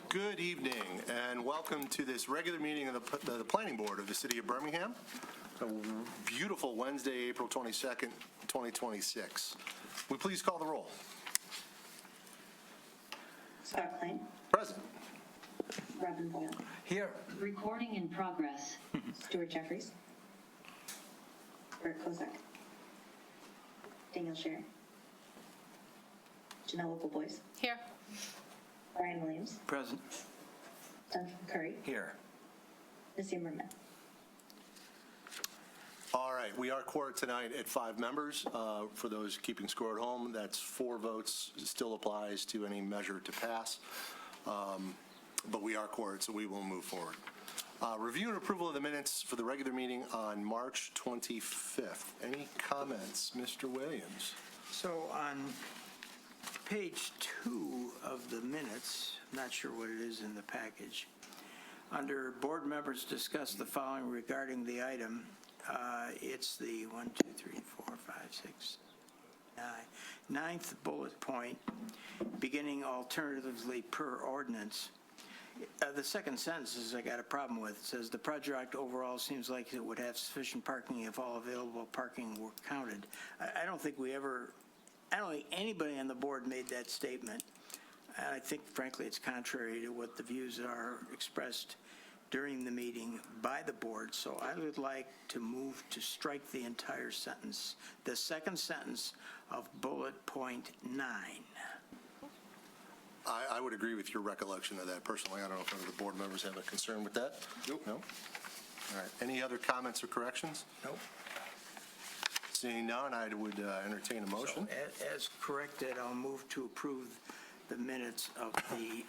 Good evening and welcome to this regular meeting of the Planning Board of the City of Birmingham. A beautiful Wednesday, April 22nd, 2026. Will you please call the roll? Scott Klein. Present. Robin Boyle. Here. Recording in progress. Stuart Jeffries. Bert Kozak. Daniel Scher. Janelle Whipple-Boyce. Here. Brian Williams. Present. Duncan Curry. Here. Nassim Mermet. All right, we are quorum tonight at 5 members. For those keeping score at home, that's 4 votes. It still applies to any measure to pass. But we are quorum, so we will move forward. Review and approval of the minutes for the regular meeting on March 25th. Any comments, Mr. Williams? So on page 2 of the minutes, I'm not sure what it is in the package, under board members discuss the following regarding the item. It's the 1, 2, 3, 4, 5, 6, 9, 9th bullet point, beginning alternatively per ordinance. The second sentence is I got a problem with. It says the project overall seems like it would have sufficient parking if all available parking were counted. I don't think anybody on the board made that statement. And I think, frankly, it's contrary to what the views are expressed during the meeting by the board. So I would like to move to strike the entire sentence, the second sentence of bullet point 9. I would agree with your recollection of that personally. I don't know if any of the board members have a concern with that. Nope. No? All right. Any other comments or corrections? Nope. Seeing none, I would entertain a motion. So as corrected, I'll move to approve the minutes of the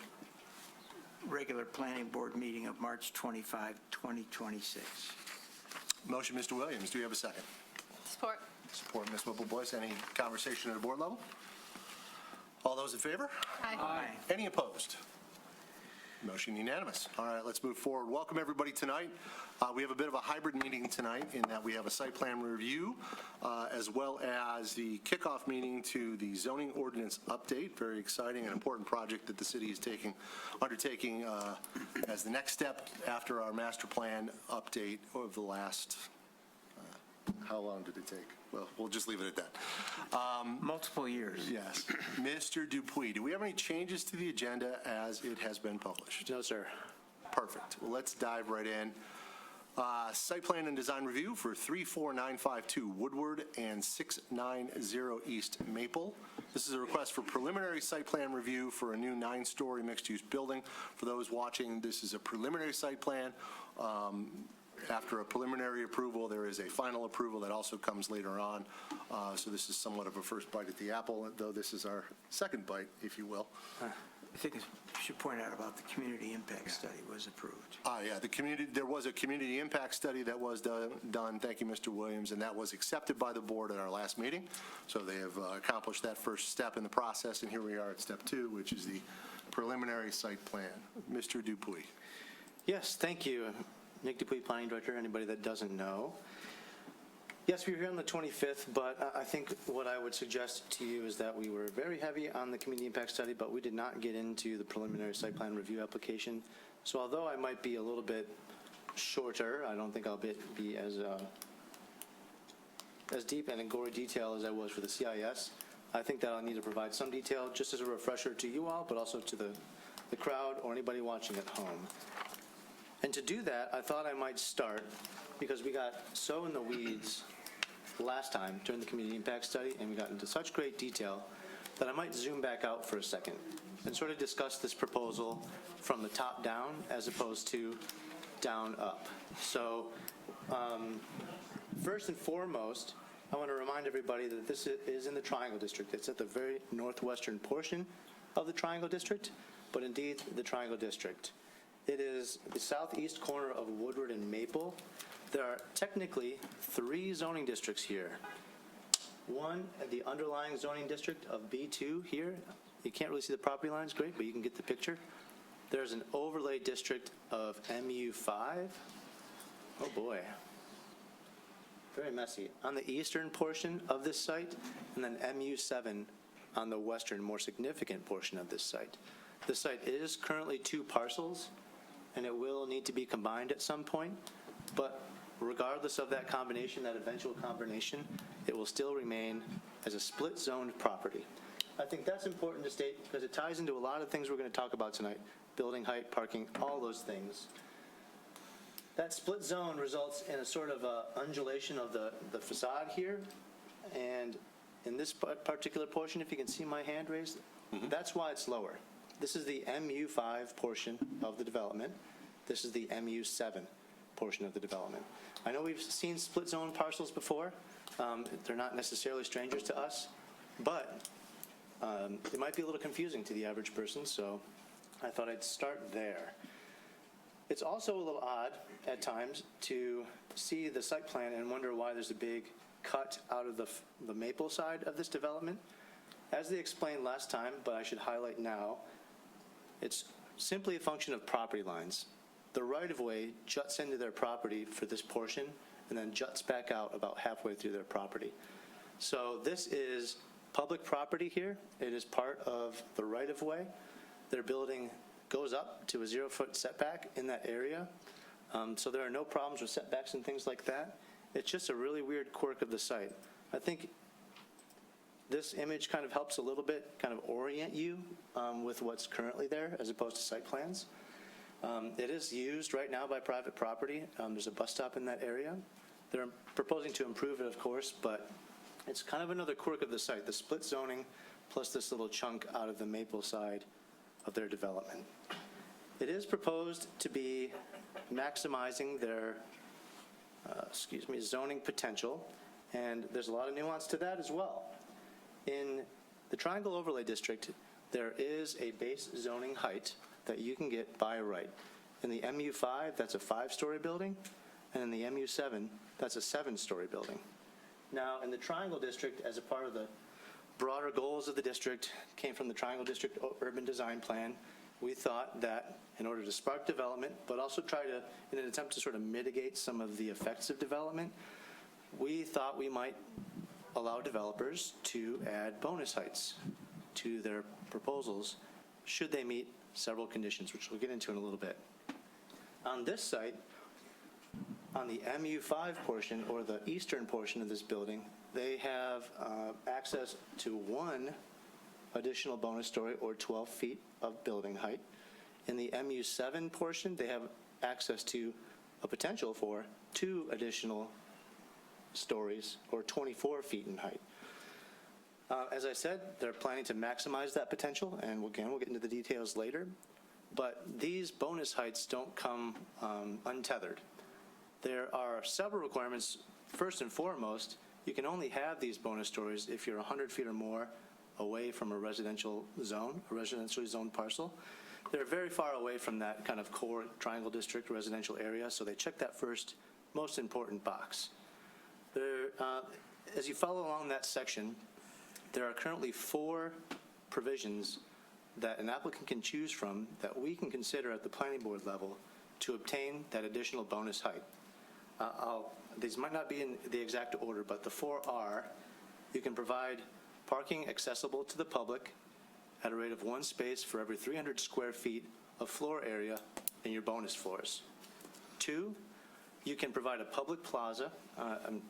regular planning board meeting of March 25, 2026. Motion, Mr. Williams. Do you have a second? Support. Support, Ms. Whipple-Boyce. Any conversation at a board level? All those in favor? Aye. Any opposed? Motion unanimous. All right, let's move forward. Welcome everybody tonight. We have a bit of a hybrid meeting tonight in that we have a site plan review as well as the kickoff meeting to the zoning ordinance update. Very exciting and important project that the city is undertaking as the next step after our master plan update of the last, how long did it take? Well, we'll just leave it at that. Multiple years. Yes. Mr. Dupuy, do we have any changes to the agenda as it has been published? No, sir. Perfect. Well, let's dive right in. Site plan and design review for 34952 Woodward and 690 East Maple. This is a request for preliminary site plan review for a new 9-story mixed-use building. For those watching, this is a preliminary site plan. After a preliminary approval, there is a final approval that also comes later on. So this is somewhat of a first bite at the apple, though this is our second bite, if you will. I think I should point out about the community impact study was approved. Yeah, there was a community impact study that was done. Thank you, Mr. Williams, and that was accepted by the board at our last meeting. So they have accomplished that first step in the process, and here we are at step 2, which is the preliminary site plan. Mr. Dupuy. Yes, thank you. Nick Dupuy, Planning Director, anybody that doesn't know. Yes, we were here on the 25th, but I think what I would suggest to you is that we were very heavy on the community impact study, but we did not get into the preliminary site plan review application. So although I might be a little bit shorter, I don't think I'll be as deep and in gory detail as I was for the CIS. I think that I'll need to provide some detail just as a refresher to you all, but also to the crowd or anybody watching at home. And to do that, I thought I might start, because we got so in the weeds last time during the community impact study, and we got into such great detail, that I might zoom back out for a second and sort of discuss this proposal from the top down as opposed to down up. So first and foremost, I want to remind everybody that this is in the Triangle District. It's at the very northwestern portion of the Triangle District, but indeed the Triangle District. It is the southeast corner of Woodward and Maple. There are technically 3 zoning districts here. One, the underlying zoning district of B2 here. You can't really see the property lines, great, but you can get the picture. There's an overlay district of MU5. Oh boy. Very messy. On the eastern portion of this site, and then MU7 on the western, more significant portion of this site. The site is currently 2 parcels, and it will need to be combined at some point, but regardless of that combination, that eventual combination, it will still remain as a split-zoned property. I think that's important to state because it ties into a lot of things we're going to talk about tonight: building height, parking, all those things. That split zone results in a sort of undulation of the facade here, and in this particular portion, if you can see my hand raised, that's why it's lower. This is the MU5 portion of the development. This is the MU7 portion of the development. I know we've seen split zone parcels before. They're not necessarily strangers to us, but it might be a little confusing to the average person, so I thought I'd start there. It's also a little odd at times to see the site plan and wonder why there's a big cut out of the maple side of this development. As they explained last time, but I should highlight now, it's simply a function of property lines. The right-of-way juts into their property for this portion and then juts back out about halfway through their property. So this is public property here. It is part of the right-of-way. Their building goes up to a 0-foot setback in that area. So there are no problems with setbacks and things like that. It's just a really weird quirk of the site. I think this image kind of helps a little bit kind of orient you with what's currently there as opposed to site plans. It is used right now by private property. There's a bus stop in that area. They're proposing to improve it, of course, but it's kind of another quirk of the site, the split zoning plus this little chunk out of the maple side of their development. It is proposed to be maximizing their zoning potential, and there's a lot of nuance to that as well. In the Triangle Overlay District, there is a base zoning height that you can get by right. In the MU5, that's a 5-story building, and in the MU7, that's a 7-story building. Now, in the Triangle District, as a part of the broader goals of the district, came from the Triangle District Urban Design Plan, we thought that in order to spark development, but also try to, in an attempt to sort of mitigate some of the effects of development, we thought we might allow developers to add bonus heights to their proposals should they meet several conditions, which we'll get into in a little bit. On this site, on the MU5 portion, or the eastern portion of this building, they have access to 1 additional bonus story, or 12 feet of building height. In the MU7 portion, they have access to a potential for 2 additional stories, or 24 feet in height. As I said, they're planning to maximize that potential, and again, we'll get into the details later. But these bonus heights don't come untethered. There are several requirements. First and foremost, you can only have these bonus stories if you're 100 feet or more away from a residential zone, a residentially zoned parcel. They're very far away from that kind of core Triangle District residential area, so they check that first, most important box. As you follow along that section, there are currently 4 provisions that an applicant can choose from that we can consider at the planning board level to obtain that additional bonus height. These might not be in the exact order, but the 4 are: you can provide parking accessible to the public at a rate of 1 space for every 300 square feet of floor area in your bonus floors. 2, you can provide a public plaza. I'm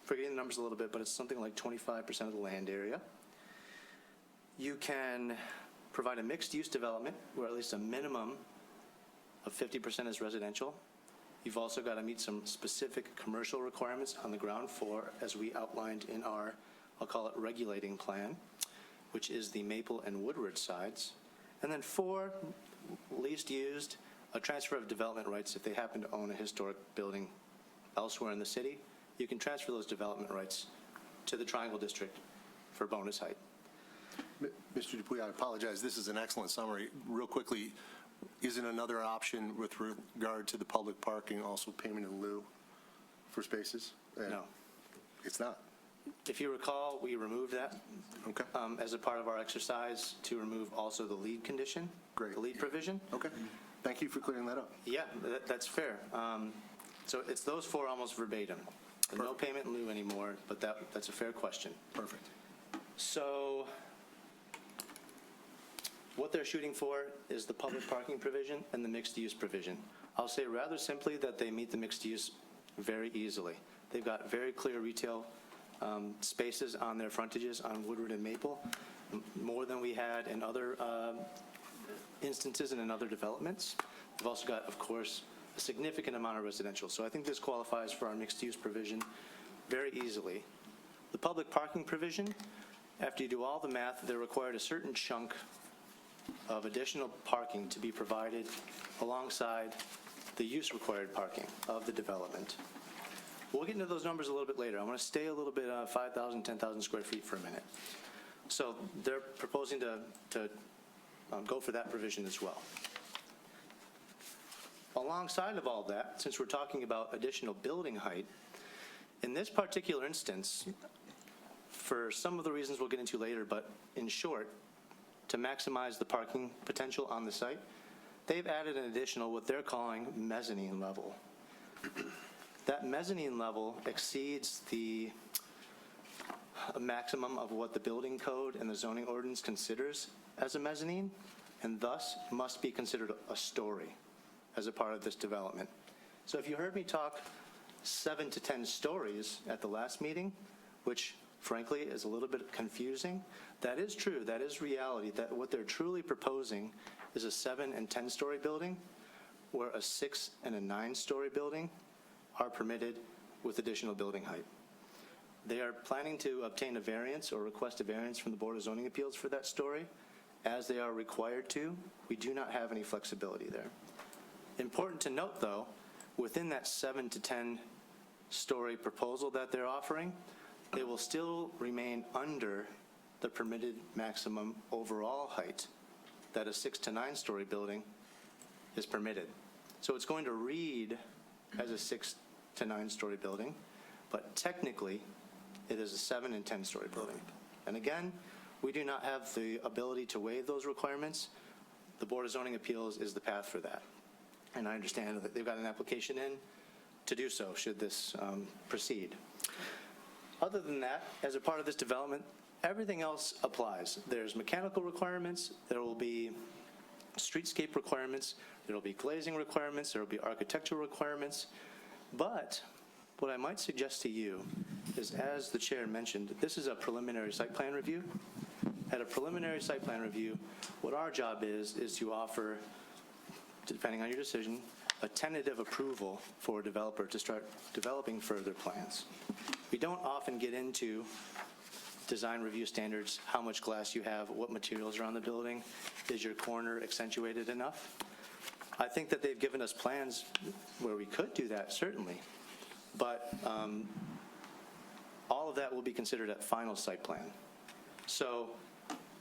forgetting the numbers a little bit, but it's something like 25% of the land area. You can provide a mixed-use development where at least a minimum of 50% is residential. You've also got to meet some specific commercial requirements on the ground floor, as we outlined in our, I'll call it, regulating plan, which is the Maple and Woodward sides. And then 4, least used, a transfer of development rights. If they happen to own a historic building elsewhere in the city, you can transfer those development rights to the Triangle District for bonus height. Mr. Dupuy, I apologize. This is an excellent summary. Real quickly, isn't another option with regard to the public parking also payment in lieu for spaces? No. It's not. If you recall, we removed that Okay. as a part of our exercise to remove also the lead condition. Great. The lead provision. Okay. Thank you for clearing that up. Yeah, that's fair. So it's those 4 almost verbatim. No payment in lieu anymore, but that's a fair question. Perfect. So What they're shooting for is the public parking provision and the mixed-use provision. I'll say rather simply that they meet the mixed use very easily. They've got very clear retail spaces on their frontages on Woodward and Maple, more than we had in other instances and in other developments. We've also got, of course, a significant amount of residential. So I think this qualifies for our mixed-use provision very easily. The public parking provision, after you do all the math, they're required a certain chunk of additional parking to be provided alongside the use required parking of the development. We'll get into those numbers a little bit later. I want to stay a little bit 5,000, 10,000 square feet for a minute. So they're proposing to go for that provision as well. Alongside of all that, since we're talking about additional building height, in this particular instance, for some of the reasons we'll get into later, but in short, to maximize the parking potential on the site, they've added an additional, what they're calling mezzanine level. That mezzanine level exceeds the maximum of what the building code and the zoning ordinance considers as a mezzanine, and thus must be considered a story as a part of this development. So if you heard me talk 7 to 10 stories at the last meeting, which frankly is a little bit confusing, that is true, that is reality, that what they're truly proposing is a 7 and 10 story building, where a 6 and a 9 story building are permitted with additional building height. They are planning to obtain a variance or request a variance from the Board of Zoning Appeals for that story, as they are required to. We do not have any flexibility there. Important to note, though, within that 7 to 10 story proposal that they're offering, they will still remain under the permitted maximum overall height that a 6 to 9 story building is permitted. So it's going to read as a 6 to 9 story building, but technically it is a 7 and 10 story building. And again, we do not have the ability to waive those requirements. The Board of Zoning Appeals is the path for that. And I understand that they've got an application in to do so, should this proceed. Other than that, as a part of this development, everything else applies. There's mechanical requirements, there will be streetscape requirements, there will be glazing requirements, there will be architectural requirements. But what I might suggest to you is, as the chair mentioned, this is a preliminary site plan review. At a preliminary site plan review, what our job is to offer, depending on your decision, a tentative approval for a developer to start developing further plans. We don't often get into design review standards, how much glass you have, what materials are on the building, is your corner accentuated enough? I think that they've given us plans where we could do that, certainly, but all of that will be considered at final site plan. So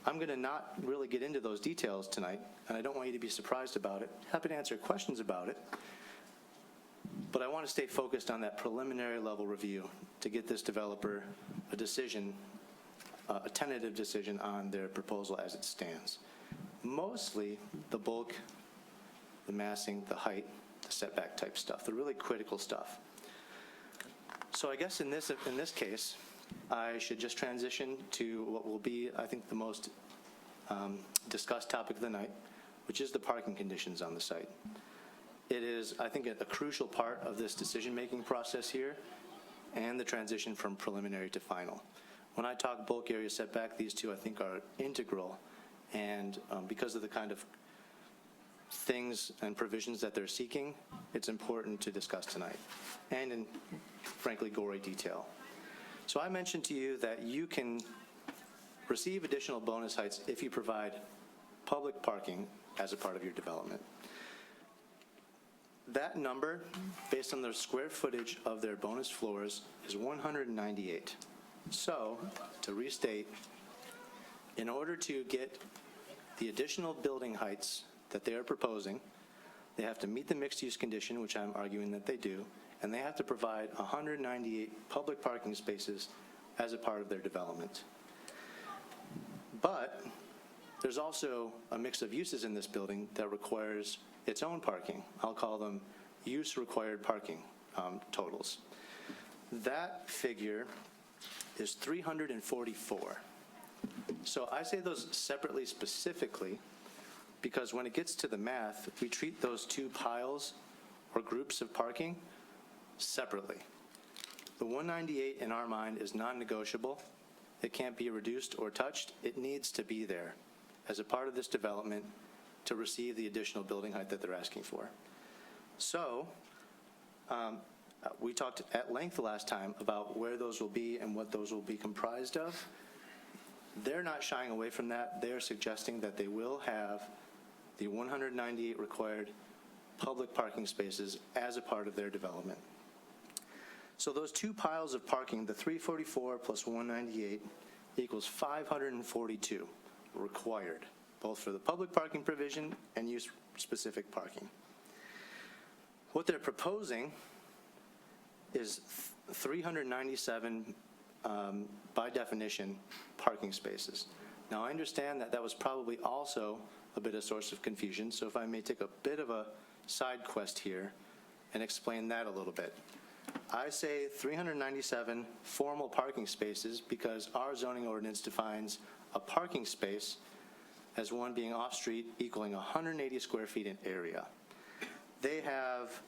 I'm going to not really get into those details tonight, and I don't want you to be surprised about it. Happy to answer questions about it, but I want to stay focused on that preliminary level review to get this developer a decision, a tentative decision on their proposal as it stands. Mostly the bulk, the massing, the height, the setback type stuff, the really critical stuff. So I guess in this case, I should just transition to what will be, I think, the most discussed topic of the night, which is the parking conditions on the site. It is, I think, a crucial part of this decision-making process here and the transition from preliminary to final. When I talk bulk area setback, these two, I think, are integral, and because of the kind of things and provisions that they're seeking, it's important to discuss tonight, and in, frankly, gory detail. So I mentioned to you that you can receive additional bonus heights if you provide public parking as a part of your development. That number, based on the square footage of their bonus floors, is 198. So, to restate, in order to get the additional building heights that they are proposing, they have to meet the mixed-use condition, which I'm arguing that they do, and they have to provide 198 public parking spaces as a part of their development. But there's also a mix of uses in this building that requires its own parking. I'll call them use-required parking totals. That figure is 344. So I say those separately specifically because when it gets to the math, we treat those two piles or groups of parking separately. The 198 in our mind is non-negotiable. It can't be reduced or touched. It needs to be there as a part of this development to receive the additional building height that they're asking for. So we talked at length last time about where those will be and what those will be comprised of. They're not shying away from that. They're suggesting that they will have the 198 required public parking spaces as a part of their development. So those two piles of parking, the 344 plus 198 equals 542 required, both for the public parking provision and use-specific parking. What they're proposing is 397, by definition, parking spaces. Now, I understand that that was probably also a bit of source of confusion, so if I may take a bit of a side quest here and explain that a little bit. I say 397 formal parking spaces because our zoning ordinance defines a parking space as one being off-street equaling 180 square feet in area. They have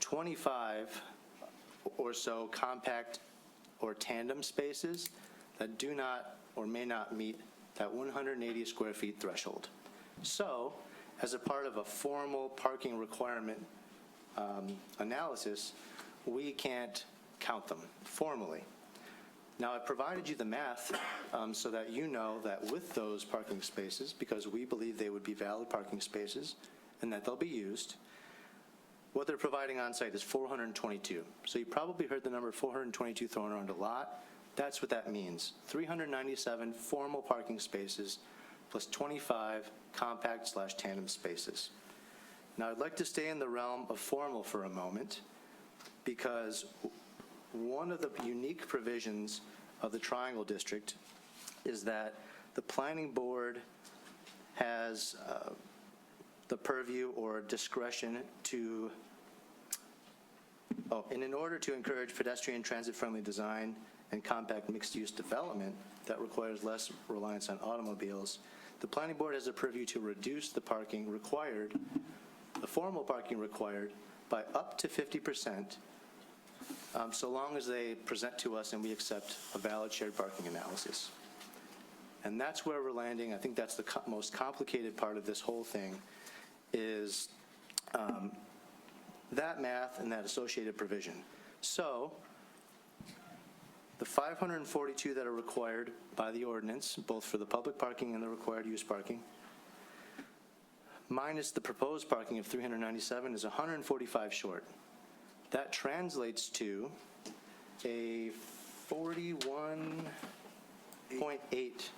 25 or so compact or tandem spaces that do not or may not meet that 180 square feet threshold. So, as a part of a formal parking requirement analysis, we can't count them formally. Now, I provided you the math so that you know that with those parking spaces, because we believe they would be valid parking spaces and that they'll be used, what they're providing on site is 422. So you probably heard the number 422 thrown around a lot. That's what that means. 397 formal parking spaces plus 25 compact/tandem spaces. Now, I'd like to stay in the realm of formal for a moment because one of the unique provisions of the Triangle District is that the planning board has the purview or discretion to, and in order to encourage pedestrian transit-friendly design and compact mixed-use development that requires less reliance on automobiles, the planning board has a purview to reduce the parking required, the formal parking required, by up to 50%, so long as they present to us and we accept a valid shared parking analysis. And that's where we're landing. I think that's the most complicated part of this whole thing is that math and that associated provision. So the 542 that are required by the ordinance, both for the public parking and the required use parking, minus the proposed parking of 397 is 145 short. That translates to a 41.8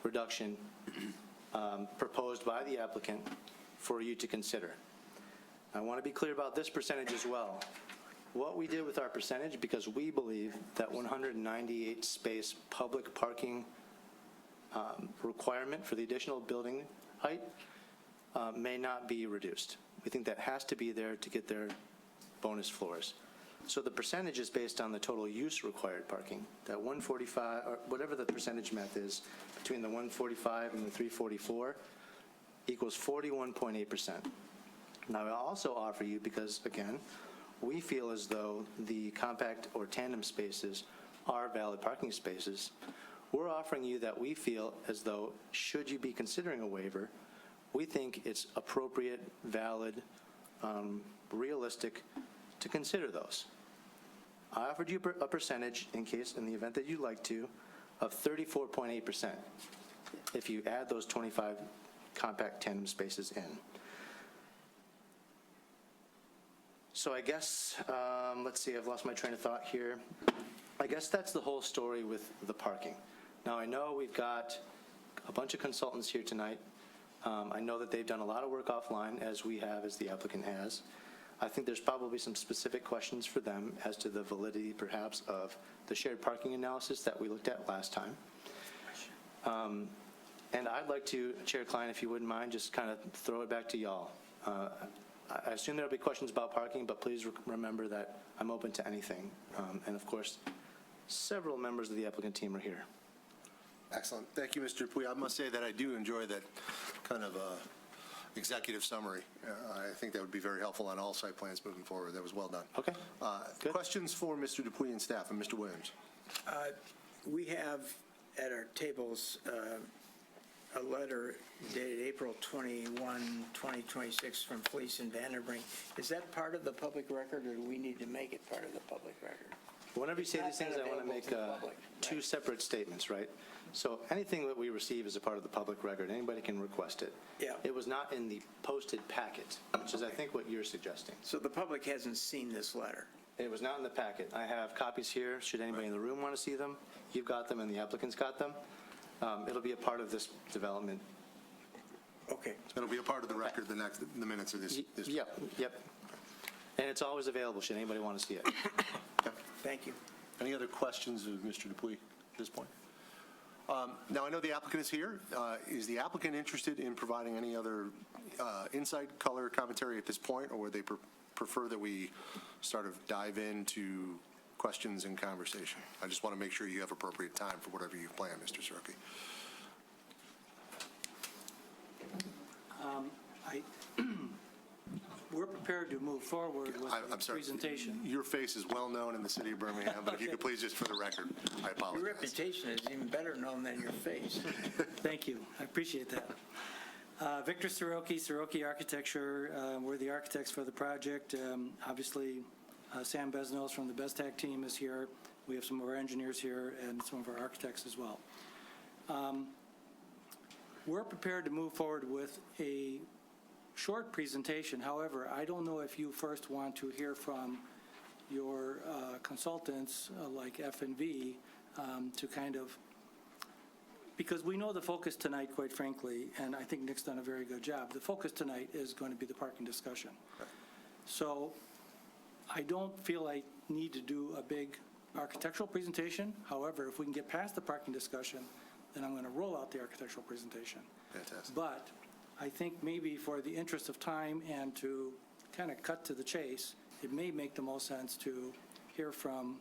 reduction proposed by the applicant for you to consider. I want to be clear about this percentage as well. What we did with our percentage, because we believe that 198 space public parking requirement for the additional building height may not be reduced. We think that has to be there to get their bonus floors. So the percentage is based on the total use required parking. That 145, or whatever the percentage math is, between the 145 and the 344 equals 41.8%. Now, I'll also offer you, because again, we feel as though the compact or tandem spaces are valid parking spaces, we're offering you that we feel as though, should you be considering a waiver, we think it's appropriate, valid, realistic to consider those. I offered you a percentage, in the event that you'd like to, of 34.8% if you add those 25 compact tandem spaces in. So I guess, let's see, I've lost my train of thought here. I guess that's the whole story with the parking. Now, I know we've got a bunch of consultants here tonight. I know that they've done a lot of work offline, as we have, as the applicant has. I think there's probably some specific questions for them as to the validity, perhaps, of the shared parking analysis that we looked at last time. And I'd like to, Chair Klein, if you wouldn't mind, just kind of throw it back to y'all. I assume there'll be questions about parking, but please remember that I'm open to anything. And of course, several members of the applicant team are here. Excellent. Thank you, Mr. Pui. I must say that I do enjoy that kind of executive summary. I think that would be very helpful on all site plans moving forward. That was well done. Okay, good. Questions for Mr. Dupuy and staff, and Mr. Williams? We have at our tables a letter dated April 21, 2026 from Fleece and Vanderbrink. Is that part of the public record, or do we need to make it part of the public record? Whenever you say these things, I want to Available make to the public, two right. separate statements, right? So anything that we receive is a part of the public record. Anybody can request it. Yeah. It was not in the posted packet, which is, I think, what you're suggesting. So the public hasn't seen this letter? It was not in the packet. I have copies here, should anybody in the room want to see them. You've got them, and the applicant's got them. It'll be a part of this development. Okay. It'll be a part of the record, the minutes of this. Yep, yep. And it's always available, should anybody want to see it. Thank you. Any other questions of Mr. Dupuy at this point? Now, I know the applicant is here. Is the applicant interested in providing any other insight, color, commentary at this point, or would they prefer that we sort of dive into questions and conversation? I just want to make sure you have appropriate time for whatever you plan, Mr. Soroki. We're prepared to move forward with I'm the sorry. presentation. Your face is well known in the city of Birmingham, but if you could please, just for the record, I Your apologize. reputation is even better known than your face. Thank you. I appreciate that. Victor Soroki, Soroki Architecture. We're the architects for the project. Obviously, Sam Besnos from the BESTAC team is here. We have some of our engineers here and some of our architects as well. We're prepared to move forward with a short presentation. However, I don't know if you first want to hear from your consultants like F&V to kind of, because we know the focus tonight, quite frankly, and I think Nick's done a very good job. The focus tonight is going to be the parking discussion. So I don't feel I need to do a big architectural presentation. However, if we can get past the parking discussion, then I'm going to roll out the architectural presentation. Fantastic. But I think maybe for the interest of time and to kind of cut to the chase, it may make the most sense to hear from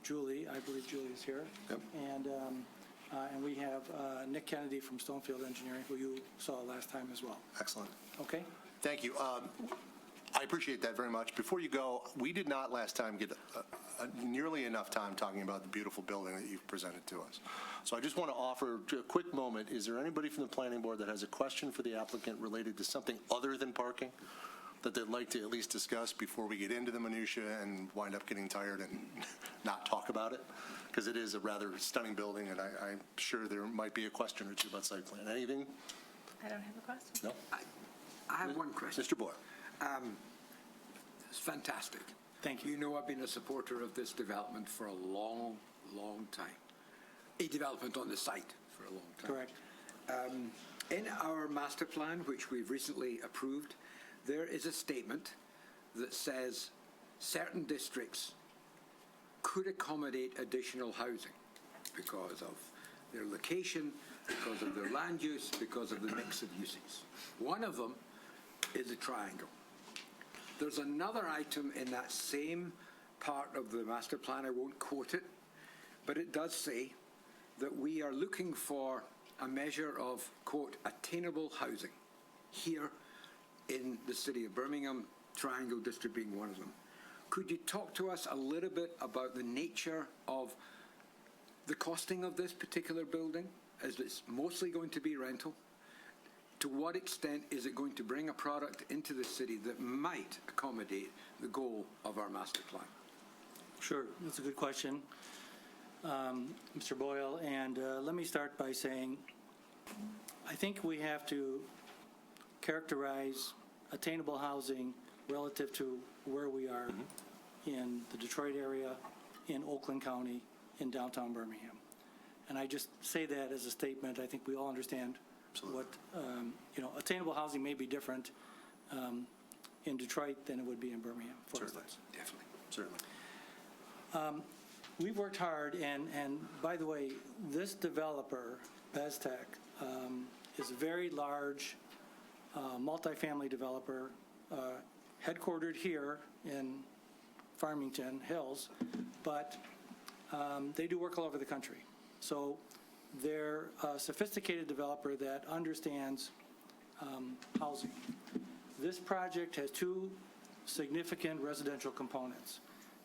Julie. I believe Julie is here. Yep. And we have Nick Kennedy from Stonefield Engineering, who you saw last time as well. Excellent. Okay? Thank you. I appreciate that very much. Before you go, we did not last time get nearly enough time talking about the beautiful building that you've presented to us. So I just want to offer a quick moment. Is there anybody from the planning board that has a question for the applicant related to something other than parking that they'd like to at least discuss before we get into the minutia and wind up getting tired and not talk about it? Because it is a rather stunning building, and I'm sure there might be a question or two about site plan. Anything? I don't have a question. No? I have one question. Mr. Boyle. It's fantastic. Thank you. You know I've been a supporter of this development for a long, long time. A development on the site for a long time. Correct. In our master plan, which we've recently approved, there is a statement that says certain districts could accommodate additional housing because of their location, because of their land use, because of the mix of uses. One of them is a triangle. There's another item in that same part of the master plan, I won't quote it, but it does say that we are looking for a measure of, quote, attainable housing here in the city of Birmingham, Triangle District being one of them. Could you talk to us a little bit about the nature of the costing of this particular building, as it's mostly going to be rental? To what extent is it going to bring a product into the city that might accommodate the goal of our master plan? Sure, that's a good question, Mr. Boyle. And let me start by saying, I think we have to characterize attainable housing relative to where we are in the Detroit area, in Oakland County, in downtown Birmingham. And I just say that as a statement. I think we all understand what, attainable housing may be different in Detroit than it would be in Birmingham, for instance. Definitely. Certainly. We've worked hard, and by the way, this developer, BESTAC, is a very large multifamily developer headquartered here in Farmington Hills, but they do work all over the country. So they're a sophisticated developer that understands housing. This project has two significant residential components.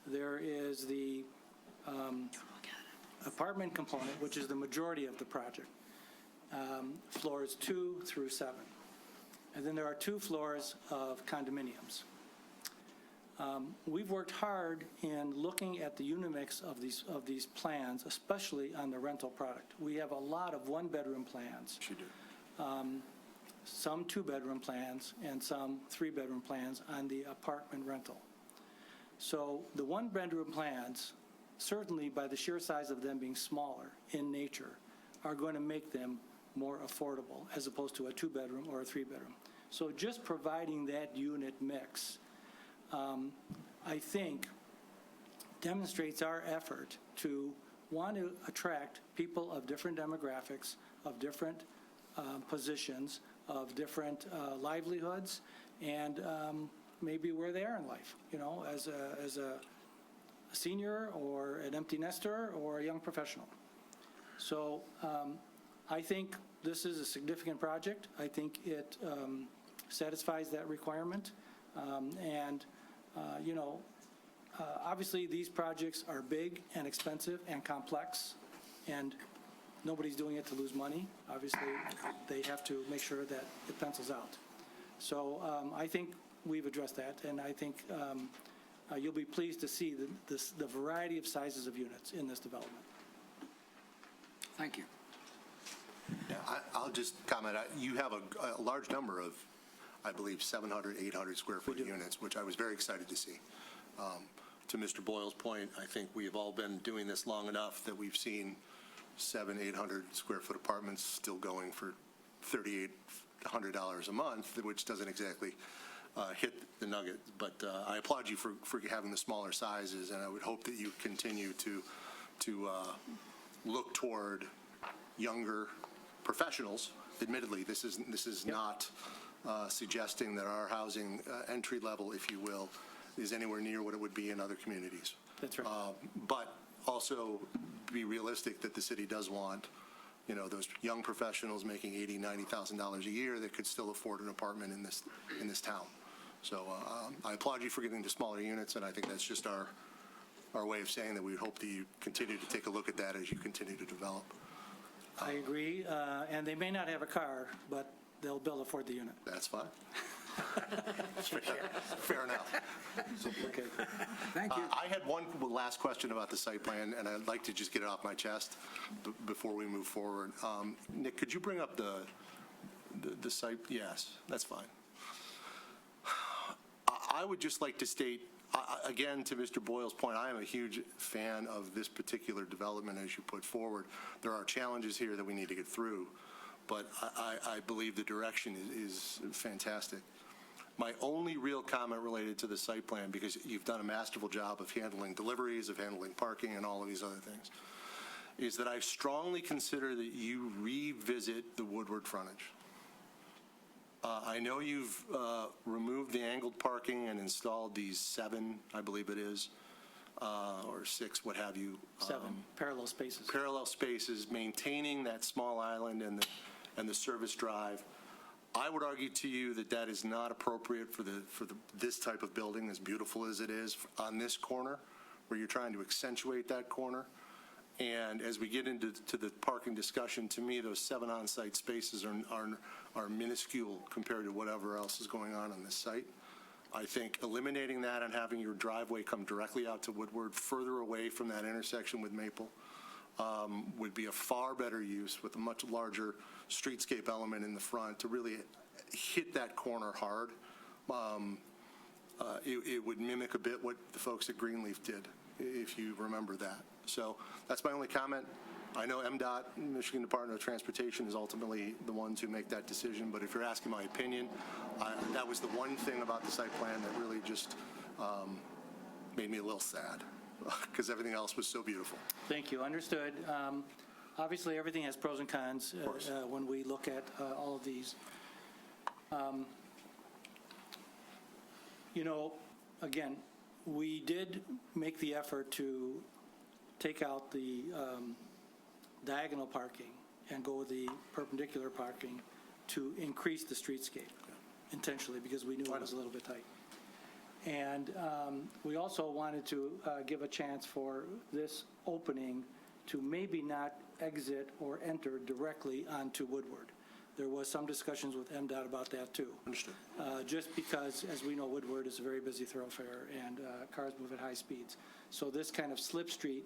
There is the apartment component, which is the majority of the project, floors 2 through 7. And then there are 2 floors of condominiums. We've worked hard in looking at the unit mix of these plans, especially on the rental product. We have a lot of one-bedroom plans, She did. some 2-bedroom plans, and some 3-bedroom plans on the apartment rental. So the 1-bedroom plans, certainly by the sheer size of them being smaller in nature, are going to make them more affordable as opposed to a 2-bedroom or a 3-bedroom. So just providing that unit mix, I think, demonstrates our effort to want to attract people of different demographics, of different positions, of different livelihoods, and maybe where they are in life, as a senior or an empty nester or a young professional. So I think this is a significant project. I think it satisfies that requirement. Obviously these projects are big and expensive and complex, and nobody's doing it to lose money. Obviously, they have to make sure that it pencils out. So I think we've addressed that, and I think you'll be pleased to see the variety of sizes of units in this development. Thank you. Yeah, I'll just comment. You have a large number of, I believe, 700, 800 square foot units, which I was very excited to see. To Mr. Boyle's point, I think we have all been doing this long enough that we've seen 700, 800 square foot apartments still going for $3,800 a month, which doesn't exactly hit the nugget. But I applaud you for having the smaller sizes, and I would hope that you continue to look toward younger professionals. Admittedly, this is not suggesting that our housing entry level, if you will, is anywhere near what it would be in other communities. That's right. But also be realistic that the city does want, those young professionals making $80,000, $90,000 a year that could still afford an apartment in this town. So I applaud you for getting to smaller units, and I think that's just our way of saying that we hope that you continue to take a look at that as you continue to develop. I agree, and they may not have a car, but they'll be able to afford the unit. That's fine. Fair enough. Okay. Thank you. I had one last question about the site plan, and I'd like to just get it off my chest before we move forward. Nick, could you bring up the site? Yes, that's fine. I would just like to state, again, to Mr. Boyle's point, I am a huge fan of this particular development as you put forward. There are challenges here that we need to get through, but I believe the direction is fantastic. My only real comment related to the site plan, because you've done a masterful job of handling deliveries, of handling parking, and all of these other things, is that I strongly consider that you revisit the Woodward frontage. I know you've removed the angled parking and installed these 7, I believe it is, or 6, what have you. 7 parallel spaces. Parallel spaces, maintaining that small island and the service drive. I would argue to you that that is not appropriate for this type of building, as beautiful as it is, on this corner, where you're trying to accentuate that corner. And as we get into the parking discussion, to me, those 7 on-site spaces are minuscule compared to whatever else is going on this site. I think eliminating that and having your driveway come directly out to Woodward, further away from that intersection with Maple, would be a far better use with a much larger streetscape element in the front to really hit that corner hard. It would mimic a bit what the folks at Greenleaf did, if you remember that. So that's my only comment. I know MDOT, Michigan Department of Transportation, is ultimately the ones who make that decision, but if you're asking my opinion, that was the one thing about the site plan that really just made me a little sad, because everything else was so beautiful. Thank you. Understood. Obviously, everything has pros and cons when we look at all of these. Again, we did make the effort to take out the diagonal parking and go with the perpendicular parking to increase the streetscape intentionally because we knew it was a little bit tight. And we also wanted to give a chance for this opening to maybe not exit or enter directly onto Woodward. There was some discussions with MDOT about that, too. Understood. Just because, as we know, Woodward is a very busy thoroughfare, and cars move at high speeds. So this kind of slip street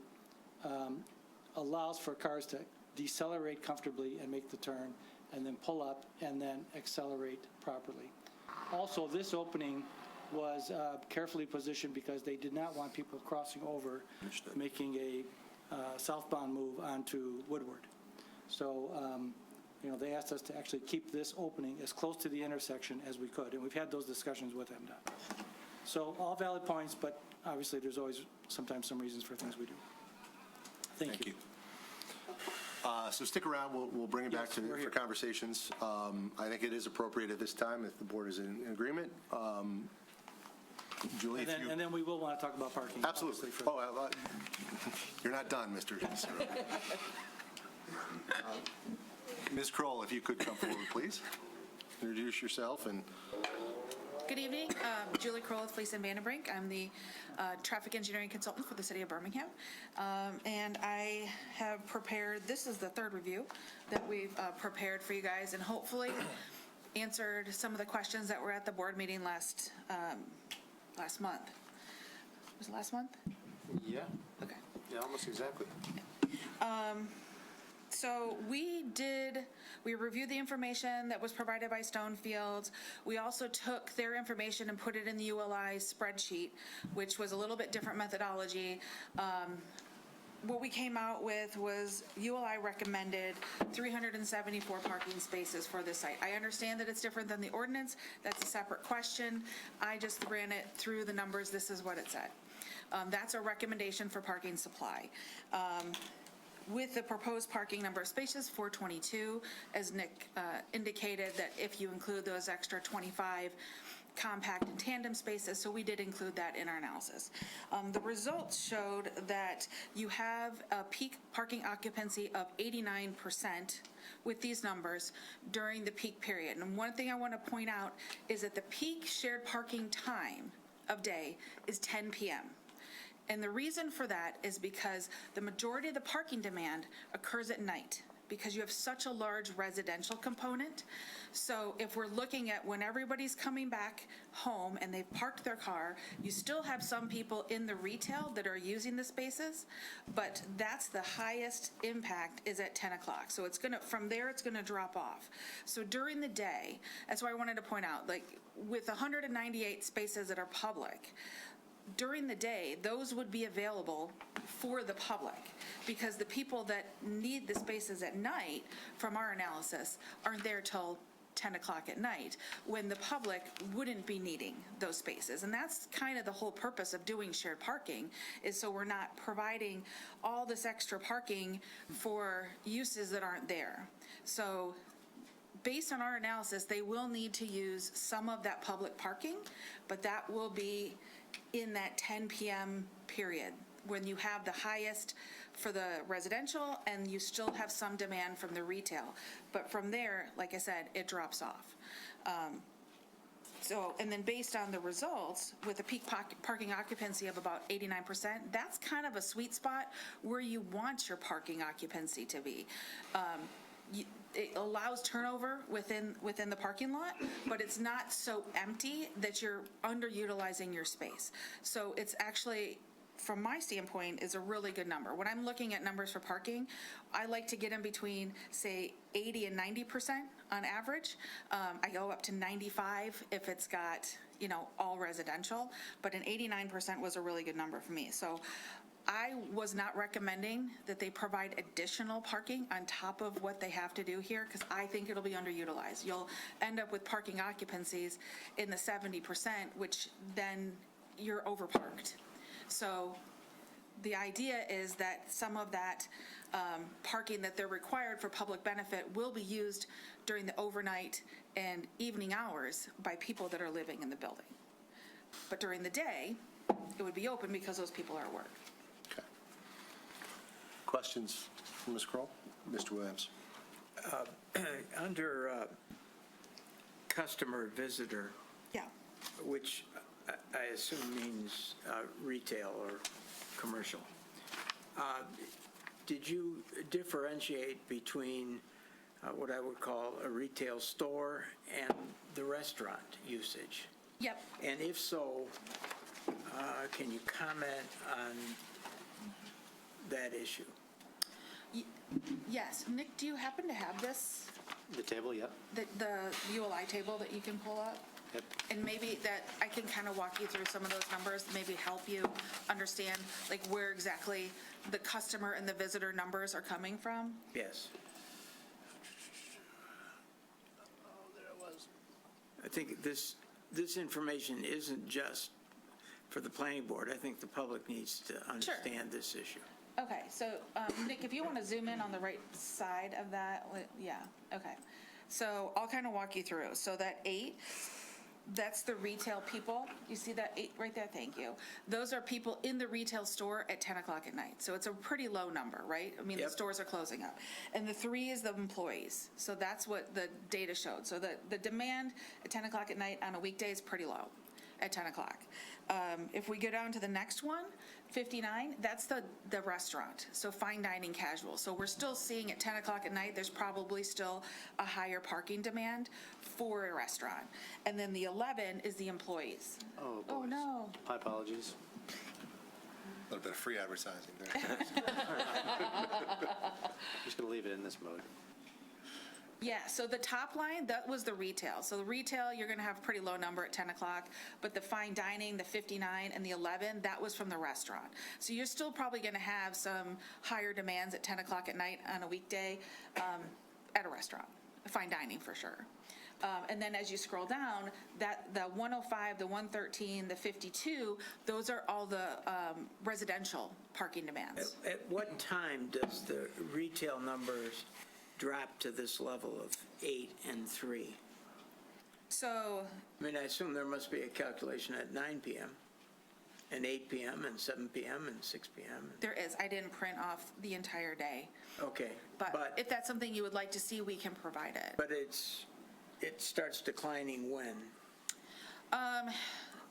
allows for cars to decelerate comfortably and make the turn, and then pull up and then accelerate properly. Also, this opening was carefully positioned because they did not want people crossing over, making a southbound move onto Woodward. So, they asked us to actually keep this opening as close to the intersection as we could, and we've had those discussions with MDOT. So all valid points, but obviously there's always sometimes some reasons for things we do. Thank you. So stick around, we'll bring it back Yes, we're for here. conversations. I think it is appropriate at this time if the board is in agreement. Julie, if you... And then we will want to talk about parking. Absolutely. obviously, for- Oh, you're not done, Mr. Cicero. Ms. Kroll, if you could come forward, please. Introduce yourself and... Good evening, Julie Kroll with Fleece and Vandenbrink. I'm the traffic engineering consultant for the city of Birmingham. And I have prepared, this is the third review that we've prepared for you guys, and hopefully answered some of the questions that were at the board meeting last month. Was it last month? Yeah, Okay. yeah, almost exactly. So we reviewed the information that was provided by Stonefield. We also took their information and put it in the ULI spreadsheet, which was a little bit different methodology. What we came out with was ULI recommended 374 parking spaces for this site. I understand that it's different than the ordinance. That's a separate question. I just ran it through the numbers. This is what it said. That's a recommendation for parking supply. With the proposed parking number of spaces, 422, as Nick indicated, that if you include those extra 25 compact and tandem spaces, so we did include that in our analysis. The results showed that you have a peak parking occupancy of 89% with these numbers during the peak period. And one thing I want to point out is that the peak shared parking time of day is 10 p.m. And the reason for that is because the majority of the parking demand occurs at night because you have such a large residential component. So if we're looking at when everybody's coming back home and they've parked their car, you still have some people in the retail that are using the spaces, but that's the highest impact is at 10 o'clock. So it's from there, it's gonna drop off. So during the day, that's why I wanted to point out, like with 198 spaces that are public, during the day, those would be available for the public because the people that need the spaces at night, from our analysis, aren't there till 10 o'clock at night when the public wouldn't be needing those spaces. And that's kind of the whole purpose of doing shared parking is so we're not providing all this extra parking for uses that aren't there. So based on our analysis, they will need to use some of that public parking, but that will be in that 10 p.m. period when you have the highest for the residential and you still have some demand from the retail. But from there, like I said, it drops off. And then based on the results, with a peak parking occupancy of about 89%, that's kind of a sweet spot where you want your parking occupancy to be. It allows turnover within the parking lot, but it's not so empty that you're underutilizing your space. So it's actually, from my standpoint, is a really good number. When I'm looking at numbers for parking, I like to get in between, say, 80 and 90% on average. I go up to 95 if it's got, all residential, but an 89% was a really good number for me. So I was not recommending that they provide additional parking on top of what they have to do here because I think it'll be underutilized. You'll end up with parking occupancies in the 70%, which then you're overparked. So the idea is that some of that parking that they're required for public benefit will be used during the overnight and evening hours by people that are living in the building. But during the day, it would be open because those people are at work. Okay. Questions from Ms. Kroll? Mr. Williams? Under customer visitor, Yeah. which I assume means retail or commercial. Did you differentiate between what I would call a retail store and the restaurant usage? Yep. And if so, can you comment on that issue? Yes. Nick, do you happen to have this, The table, yep. the ULI table that you can pull up? Yep. And maybe that I can kind of walk you through some of those numbers, maybe help you understand like where exactly the customer and the visitor numbers are coming from? Yes. I think this information isn't just for the planning board. I think the public needs to understand this issue. Okay, so Nick, if you want to zoom in on the right side of that, yeah, okay. So I'll kind of walk you through. So that 8, that's the retail people. You see that 8 right there? Thank you. Those are people in the retail store at 10 o'clock at night. So it's a pretty low number, right? I mean, the Yep. stores are closing up. And the 3 is the employees. So that's what the data showed. So the demand at 10 o'clock at night on a weekday is pretty low at 10 o'clock. If we go down to the next one, 59, that's the restaurant, so fine dining casual. So we're still seeing at 10 o'clock at night, there's probably still a higher parking demand for a restaurant. And then the 11 is the employees. Oh, Oh, boys. no. My apologies. A little bit of free advertising there. Just going to leave it in this mode. Yeah, so the top line, that was the retail. So the retail, you're going to have a pretty low number at 10 o'clock, but the fine dining, the 59 and the 11, that was from the restaurant. So you're still probably going to have some higher demands at 10 o'clock at night on a weekday at a restaurant, fine dining for sure. And then as you scroll down, the 105, the 113, the 52, those are all the residential parking demands. At what time does the retail numbers drop to this level of 8 and 3? So I mean, I assume there must be a calculation at 9 p.m. and 8 p.m. and 7 p.m. and 6 p.m. there is, I didn't print off the entire day, Okay, but if that's something you would like to see, we can provide it. but it starts declining when?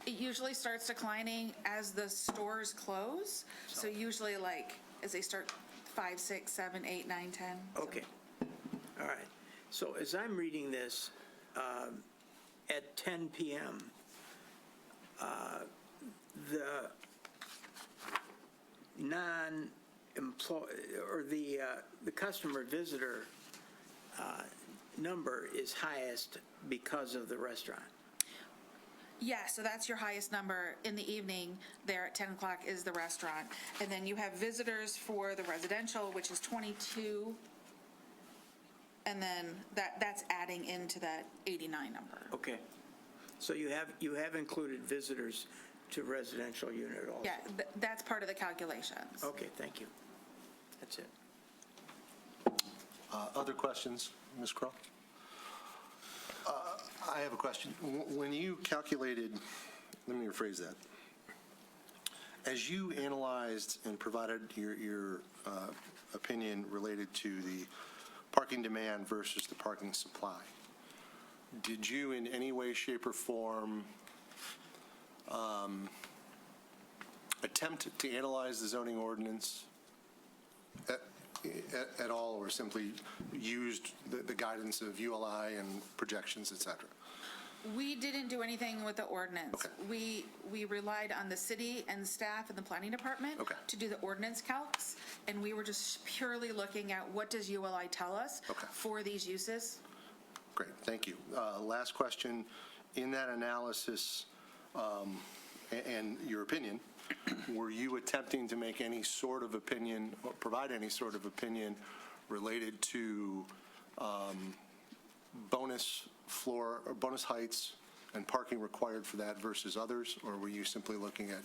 It usually starts declining as the stores close. So usually like as they start 5, 6, 7, 8, 9, 10. Okay, all right. So as I'm reading this, at 10 p.m., the non-employee, or the customer visitor number is highest because of the restaurant. Yeah, so that's your highest number in the evening. There at 10 o'clock is the restaurant. And then you have visitors for the residential, which is 22. And then that's adding into that 89 number. Okay. So you have included visitors to residential unit also? Yeah, that's part of the calculations. Okay, thank you. That's it. Other questions, Ms. Kroll? I have a question. When you calculated, let me rephrase that. As you analyzed and provided your opinion related to the parking demand versus the parking supply, did you in any way, shape, or form attempt to analyze the zoning ordinance at all, or simply used the guidance of ULI and projections, et cetera? We didn't do anything with the ordinance. Okay. We relied on the city and staff and the planning department Okay. to do the ordinance calcs, and we were just purely looking at what does ULI tell us Okay. for these uses. Great, thank you. Last question. In that analysis and your opinion, were you attempting to make any sort of opinion or provide any sort of opinion related to bonus floor or bonus heights and parking required for that versus others? Or were you simply looking at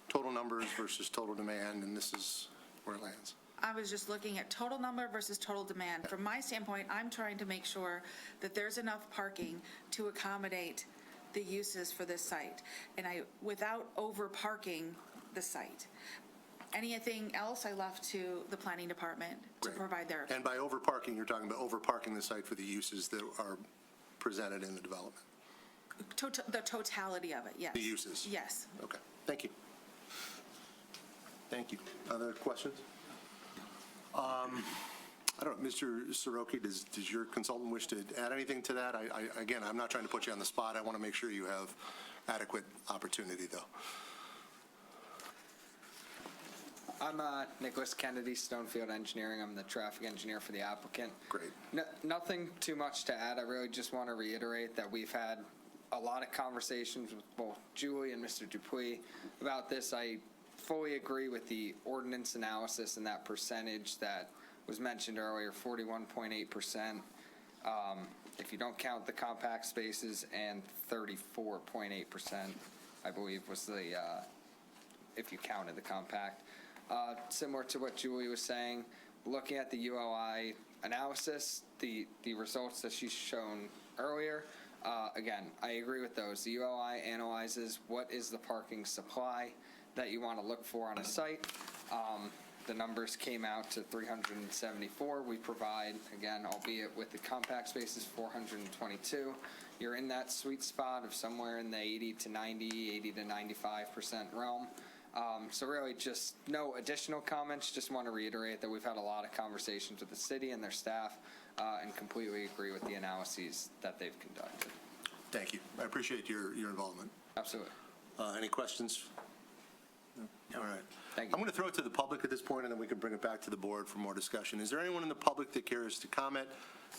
total numbers versus total demand, and this is where it lands? I was just looking at total number versus total demand. From my standpoint, I'm trying to make sure that there's enough parking to accommodate the uses for this site, and without over parking the site. Anything else I left to the planning department to Great. provide their. And by over parking, you're talking about over parking the site for the uses that are presented in the development? The totality of it, yes. The uses? Yes. Okay, thank you. Thank you. Other questions? I don't know, Mr. Soroki, does your consultant wish to add anything to that? Again, I'm not trying to put you on the spot. I want to make sure you have adequate opportunity, though. I'm Nicholas Kennedy, Stonefield Engineering. I'm the traffic engineer for the applicant. Great. Nothing too much to add. I really just want to reiterate that we've had a lot of conversations with both Julie and Mr. Dupuis about this. I fully agree with the ordinance analysis and that percentage that was mentioned earlier, 41.8%. If you don't count the compact spaces, and 34.8%, I believe, was the, if you counted the compact. Similar to what Julie was saying, looking at the ULI analysis, the results that she's shown earlier, again, I agree with those. The ULI analyzes what is the parking supply that you want to look for on a site. The numbers came out to 374. We provide, again, albeit with the compact spaces, 422. You're in that sweet spot of somewhere in the 80 to 90, 80 to 95% realm. So really just no additional comments. Just want to reiterate that we've had a lot of conversations with the city and their staff and completely agree with the analyses that they've conducted. Thank you. I appreciate your involvement. Absolutely. Any questions? No? All right. Thank you. I'm going to throw it to the public at this point, and then we can bring it back to the board for more discussion. Is there anyone in the public that cares to comment?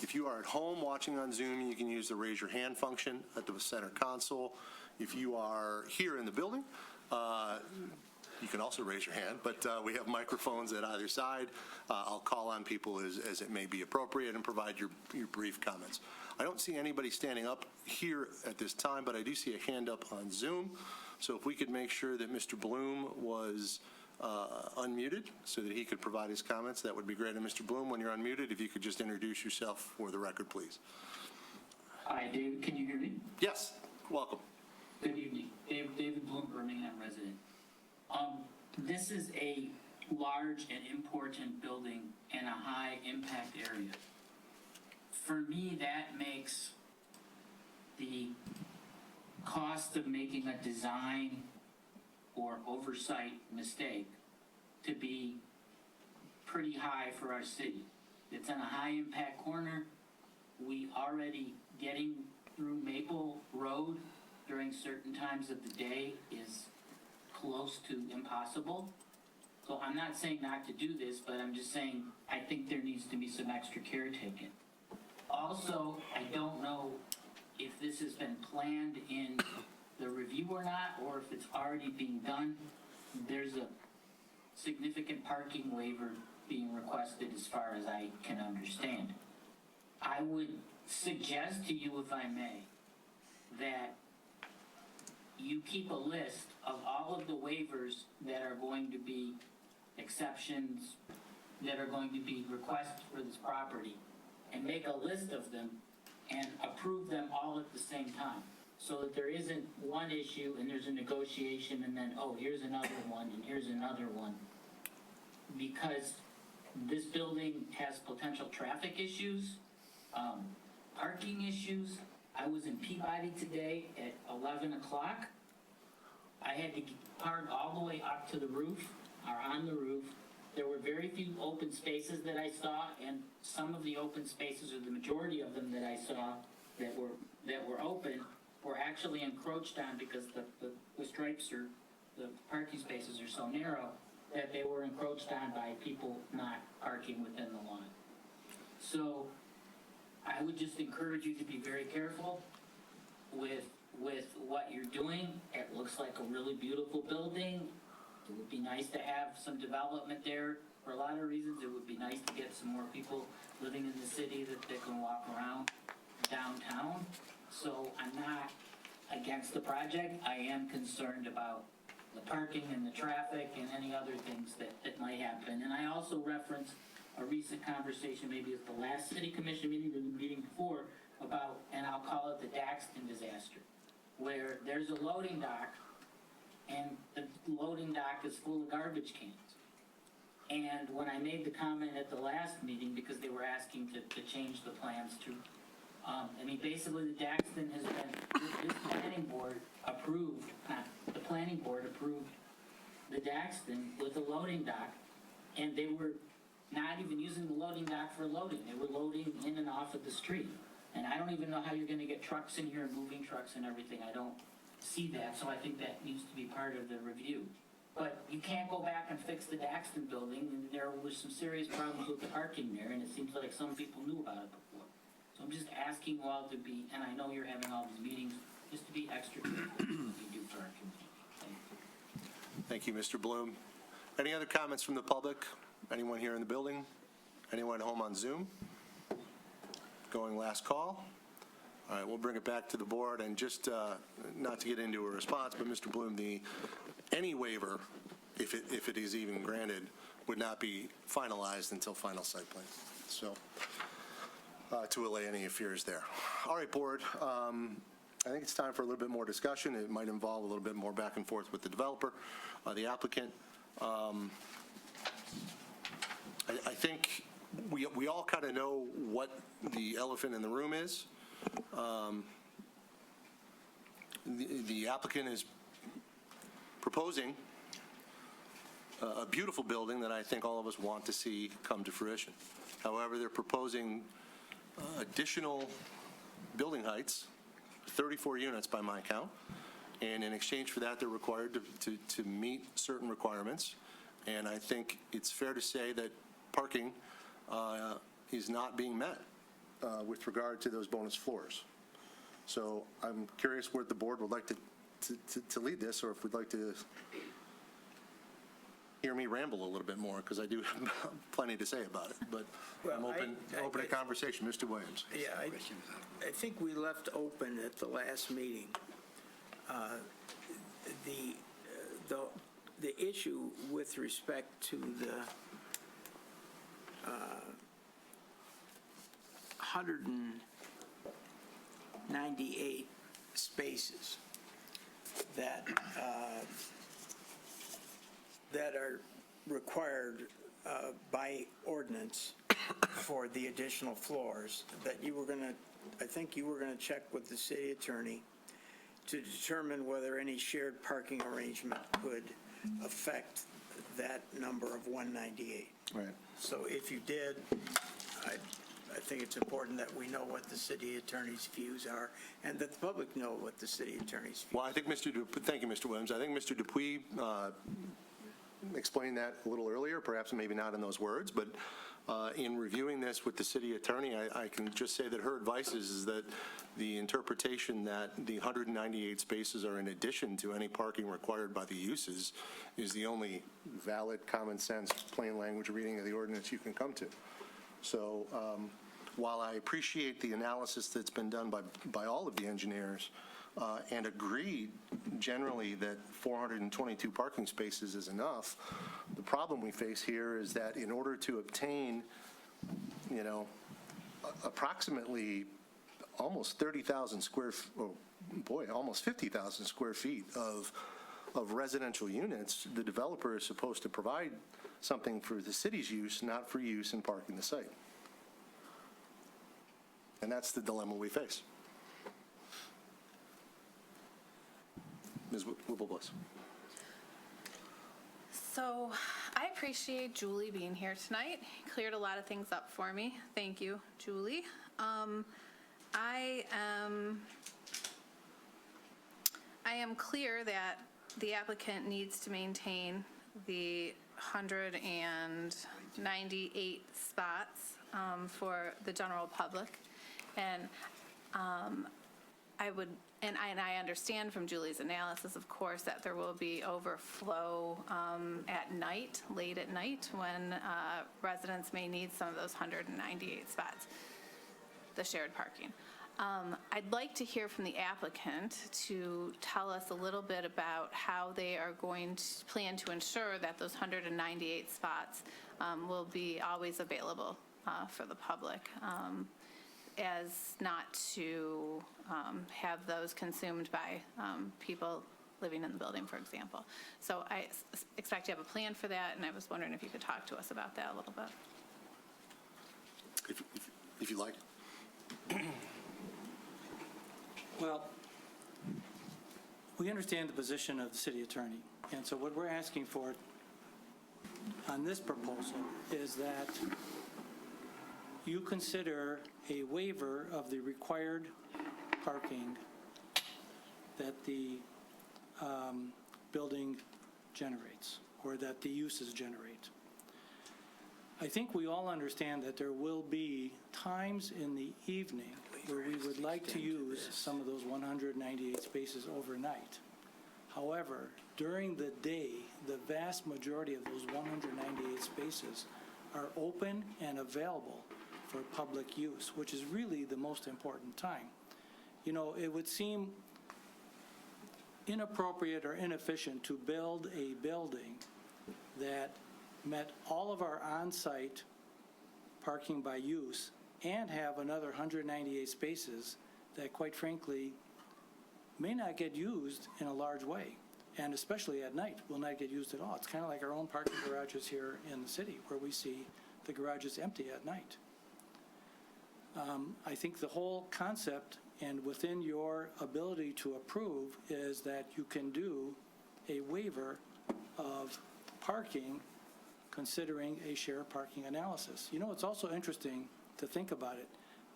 If you are at home watching on Zoom, you can use the raise your hand function at the center console. If you are here in the building, you can also raise your hand, but we have microphones at either side. I'll call on people as it may be appropriate and provide your brief comments. I don't see anybody standing up here at this time, but I do see a hand up on Zoom. So if we could make sure that Mr. Bloom was unmuted so that he could provide his comments, that would be great. And Mr. Bloom, when you're unmuted, if you could just introduce yourself for the record, please. Hi, Dave. Can you hear me? Yes, welcome. Good evening. David Bloom, Birmingham resident. This is a large and important building in a high impact area. For me, that makes the cost of making a design or oversight mistake to be pretty high for our city. It's in a high impact corner. We already getting through Maple Road during certain times of the day is close to impossible. So I'm not saying not to do this, but I'm just saying I think there needs to be some extra care taken. Also, I don't know if this has been planned in the review or not, or if it's already being done. There's a significant parking waiver being requested as far as I can understand. I would suggest to you, if I may, that you keep a list of all of the waivers that are going to be exceptions, that are going to be requests for this property, and make a list of them and approve them all at the same time, so that there isn't one issue and there's a negotiation and then, oh, here's another one and here's another one. Because this building has potential traffic issues, parking issues. I was in Peabody today at 11 o'clock. I had to park all the way up to the roof, or on the roof. There were very few open spaces that I saw, and some of the open spaces, or the majority of them that I saw that were open, were actually encroached on because the stripes or the parking spaces are so narrow that they were encroached on by people not parking within the line. So I would just encourage you to be very careful with what you're doing. It looks like a really beautiful building. It would be nice to have some development there for a lot of reasons. It would be nice to get some more people living in the city that they can walk around downtown. So I'm not against the project. I am concerned about the parking and the traffic and any other things that might happen. And I also referenced a recent conversation, maybe at the last city commission meeting or the meeting before, about, and I'll call it the Daxton disaster, where there's a loading dock and the loading dock is full of garbage cans. And when I made the comment at the last meeting, because they were asking to change the plans to I mean, basically, the Daxton has been, this planning board approved, the planning board approved the Daxton with a loading dock, and they were not even using the loading dock for loading. They were loading in and off of the street. And I don't even know how you're gonna get trucks in here, moving trucks and everything. I don't see that, so I think that needs to be part of the review. But you can't go back and fix the Daxton building, and there was some serious problems with the parking there, and it seems like some people knew about it before. So I'm just asking you all to be, and I know you're having all these meetings, just to be extra careful what you do for our community. Thank you. Thank you, Mr. Bloom. Any other comments from the public? Anyone here in the building? Anyone home on Zoom? Going last call. All right, we'll bring it back to the board, and just not to get into a response, but Mr. Bloom, any waiver, if it is even granted, would not be finalized until final site plan. So to allay any fears there. All right, board. I think it's time for a little bit more discussion. It might involve a little bit more back and forth with the developer, the applicant. I think we all kind of know what the elephant in the room is. The applicant is proposing a beautiful building that I think all of us want to see come to fruition. However, they're proposing additional building heights, 34 units by my count, and in exchange for that, they're required to meet certain requirements. And I think it's fair to say that parking is not being met with regard to those bonus floors. So I'm curious where the board would like to lead this, or if we'd like to hear me ramble a little bit more, because I do have plenty to say about it. But I'm Well, open to conversation. Mr. Williams. Yeah, I think we left open at the last meeting the issue with respect to the 198 spaces that are required by ordinance for the additional floors, that you were going to, I think you were going to check with the city attorney to determine whether any shared parking arrangement could affect that number of 198. Right. So if you did, I think it's important that we know what the city attorney's views are, and that the public know what the city attorney's views are. Well, I think thank you, Mr. Williams. I think Mr. Dupuy explained that a little earlier, perhaps maybe not in those words, but in reviewing this with the city attorney, I can just say that her advice is that the interpretation that the 198 spaces are in addition to any parking required by the uses is the only valid, common sense, plain language reading of the ordinance you can come to. So while I appreciate the analysis that's been done by all of the engineers and agreed generally that 422 parking spaces is enough, the problem we face here is that in order to obtain, approximately almost 30,000 almost 50,000 square feet of residential units, the developer is supposed to provide something for the city's use, not for use in parking the site. And that's the dilemma we face. Ms. Whipple-Bliss. So I appreciate Julie being here tonight. Cleared a lot of things up for me. Thank you, Julie. I am clear that the applicant needs to maintain the 198 spots for the general public. And I understand from Julie's analysis, of course, that there will be overflow at night, late at night, when residents may need some of those 198 spots, the shared parking. I'd like to hear from the applicant to tell us a little bit about how they are going to plan to ensure that those 198 spots will be always available for the public, as not to have those consumed by people living in the building, for example. So I expect you have a plan for that, and I was wondering if you could talk to us about that a little bit. If you like. Well, we understand the position of the city attorney, and so what we're asking for on this proposal is that you consider a waiver of the required parking that the building generates, or that the uses generate. I think we all understand that there will be times in the evening where we would like to use some of those 198 spaces overnight. However, during the day, the vast majority of those 198 spaces are open and available for public use, which is really the most important time. You know, it would seem inappropriate or inefficient to build a building that met all of our on-site parking by use and have another 198 spaces that, quite frankly, may not get used in a large way, and especially at night will not get used at all. It's kind of like our own parking garages here in the city, where we see the garages empty at night. I think the whole concept and within your ability to approve is that you can do a waiver of parking considering a shared parking analysis. You know, it's also interesting to think about it,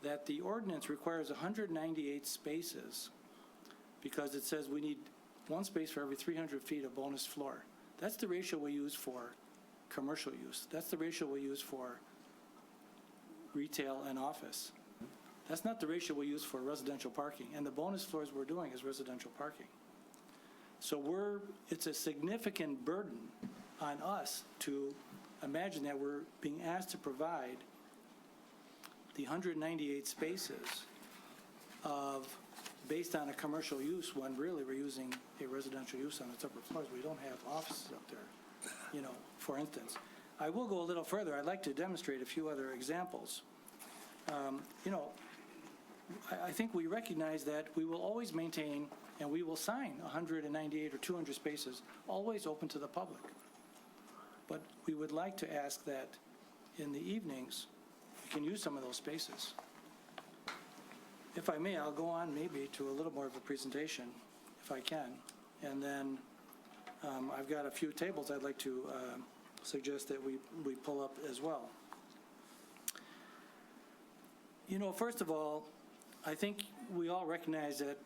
that the ordinance requires 198 spaces because it says we need one space for every 300 feet of bonus floor. That's the ratio we use for commercial use. That's the ratio we use for retail and office. That's not the ratio we use for residential parking. And the bonus floors we're doing is residential parking. So it's a significant burden on us to imagine that we're being asked to provide the 198 spaces based on a commercial use when really we're using a residential use on its upper floors. We don't have offices up there, you know, for instance. I will go a little further. I'd like to demonstrate a few other examples. You know, I think we recognize that we will always maintain and we will sign 198 or 200 spaces, always open to the public. But we would like to ask that in the evenings, we can use some of those spaces. If I may, I'll go on maybe to a little more of a presentation, if I can. And then I've got a few tables I'd like to suggest that we pull up as well. You know, first of all, I think we all recognize that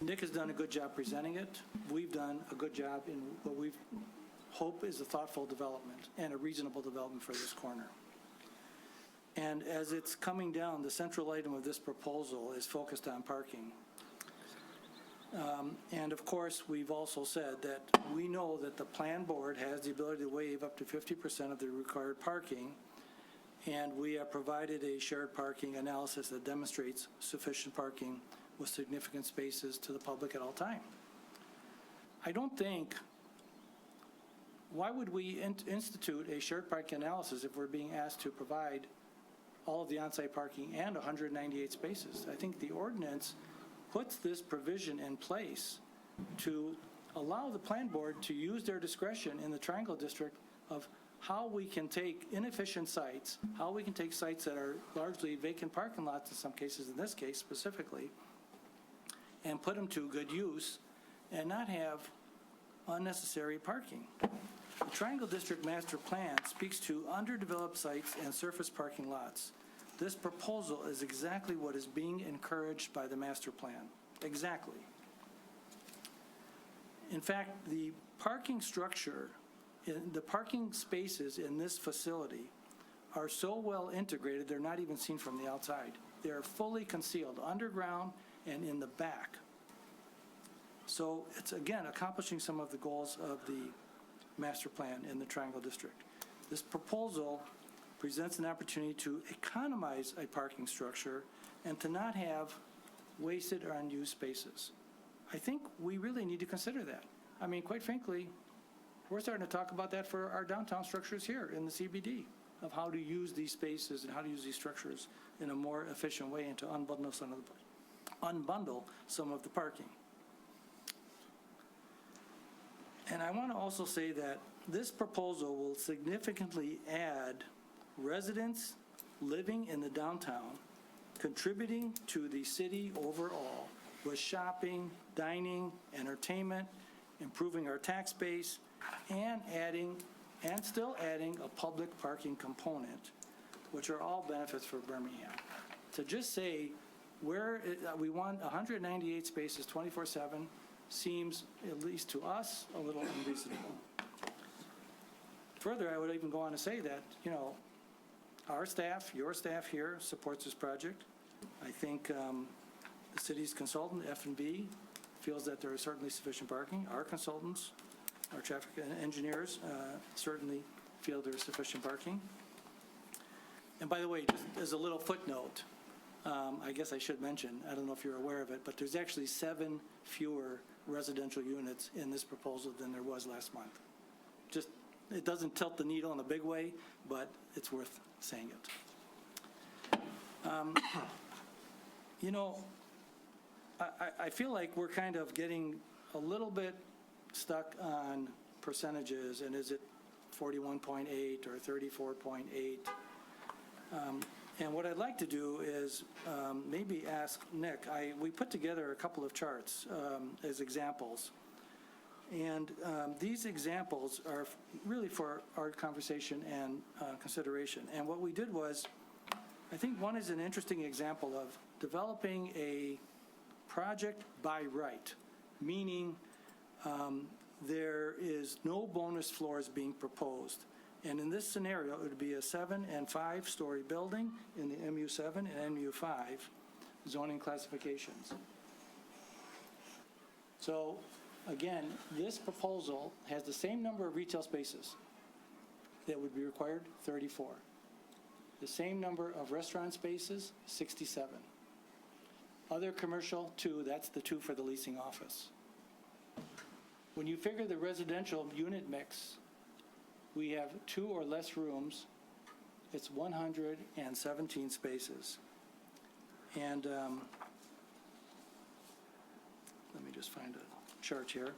Nick has done a good job presenting it. We've done a good job in what we hope is a thoughtful development and a reasonable development for this corner. And as it's coming down, the central item of this proposal is focused on parking. And of course, we've also said that we know that the plan board has the ability to waive up to 50% of the required parking, and we have provided a shared parking analysis that demonstrates sufficient parking with significant spaces to the public at all time. I don't think, why would we institute a shared parking analysis if we're being asked to provide all of the on-site parking and 198 spaces? I think the ordinance puts this provision in place to allow the plan board to use their discretion in the Triangle District of how we can take inefficient sites, how we can take sites that are largely vacant parking lots in some cases, in this case specifically, and put them to good use and not have unnecessary parking. The Triangle District Master Plan speaks to underdeveloped sites and surface parking lots. This proposal is exactly what is being encouraged by the master plan. Exactly. In fact, the parking structure, the parking spaces in this facility are so well integrated, they're not even seen from the outside. They're fully concealed underground and in the back. So it's, again, accomplishing some of the goals of the master plan in the Triangle District. This proposal presents an opportunity to economize a parking structure and to not have wasted or unused spaces. I think we really need to consider that. I mean, quite frankly, we're starting to talk about that for our downtown structures here in the CBD, of how to use these spaces and how to use these structures in a more efficient way and to unbundle some of the parking. And I want to also say that this proposal will significantly add residents living in the downtown contributing to the city overall with shopping, dining, entertainment, improving our tax base, and still adding a public parking component, which are all benefits for Birmingham. To just say we want 198 spaces 24/7 seems, at least to us, a little unreasonable. Further, I would even go on to say that, our staff, your staff here supports this project. I think the city's consultant, F&B, feels that there is certainly sufficient parking. Our consultants, our traffic engineers certainly feel there's sufficient parking. And by the way, just as a little footnote, I guess I should mention, I don't know if you're aware of it, but there's actually 7 fewer residential units in this proposal than there was last month. Just, it doesn't tilt the needle in a big way, but it's worth saying it. I feel like we're kind of getting a little bit stuck on percentages, and is it 41.8 or 34.8? And what I'd like to do is maybe ask Nick, we put together a couple of charts as examples. And these examples are really for our conversation and consideration. And what we did was, I think one is an interesting example of developing a project by right, meaning there is no bonus floors being proposed. And in this scenario, it would be a 7- and 5-story building in the MU7 and MU5 zoning classifications. So again, this proposal has the same number of retail spaces that would be required, 34. The same number of restaurant spaces, 67. Other commercial, 2, that's the 2 for the leasing office. When you figure the residential unit mix, we have 2 or less rooms, it's 117 spaces. And let me just find a chart here.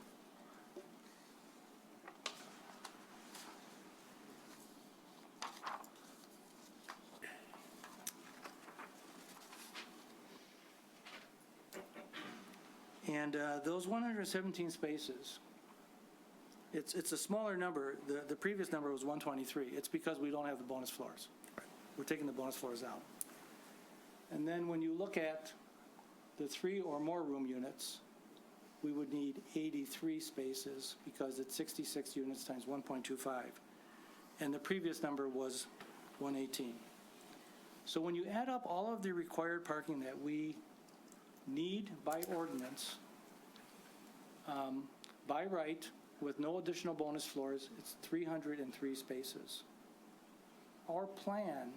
And those 117 spaces, it's a smaller number. The previous number was 123. It's because we don't have the bonus floors. We're taking the bonus floors out. And then when you look at the 3 or more room units, we would need 83 spaces because it's 66 units times 1.25. And the previous number was 118. So when you add up all of the required parking that we need by ordinance, by right, with no additional bonus floors, it's 303 spaces. Our plan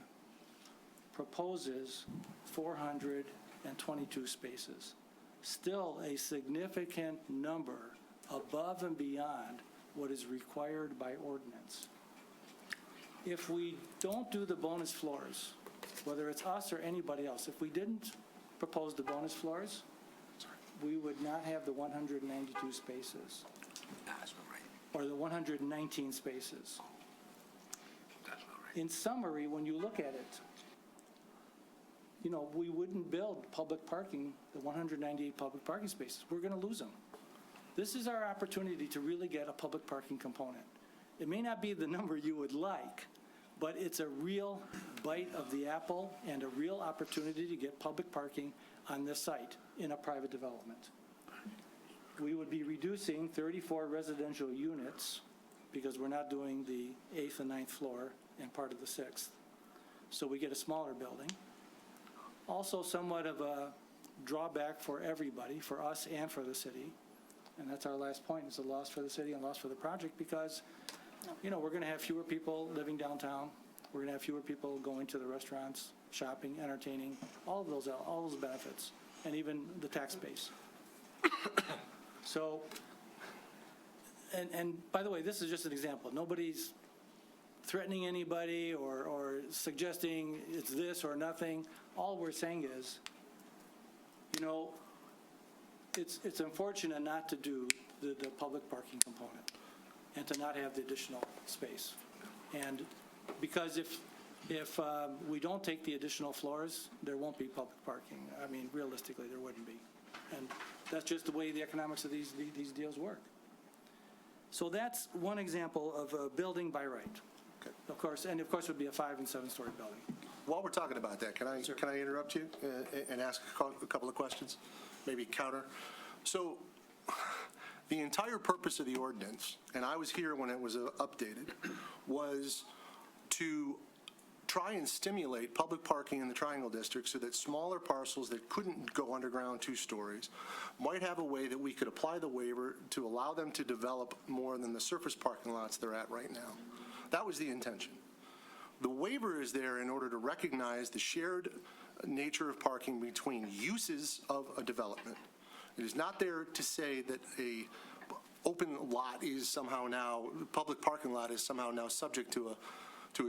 proposes 422 spaces. Still a significant number above and beyond what is required by ordinance. If we don't do the bonus floors, whether it's us or anybody else, if we didn't propose the bonus floors, we would not have the 192 spaces. Or the 119 spaces. In summary, when you look at it, we wouldn't build public parking, the 198 public parking spaces. We're going to lose them. This is our opportunity to really get a public parking component. It may not be the number you would like, but it's a real bite of the apple and a real opportunity to get public parking on this site in a private development. We would be reducing 34 residential units because we're not doing the 8th and 9th floor and part of the 6th. So we get a smaller building. Also somewhat of a drawback for everybody, for us and for the city. And that's our last point. It's a loss for the city and loss for the project because, we're going to have fewer people living downtown. We're going to have fewer people going to the restaurants, shopping, entertaining, all those benefits, and even the tax base. So, and by the way, this is just an example. Nobody's threatening anybody or suggesting it's this or nothing. All we're saying is, it's unfortunate not to do the public parking component and to not have the additional space. And because if If we don't take the additional floors, there won't be public parking. I mean, realistically, there wouldn't be. And that's just the way the economics of these deals work. So that's one example of a building by right. Okay. Of course, and of course, it would be a 5- and 7-story building. While we're talking about that, can I interrupt you and ask a couple of questions? Maybe counter? So the entire purpose of the ordinance, and I was here when it was updated, was to try and stimulate public parking in the Triangle District so that smaller parcels that couldn't go underground 2 stories might have a way that we could apply the waiver to allow them to develop more than the surface parking lots they're at right now. That was the intention. The waiver is there in order to recognize the shared nature of parking between uses of a development. It is not there to say that a open lot is somehow now, public parking lot is somehow now subject to a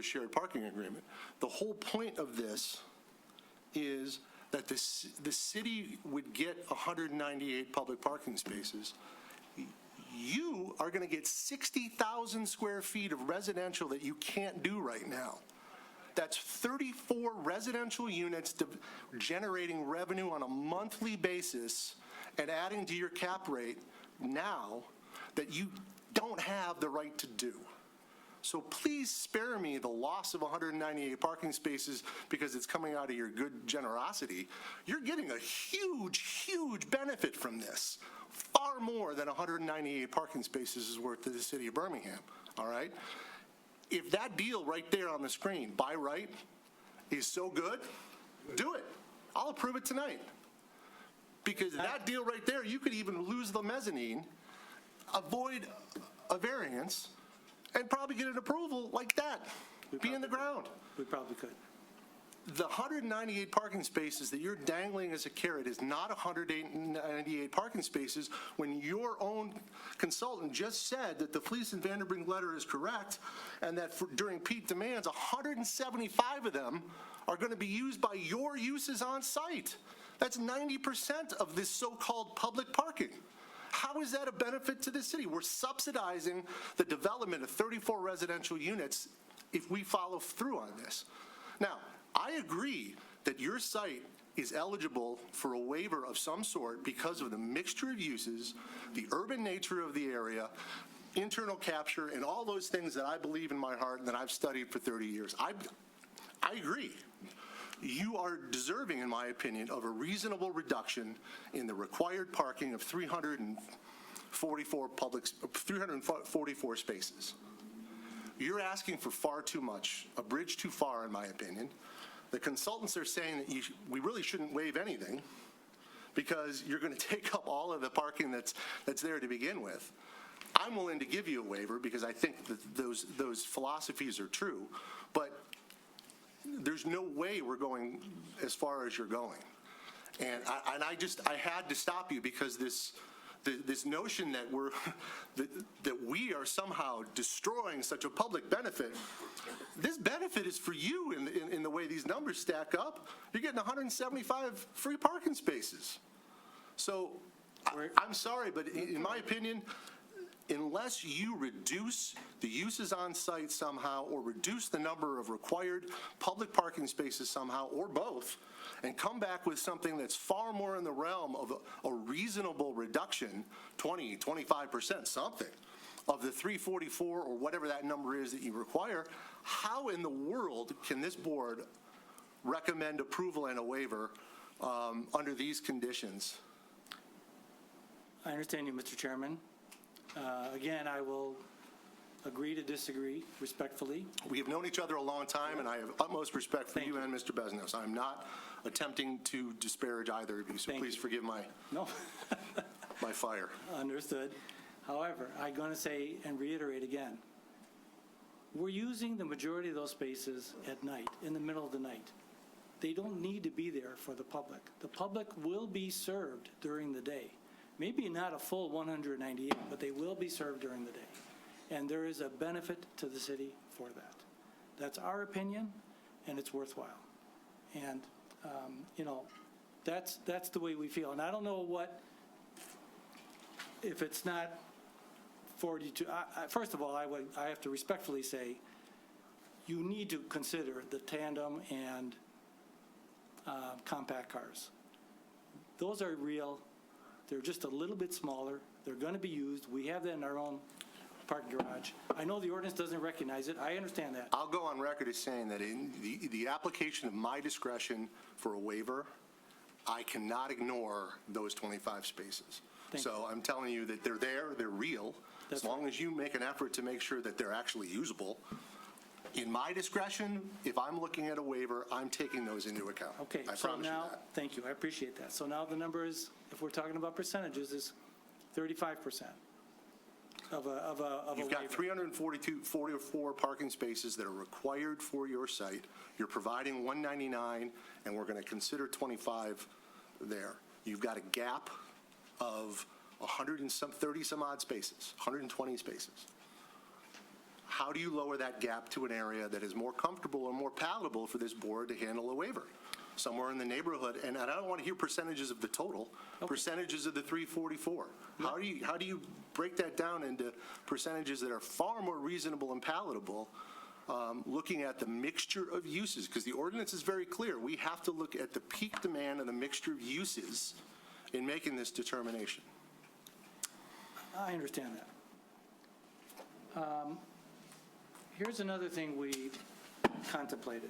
shared parking agreement. The whole point of this is that the city would get 198 public parking spaces. You are going to get 60,000 square feet of residential that you can't do right now. That's 34 residential units generating revenue on a monthly basis and adding to your cap rate now that you don't have the right to do. So please spare me the loss of 198 parking spaces because it's coming out of your good generosity. You're getting a huge, huge benefit from this. Far more than 198 parking spaces is worth to the city of Birmingham, all right? If that deal right there on the screen, by right, is so good, do it. I'll approve it tonight. Because that deal right there, you could even lose the mezzanine, avoid a variance, and probably get an approval like that, be in the ground. We probably could. The 198 parking spaces that you're dangling as a carrot is not 198 parking spaces when your own consultant just said that the Fleece and Vanderbrink letter is correct and that during peak demands, 175 of them are going to be used by your uses on site. That's 90% of this so-called public parking. How is that a benefit to the city? We're subsidizing the development of 34 residential units if we follow through on this. Now, I agree that your site is eligible for a waiver of some sort because of the mixture of uses, the urban nature of the area, internal capture, and all those things that I believe in my heart and that I've studied for 30 years. I agree. You are deserving, in my opinion, of a reasonable reduction in the required parking of 344 spaces. You're asking for far too much, a bridge too far, in my opinion. The consultants are saying that we really shouldn't waive anything because you're going to take up all of the parking that's there to begin with. I'm willing to give you a waiver because I think that those philosophies are true, but there's no way we're going as far as you're going. And I had to stop you because this notion that we are somehow destroying such a public benefit, this benefit is for you in the way these numbers stack up. You're getting 175 free parking spaces. So I'm sorry, but in my opinion, unless you reduce the uses on site somehow or reduce the number of required public parking spaces somehow or both, and come back with something that's far more in the realm of a reasonable reduction, 20, 25%, something, of the 344 or whatever that number is that you require, how in the world can this board recommend approval and a waiver under these conditions? I understand you, Mr. Chairman. Again, I will agree to disagree respectfully. We have known each other a long time, and I have utmost respect for you and Mr. Beznos. I'm not attempting to disparage either of you, so please forgive my fire. Understood. However, I'm going to say and reiterate again, we're using the majority of those spaces at night, in the middle of the night. They don't need to be there for the public. The public will be served during the day. Maybe not a full 198, but they will be served during the day. And there is a benefit to the city for that. That's our opinion, and it's worthwhile. And, that's the way we feel. And I don't know if it's not 42. First of all, I have to respectfully say, you need to consider the tandem and compact cars. Those are real. They're just a little bit smaller. They're going to be used. We have that in our own parking garage. I know the ordinance doesn't recognize it. I understand that. I'll go on record as saying that in the application of my discretion for a waiver, I cannot ignore those 25 spaces. Thank So I'm telling you that they're there, they're real. As That's long as you make an effort to make sure that they're actually usable. In my discretion, if I'm looking at a waiver, I'm taking those into account. Okay, I so promise you now, that. thank you, I appreciate that. So now the number is, if we're talking about percentages, is 35% of a You've got waiver. 44 parking spaces that are required for your site. You're providing 199, and we're going to consider 25 there. You've got a gap of 30 some odd spaces, 120 spaces. How do you lower that gap to an area that is more comfortable or more palatable for this board to handle a waiver? Somewhere in the neighborhood, and I don't want to hear percentages of the total, percentages of the 344. How do you break that down into percentages that are far more reasonable and palatable, looking at the mixture of uses? Because the ordinance is very clear. We have to look at the peak demand and the mixture of uses in making this determination. I understand that. Here's another thing we contemplated.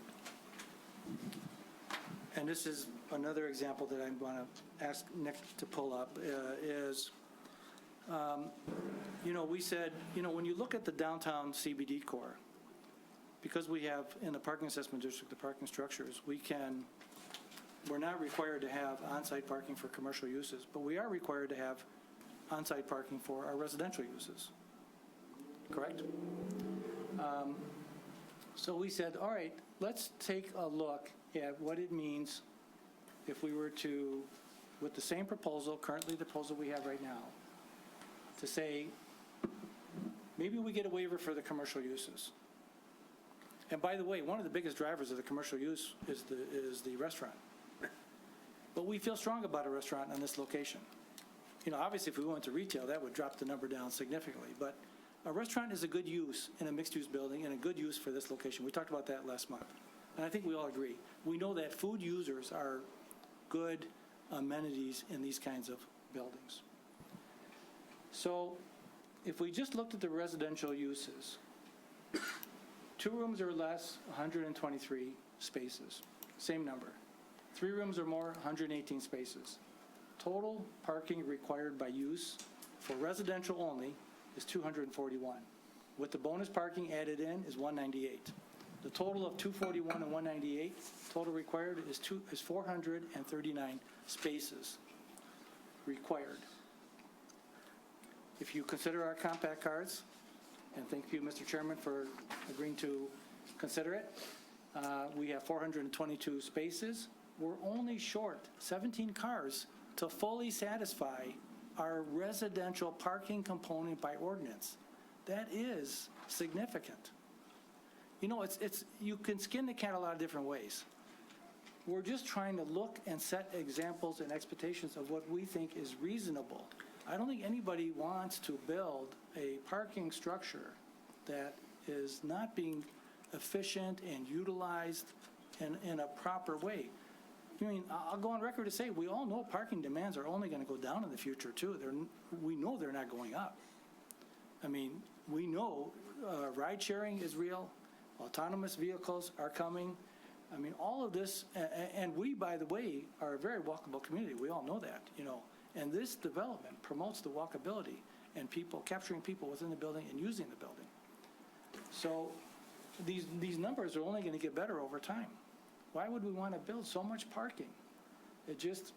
And this is another example that I'm going to ask Nick to pull up, is, we said, when you look at the downtown CBD core, because we have in the parking assessment district, the parking structures, we're not required to have on-site parking for commercial uses, but we are required to have on-site parking for our residential uses. Correct? So we said, all right, let's take a look at what it means if we were to, with the same proposal, currently the proposal we have right now, to say, maybe we get a waiver for the commercial uses. And by the way, one of the biggest drivers of the commercial use is the restaurant. But we feel strong about a restaurant on this location. Obviously, if we went to retail, that would drop the number down significantly. But a restaurant is a good use in a mixed-use building and a good use for this location. We talked about that last month. And I think we all agree. We know that food users are good amenities in these kinds of buildings. So if we just looked at the residential uses, 2 rooms or less, 123 spaces, same number. 3 rooms or more, 118 spaces. Total parking required by use for residential only is 241. With the bonus parking added in is 198. The total of 241 and 198, total required is 439 spaces required. If you consider our compact cars, and thank you, Mr. Chairman, for agreeing to consider it, we have 422 spaces. We're only short 17 cars to fully satisfy our residential parking component by ordinance. That is significant. You can skin the cat a lot of different ways. We're just trying to look and set examples and expectations of what we think is reasonable. I don't think anybody wants to build a parking structure that is not being efficient and utilized in a proper way. I'll go on record to say, we all know parking demands are only going to go down in the future, too. We know they're not going up. We know ride sharing is real. Autonomous vehicles are coming. All of this, and we, by the way, are a very walkable community. We all know that, And this development promotes the walkability and capturing people within the building and using the building. So these numbers are only going to get better over time. Why would we want to build so much parking? That's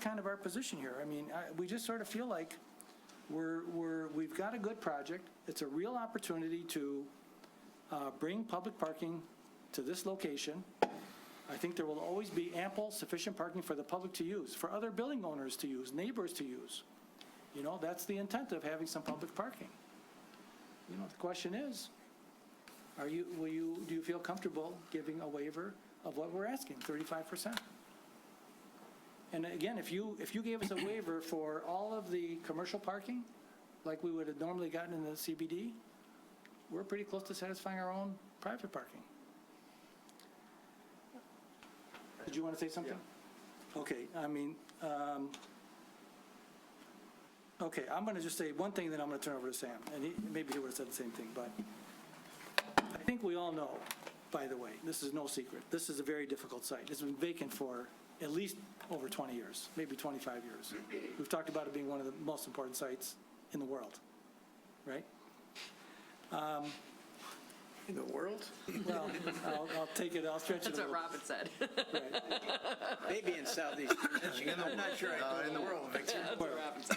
kind of our position here. We just sort of feel like we've got a good project. It's a real opportunity to bring public parking to this location. I think there will always be ample, sufficient parking for the public to use, for other building owners to use, neighbors to use. That's the intent of having some public parking. The question is, do you feel comfortable giving a waiver of what we're asking, 35%? And again, if you gave us a waiver for all of the commercial parking, like we would have normally gotten in the CBD, we're pretty close to satisfying our own private parking. Did you want to say something? Okay, I mean, okay, I'm going to just say one thing, then I'm going to turn over to Sam, and maybe he would have said the same thing, but I think we all know, by the way, this is no secret, this is a very difficult site. It's been vacant for at least over 20 years, maybe 25 years. We've talked about it being one of the most important sites in the world, right? In the world? Well, I'll take it, I'll stretch it a That's what little. Robin said. Right. Maybe in southeast Michigan, I'm not sure I know in the world, Victor. That's what Robin said.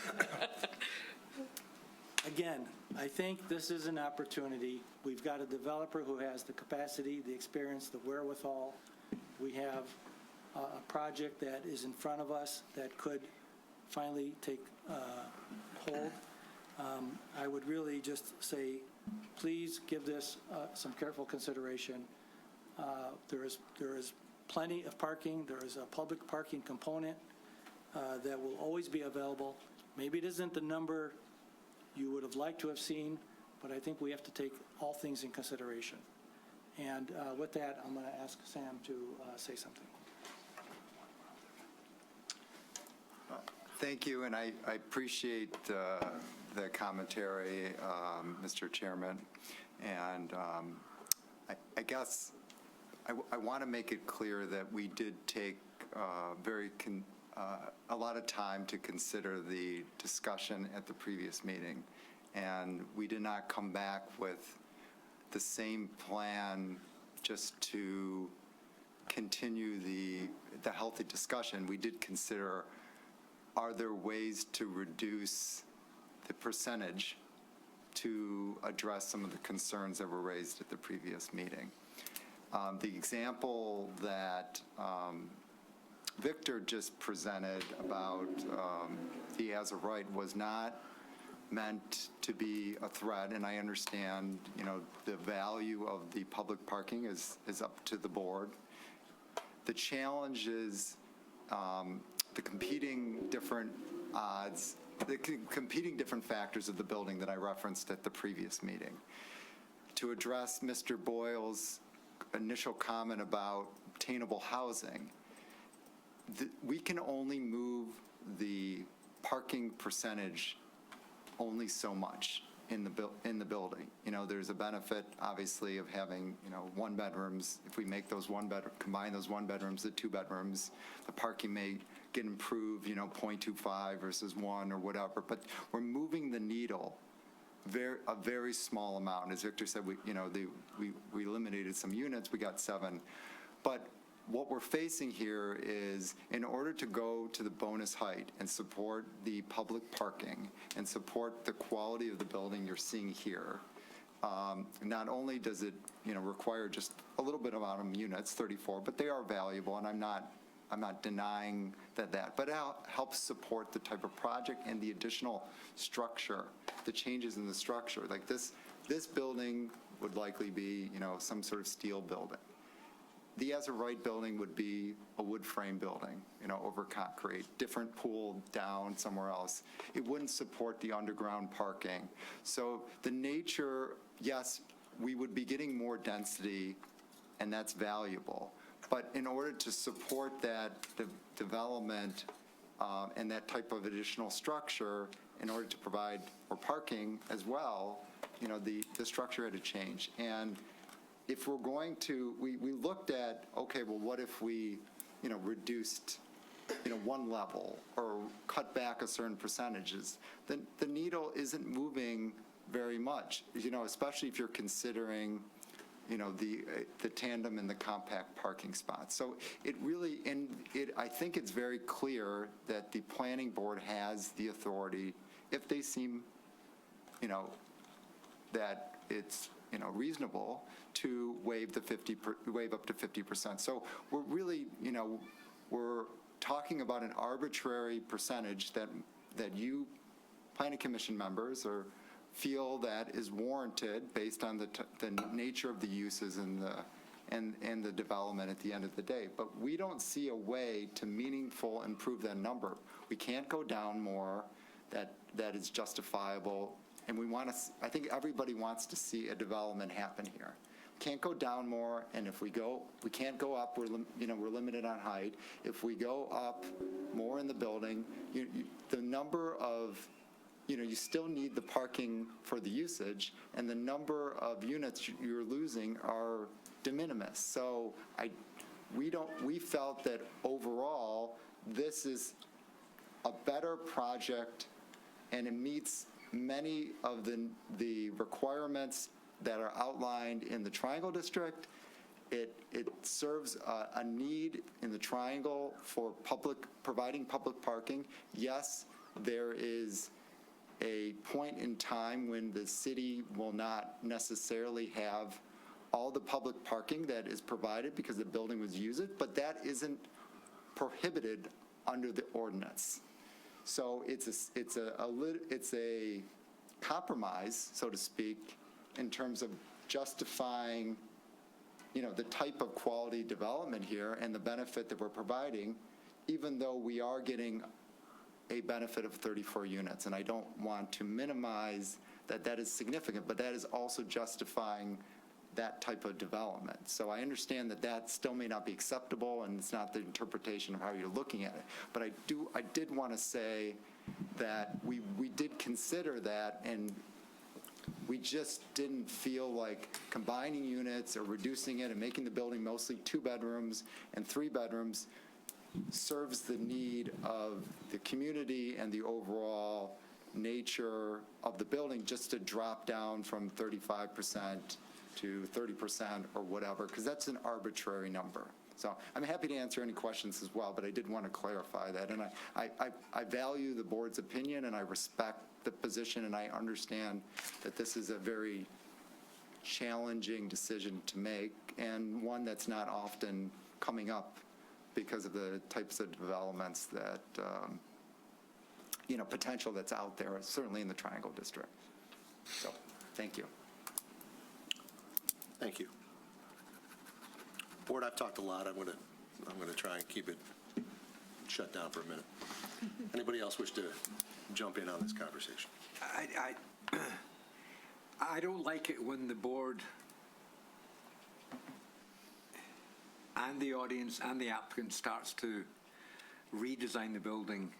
Again, I think this is an opportunity. We've got a developer who has the capacity, the experience, the wherewithal. We have a project that is in front of us that could finally take hold. I would really just say, please give this some careful consideration. There is plenty of parking. There is a public parking component that will always be available. Maybe it isn't the number you would have liked to have seen, but I think we have to take all things in consideration. And with that, I'm going to ask Sam to say something. Thank you, and I appreciate the commentary, Mr. Chairman. And I guess I want to make it clear that we did take a lot of time to consider the discussion at the previous meeting, and we did not come back with the same plan just to continue the healthy discussion. We did consider, are there ways to reduce the percentage to address some of the concerns that were raised at the previous meeting? The example that Victor just presented about the as of right was not meant to be a threat, and I understand, the value of the public parking is up to the board. The challenge is the competing different odds, the competing different factors of the building that I referenced at the previous meeting. To address Mr. Boyle's initial comment about obtainable housing, we can only move the parking percentage only so much in the building. There's a benefit, obviously, of having, one bedrooms. If we make those combine those one bedrooms to two bedrooms, the parking may get improved, 0.25 versus 1 or whatever. But we're moving the needle a very small amount. As Victor said, we eliminated some units. We got 7. But what we're facing here is, in order to go to the bonus height and support the public parking and support the quality of the building you're seeing here, not only does it require just a little bit amount of units, 34, but they are valuable, and I'm not denying that, but it helps support the type of project and the additional structure, the changes in the structure. Like this building would likely be some sort of steel building. The as of right building would be a wood frame building, over concrete, different pool down somewhere else. It wouldn't support the underground parking. So the nature, yes, we would be getting more density, and that's valuable. But in order to support that development and that type of additional structure, in order to provide for parking as well, the structure had to change. And if we're going to, we looked at, okay, well, what if we, reduced, one level or cut back a certain percentages? Then the needle isn't moving very much, especially if you're considering, the tandem and the compact parking spots. So it really, I think it's very clear that the planning board has the authority, if they seem, that it's, reasonable, to waive up to 50%. So we're really, we're talking about an arbitrary percentage that you, planning commission members, feel that is warranted based on the nature of the uses and the development at the end of the day. But we don't see a way to meaningful improve that number. We can't go down more. That is justifiable. And I think everybody wants to see a development happen here. can't go down more, and if we can't go up, we're limited on height. If we go up more in the building, the number of, you still need the parking for the usage, and the number of units you're losing are de minimis. So we felt that overall, this is a better project, and it meets many of the requirements that are outlined in the Triangle District. It serves a need in the Triangle for providing public parking. Yes, there is a point in time when the city will not necessarily have all the public parking that is provided because the building was used, but that isn't prohibited under the ordinance. So it's a compromise, so to speak, in terms of justifying, the type of quality development here and the benefit that we're providing, even though we are getting a benefit of 34 units. And I don't want to minimize that is significant, but that is also justifying that type of development. So I understand that still may not be acceptable, and it's not the interpretation of how you're looking at it. But I did want to say that we did consider that, and we just didn't feel like combining units or reducing it and making the building mostly 2 bedrooms and 3 bedrooms serves the need of the community and the overall nature of the building just to drop down from 35% to 30% or whatever, because that's an arbitrary number. So I'm happy to answer any questions as well, but I did want to clarify that. And I value the board's opinion, and I respect the position, and I understand that this is a very challenging decision to make, and one that's not often coming up because of the types of developments that, potential that's out there, certainly in the Triangle District. So, thank you. Thank you. Board, I've talked a lot. I'm going to try and keep it shut down for a minute. Anybody else wish to jump in on this conversation? I don't like it when the board and the audience and the applicant starts to redesign the building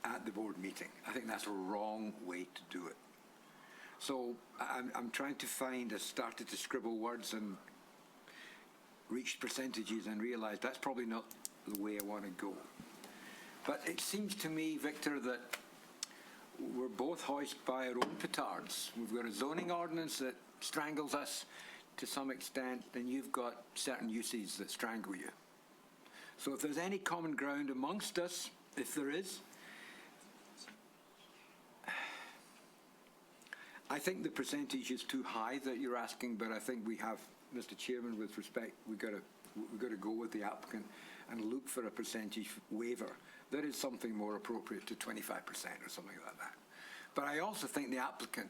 at the board meeting. I think that's a wrong way to do it. So I'm trying to I started to scribble words and reached percentages and realized that's probably not the way I want to go. But it seems to me, Victor, that we're both hoisted by our own petards. We've got a zoning ordinance that strangles us to some extent, and you've got certain uses that strangle you. So if there's any common ground amongst us, if there is, I think the percentage is too high that you're asking, but I think we have, Mr. Chairman, with respect, we've got to go with the applicant and look for a percentage waiver. That is something more appropriate to 25% or something like that. But I also think the applicant,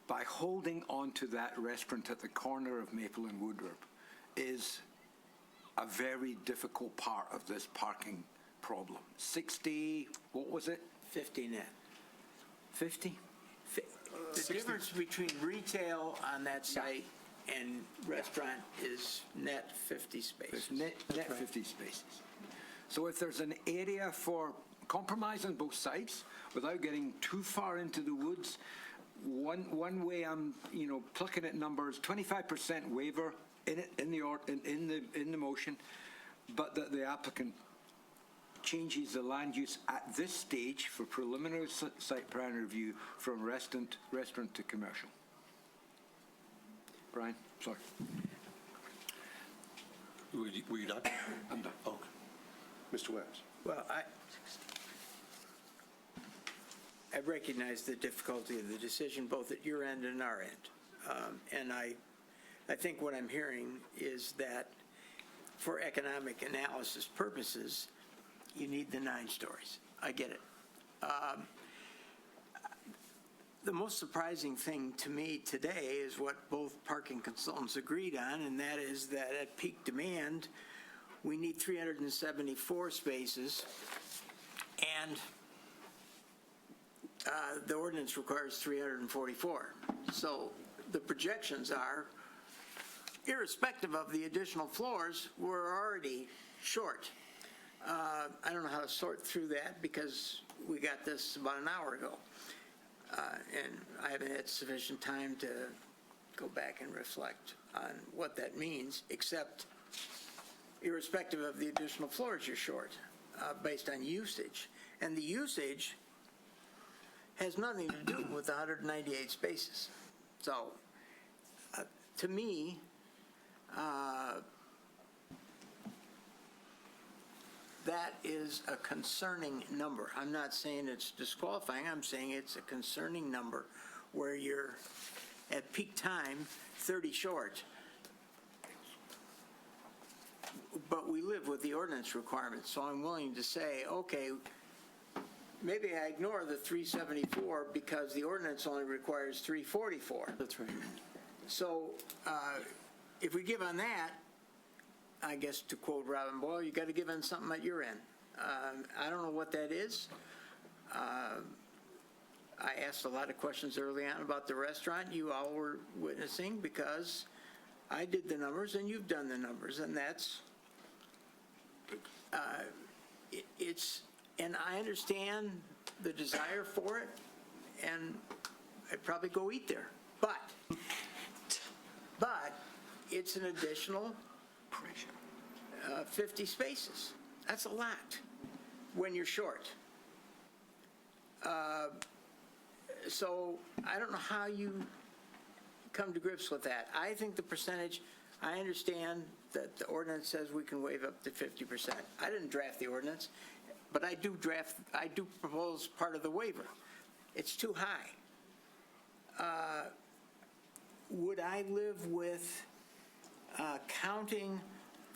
by holding on to that restaurant at the corner of Maple and Woodward, is a very difficult part of this parking problem. 60, what was it? 50 net. 50? The difference between retail on that site and restaurant is net 50 spaces. Net 50 spaces. So if there's an area for compromise on both sides without getting too far into the woods, one way I'm plucking at numbers, 25% waiver in the motion, but that the applicant changes the land use at this stage for preliminary site plan review from restaurant to commercial. Brian, sorry. Were you done? I'm done. Okay. Mr. Webbs. Well, I recognize the difficulty of the decision, both at your end and our end. And I think what I'm hearing is that for economic analysis purposes, you need the 9 stories. I get it. The most surprising thing to me today is what both parking consultants agreed on, and that is that at peak demand, we need 374 spaces, and the ordinance requires 344. So the projections are irrespective of the additional floors, we're already short. I don't know how to sort through that because we got this about an hour ago. And I haven't had sufficient time to go back and reflect on what that means, except irrespective of the additional floors you're short, based on usage. And the usage has nothing to do with the 198 spaces. So, to me, that is a concerning number. I'm not saying it's disqualifying, I'm saying it's a concerning number where you're at peak time 30 short. But we live with the ordinance requirements, so I'm willing to say, okay, maybe I ignore the 374 because the ordinance only requires 344. That's right. So if we give on that, I guess to quote Robin Boyle, you got to give on something at your end. I don't know what that is. I asked a lot of questions early on about the restaurant you all were witnessing because I did the numbers and you've done the numbers, and that's and I understand the desire for it, and I'd probably go eat there, but it's an additional 50 spaces. That's a lot when you're short. So I don't know how you come to grips with that. I think the percentage, I understand that the ordinance says we can waive up to 50%. I didn't draft the ordinance, but I do propose part of the waiver. It's too high. Would I live with counting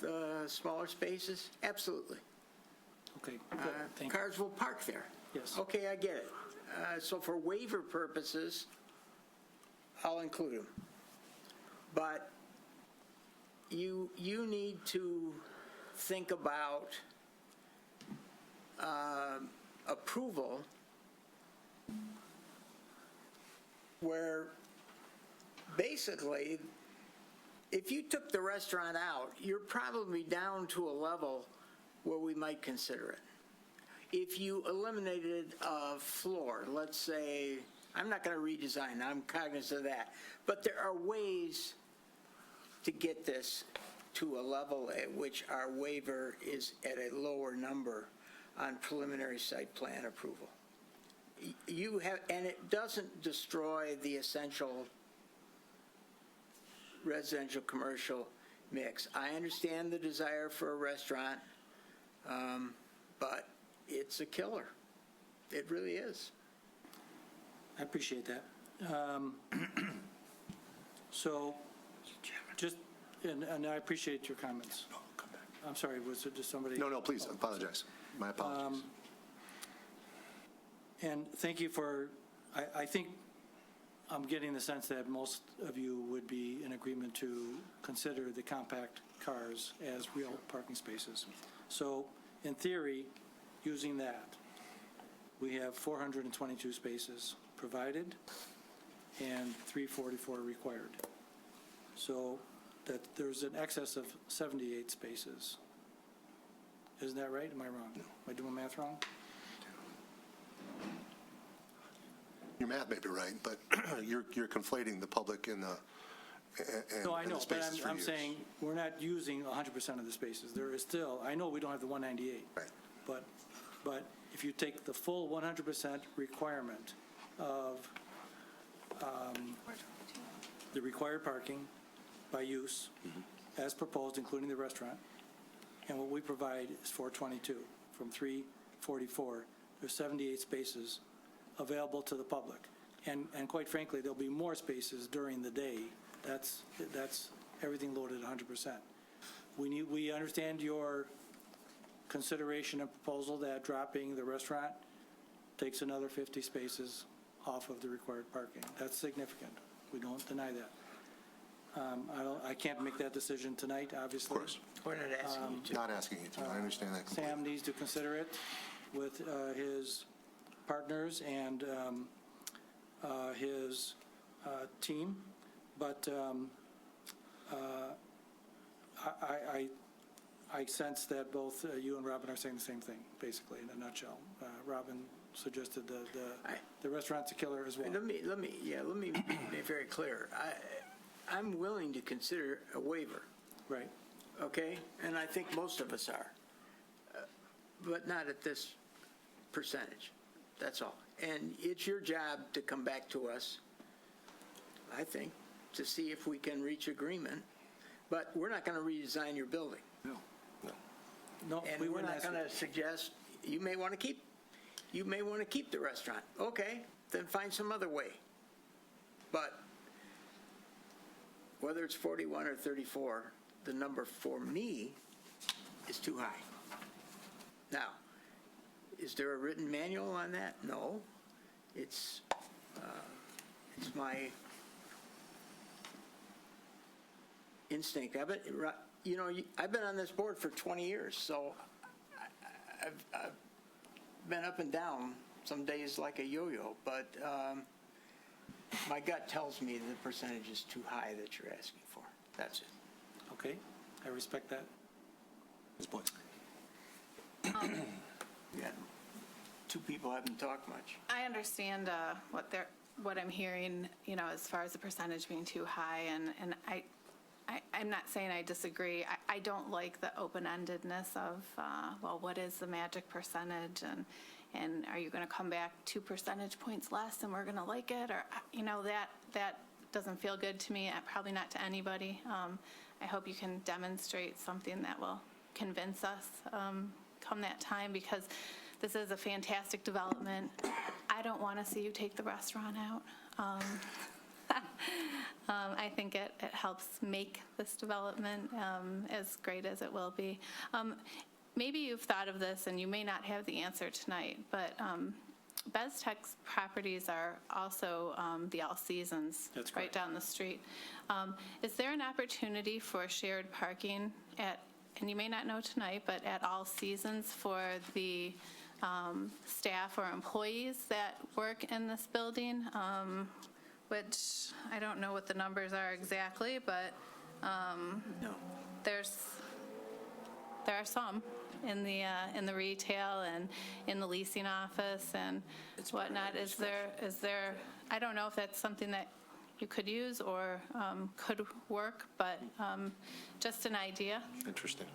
the smaller spaces? Absolutely. Okay, good. Thank you. Cars will park there. Yes. Okay, I get it. So for waiver purposes, I'll include them. But you need to think about approval where basically if you took the restaurant out, you're probably down to a level where we might consider it. If you eliminated a floor, let's say, I'm not going to redesign, I'm cognizant of that, but there are ways to get this to a level at which our waiver is at a lower number on preliminary site plan approval. You have, and it doesn't destroy the essential residential commercial mix. I understand the desire for a restaurant, but it's a killer. It really is. I appreciate that. So, just, and I appreciate your comments. No, come back. I'm sorry, was it just somebody? No, please, apologize. My apologies. And thank you for, I think I'm getting the sense that most of you would be in agreement to consider the compact cars as real parking spaces. So, in theory, using that, we have 422 spaces provided and 344 required. So that there's an excess of 78 spaces. Isn't that right? Am I wrong? Am I doing math wrong? Your math may be right, but you're conflating the public and the No, I and know, the spaces but for I'm use. saying we're not using 100% of the spaces. There is still, I know we don't have the 198. Right. But if you take the full 100% requirement of the required parking by use as proposed, including the restaurant, and what we provide is 422 from 344, there's 78 spaces available to the public. And quite frankly, there'll be more spaces during the day. That's everything loaded 100%. We understand your consideration and proposal that dropping the restaurant takes another 50 spaces off of the required parking. That's significant. We don't deny that. I can't make that decision tonight, obviously. Of course. We're not asking you to. Not asking you to. I understand that completely. Sam needs to consider it with his partners and his team, but I sense that both you and Robin are saying the same thing, basically, in a nutshell. Robin suggested the restaurant's a killer as well. Let me be very clear. I'm willing to consider a waiver, Right. okay? And I think most of us are, but not at this percentage. That's all. And it's your job to come back to us, I think, to see if we can reach agreement. But we're not going to redesign your building. No, we And we're wouldn't not ask going you. to suggest, you may want to keep the restaurant. Okay, then find some other way. But whether it's 41 or 34, the number for me is too high. Now, is there a written manual on that? No. It's my instinct. I've been on this board for 20 years, so I've been up and down, some days like a yo-yo, but my gut tells me the percentage is too high that you're asking for. That's it. Okay, I respect that. Ms. Boyce? Yeah. Two people haven't talked much. I understand what I'm hearing, as far as the percentage being too high, and I'm not saying I disagree. I don't like the open-endedness of, well, what is the magic percentage, and are you going to come back 2 percentage points less and we're going to like it? Or, that doesn't feel good to me, probably not to anybody. I hope you can demonstrate something that will convince us come that time, because this is a fantastic development. I don't want to see you take the restaurant out. I think it helps make this development as great as it will be. Maybe you've thought of this, and you may not have the answer tonight, but BezTech's properties are also the All Seasons. That's right correct. down the street. Is there an opportunity for shared parking and you may not know tonight, but at All Seasons for the staff or employees that work in this building? Which I don't know what the numbers are exactly, but No. there are some in the retail and in the leasing office and whatnot. Is there? I don't know if that's something that you could use or could work, but just an idea. Interesting.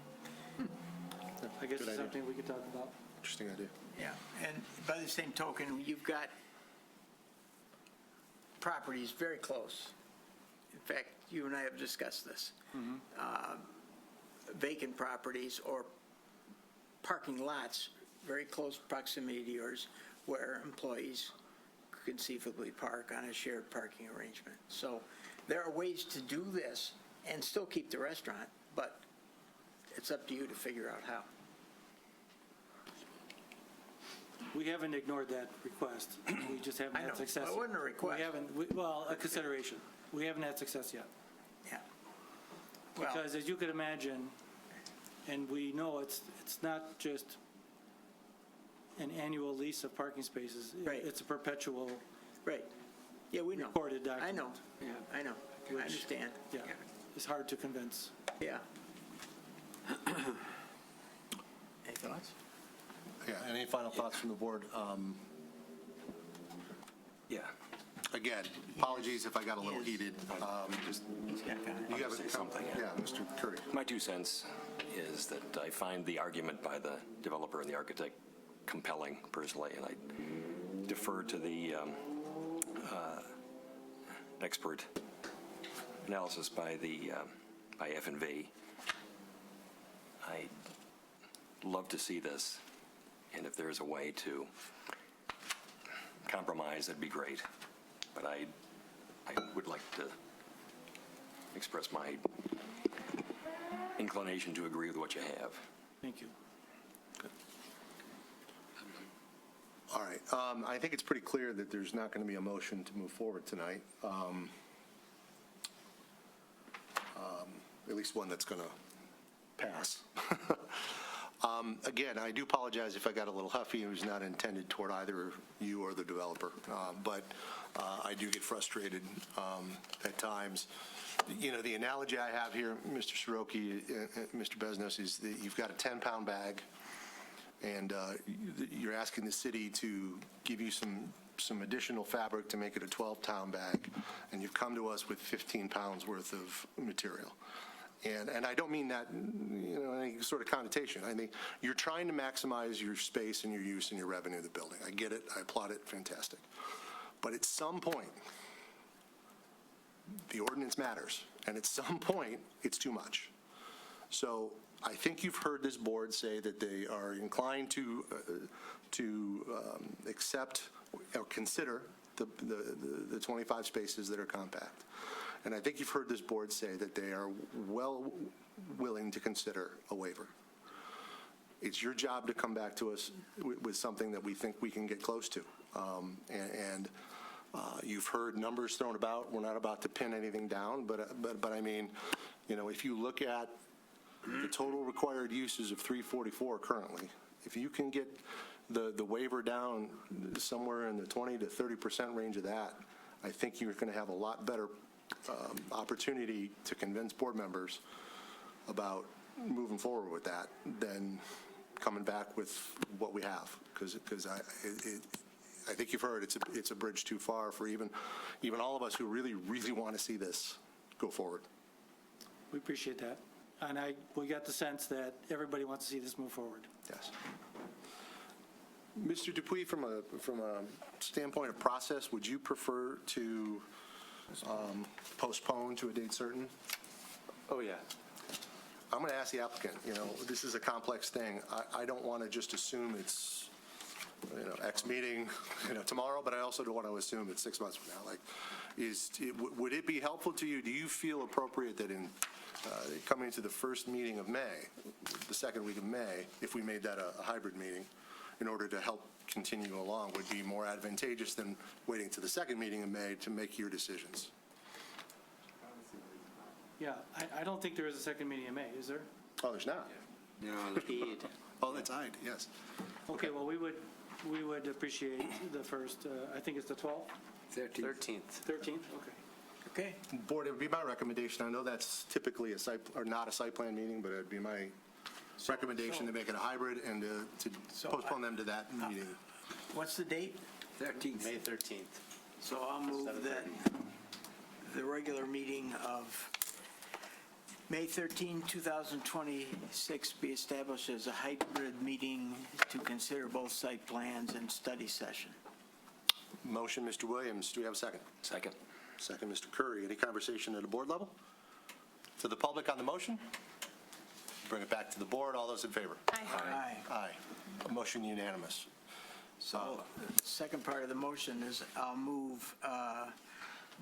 I guess Good it's idea. something we could talk about. Interesting idea. Yeah, and by the same token, you've got properties very close. In fact, you and I have discussed this. Vacant properties or parking lots, very close proximity to yours, where employees could conceivably park on a shared parking arrangement. So there are ways to do this and still keep the restaurant, but it's up to you to figure out how. We haven't ignored that request. We just haven't I know. had success. It wasn't a yet. request. We haven't, well, a consideration. We haven't had success yet. Yeah. Well, Because as you could imagine, and we know it's not just an annual lease of parking spaces. Right. It's a perpetual right. Yeah, we know. recorded document. I know. Yeah. I know. I understand. Yeah. It's hard to convince. Yeah. Any thoughts? Yeah, any final thoughts from the board? Yeah. Again, apologies if I got a little heated. Just You have say a something, Yeah, Mr. Curry. My 2 cents is that I find the argument by the developer and the architect compelling personally, and I defer to the expert analysis by F&V. I'd love to see this, and if there's a way to compromise, that'd be great. But I would like to express my inclination to agree with what you have. Thank you. All right. I think it's pretty clear that there's not going to be a motion to move forward tonight. At least one that's going to pass. Again, I do apologize if I got a little huffy. It was not intended toward either you or the developer. But I do get frustrated at times. You know, the analogy I have here, Mr. Soroki, Mr. Besnos, is that you've got a 10-pound bag, and you're asking the city to give you some additional fabric to make it a 12-pound bag, and you've come to us with 15 pounds worth of material. And I don't mean that, you know, any sort of connotation. I think you're trying to maximize your space and your use and your revenue of the building. I get it. I applaud it. Fantastic. But at some point, the ordinance matters, and at some point, it's too much. So I think you've heard this board say that they are inclined to accept or consider the 25 spaces that are compact. And I think you've heard this board say that they are willing to consider a waiver. It's your job to come back to us with something that we think we can get close to. You've heard numbers thrown about. We're not about to pin anything down, but I mean, you know, if you look at the total required uses of 344 currently, if you can get the waiver down somewhere in the 20 to 30% range of that, I think you're going to have a lot better opportunity to convince board members about moving forward with that than coming back with what we have, because I think you've heard it's a bridge too far for even all of us who really want to see this go forward. We appreciate that. And we got the sense that everybody wants to see this move forward. Yes. Mr. Dupuy, from a standpoint of process, would you prefer to postpone to a date certain? Oh, yeah. I'm going to ask the applicant, you know, this is a complex thing. I don't want to just assume it's, you know, X meeting, you know, tomorrow, but I also don't want to assume it's 6 months from now. Like, would it be helpful to you? Do you feel appropriate that in coming to the first meeting of May, the second week of May, if we made that a hybrid meeting, in order to help continue along, would be more advantageous than waiting to the second meeting in May to make your decisions? Yeah, I don't think there is a second meeting in May, is there? Oh, there's not? No, Oh, that's I'd, yes. Okay, well, we would appreciate the first, I think it's the 12th, 13th. 13th, okay. Okay. Board, it would be my recommendation, I know that's typically a site, or not a site plan meeting, but it'd be my recommendation to make it a hybrid and to postpone them to that meeting. What's the date? 13th. May 13th. So I'll move that the regular meeting of May 13, 2026 be established as a hybrid meeting to consider both site plans and study session. Motion, Mr. Williams. Do we have a second? Second. Second, Mr. Curry. Any conversation at a board level? To the public on the motion? Bring it back to the board. All those in favor? Aye. Aye. Motion unanimous. So the second part of the motion is I'll move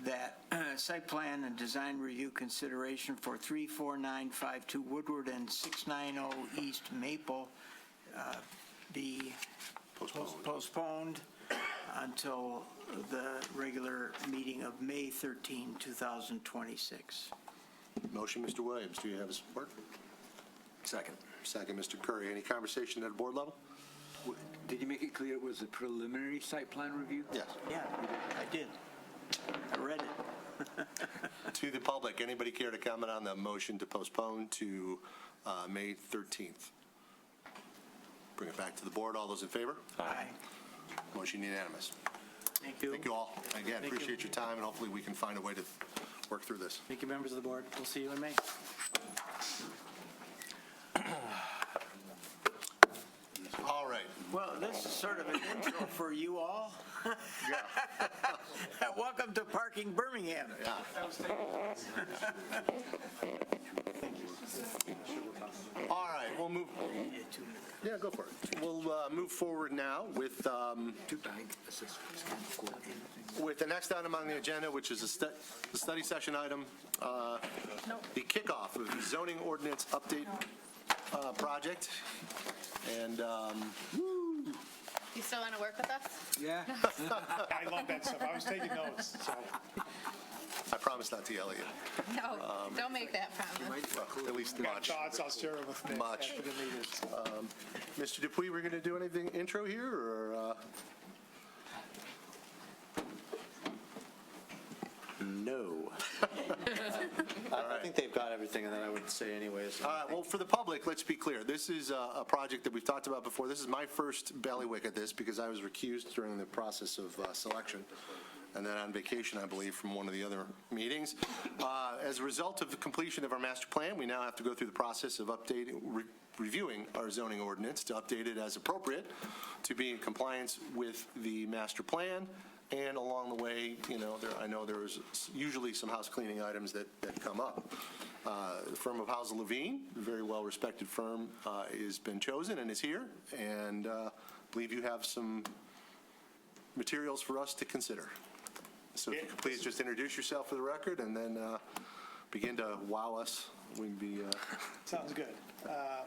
that site plan and design review consideration for 34952 Woodward and 690 East Maple be postponed until the regular meeting of May 13, 2026. Motion, Mr. Williams. Do you have support? Second. Second, Mr. Curry. Any conversation at a board level? Did you make it clear it was a preliminary site plan review? Yes. Yeah, I did. I read it. To the public, anybody care to comment on the motion to postpone to May 13th? Bring it back to the board. All those in favor? Aye. Motion unanimous. Thank you. Thank you all. Again, Thank you. appreciate your time, and hopefully we can find a way to work through this. Thank you, members of the board. We'll see you in May. All right. Well, this is sort of an intro for you all. Welcome to Parking Birmingham. All right, we'll move. Yeah, go for it. We'll move forward now with the next item on the agenda, which is the study session item, the kickoff of the zoning ordinance update project. And You still want to work with us? Yeah. I love that stuff. I was taking notes, so. I promise not to yell at you. No, don't make that promise. Well, at least Got much. thoughts, I'll share them with Nick Much. after the meeting. Mr. Dupuy, we're going to do anything intro here, or? No. I think they've got everything that I would say anyways. All right, well, for the public, let's be clear. This is a project that we've talked about before. This is my first bailiwick at this because I was recused during the process of selection, and then on vacation, I believe, from one of the other meetings. As a result of the completion of our master plan, we now have to go through the process of updating, reviewing our zoning ordinance to update it as appropriate to be in compliance with the master plan. And along the way, you know, I know there is usually some house cleaning items that come up. The firm of Hauser Levine, a very well-respected firm, has been chosen and is here. And I believe you have some materials for us to consider. So if you could please just introduce yourself for the record and then begin to wow us. We'd be. Sounds good.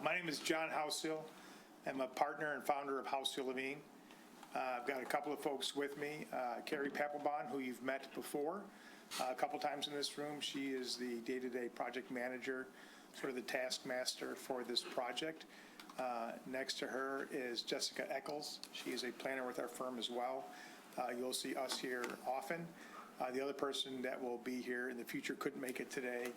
My name is John Housel. I'm a partner and founder of Housel Levine. I've got a couple of folks with me. Carrie Papelbon, who you've met before a couple times in this room. She is the day-to-day project manager, sort of the taskmaster for this project. Next to her is Jessica Eccles. She is a planner with our firm as well. You'll see us here often. The other person that will be here in the future couldn't make it today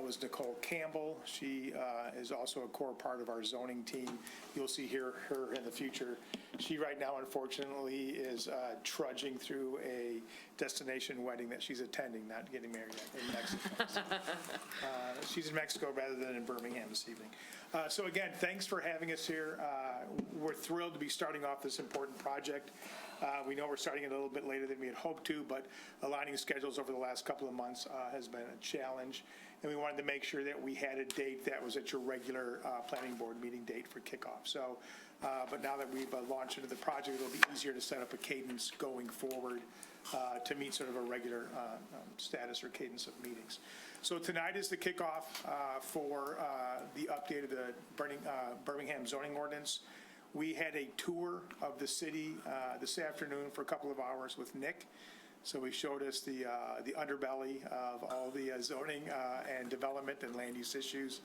was Nicole Campbell. She is also a core part of our zoning team. You'll see her in the future. She right now, unfortunately, is trudging through a destination wedding that she's attending, not getting married yet, in Mexico. So, she's in Mexico rather than in Birmingham this evening. So again, thanks for having us here. We're thrilled to be starting off this important project. We know we're starting a little bit later than we had hoped to, but aligning schedules over the last couple of months has been a challenge. And we wanted to make sure that we had a date that was at your regular planning board meeting date for kickoff. So, but now that we've launched into the project, it'll be easier to set up a cadence going forward to meet sort of a regular status or cadence of meetings. So tonight is the kickoff for the update of the Birmingham zoning ordinance. We had a tour of the city this afternoon for a couple of hours with Nick. So he showed us the underbelly of all the zoning and development and land use issues.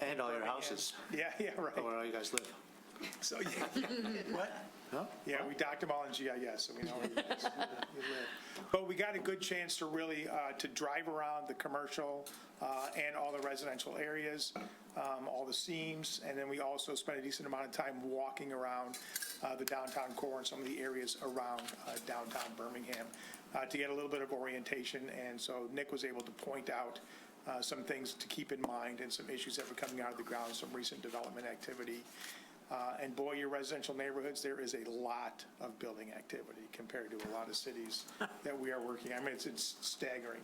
And all your houses. Yeah, right. Where all you guys live. So, yeah. What? Huh? Yeah, we docked them all in GIS, so we know where you guys live. But we got a good chance to really, to drive around the commercial and all the residential areas, all the seams, and then we also spent a decent amount of time walking around the downtown core and some of the areas around downtown Birmingham to get a little bit of orientation. And so Nick was able to point out some things to keep in mind and some issues that were coming out of the ground, some recent development activity. And boy, your residential neighborhoods, there is a lot of building activity compared to a lot of cities that we are working. I mean, it's staggering.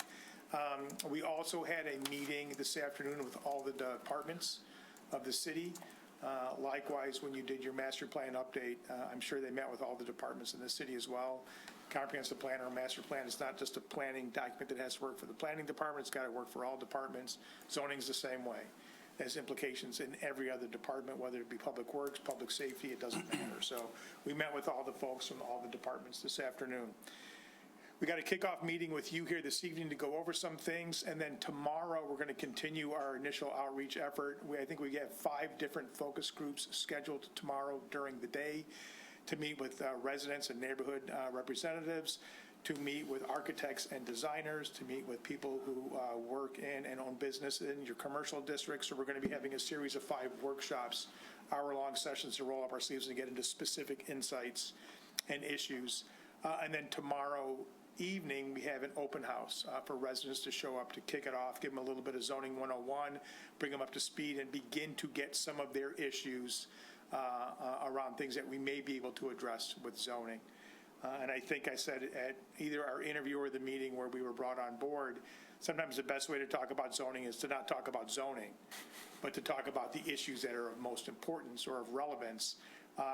We also had a meeting this afternoon with all the departments of the city. Likewise, when you did your master plan update, I'm sure they met with all the departments in the city as well. Comprehensive plan or master plan is not just a planning document that has to work for the planning department. It's got to work for all departments. Zoning's the same way. There's implications in every other department, whether it be public works, public safety, it doesn't matter. So we met with all the folks from all the departments this afternoon. We got a kickoff meeting with you here this evening to go over some things, and then tomorrow we're going to continue our initial outreach effort. I think we have 5 different focus groups scheduled tomorrow during the day to meet with residents and neighborhood representatives, to meet with architects and designers, to meet with people who work in and own business in your commercial districts. So we're going to be having a series of 5 workshops, hour-long sessions to roll up our sleeves and get into specific insights and issues. And then tomorrow evening, we have an open house for residents to show up to kick it off, give them a little bit of zoning 101, bring them up to speed, and begin to get some of their issues around things that we may be able to address with zoning. And I think I said at either our interview or the meeting where we were brought on board, sometimes the best way to talk about zoning is to not talk about zoning, but to talk about the issues that are of most importance or of relevance.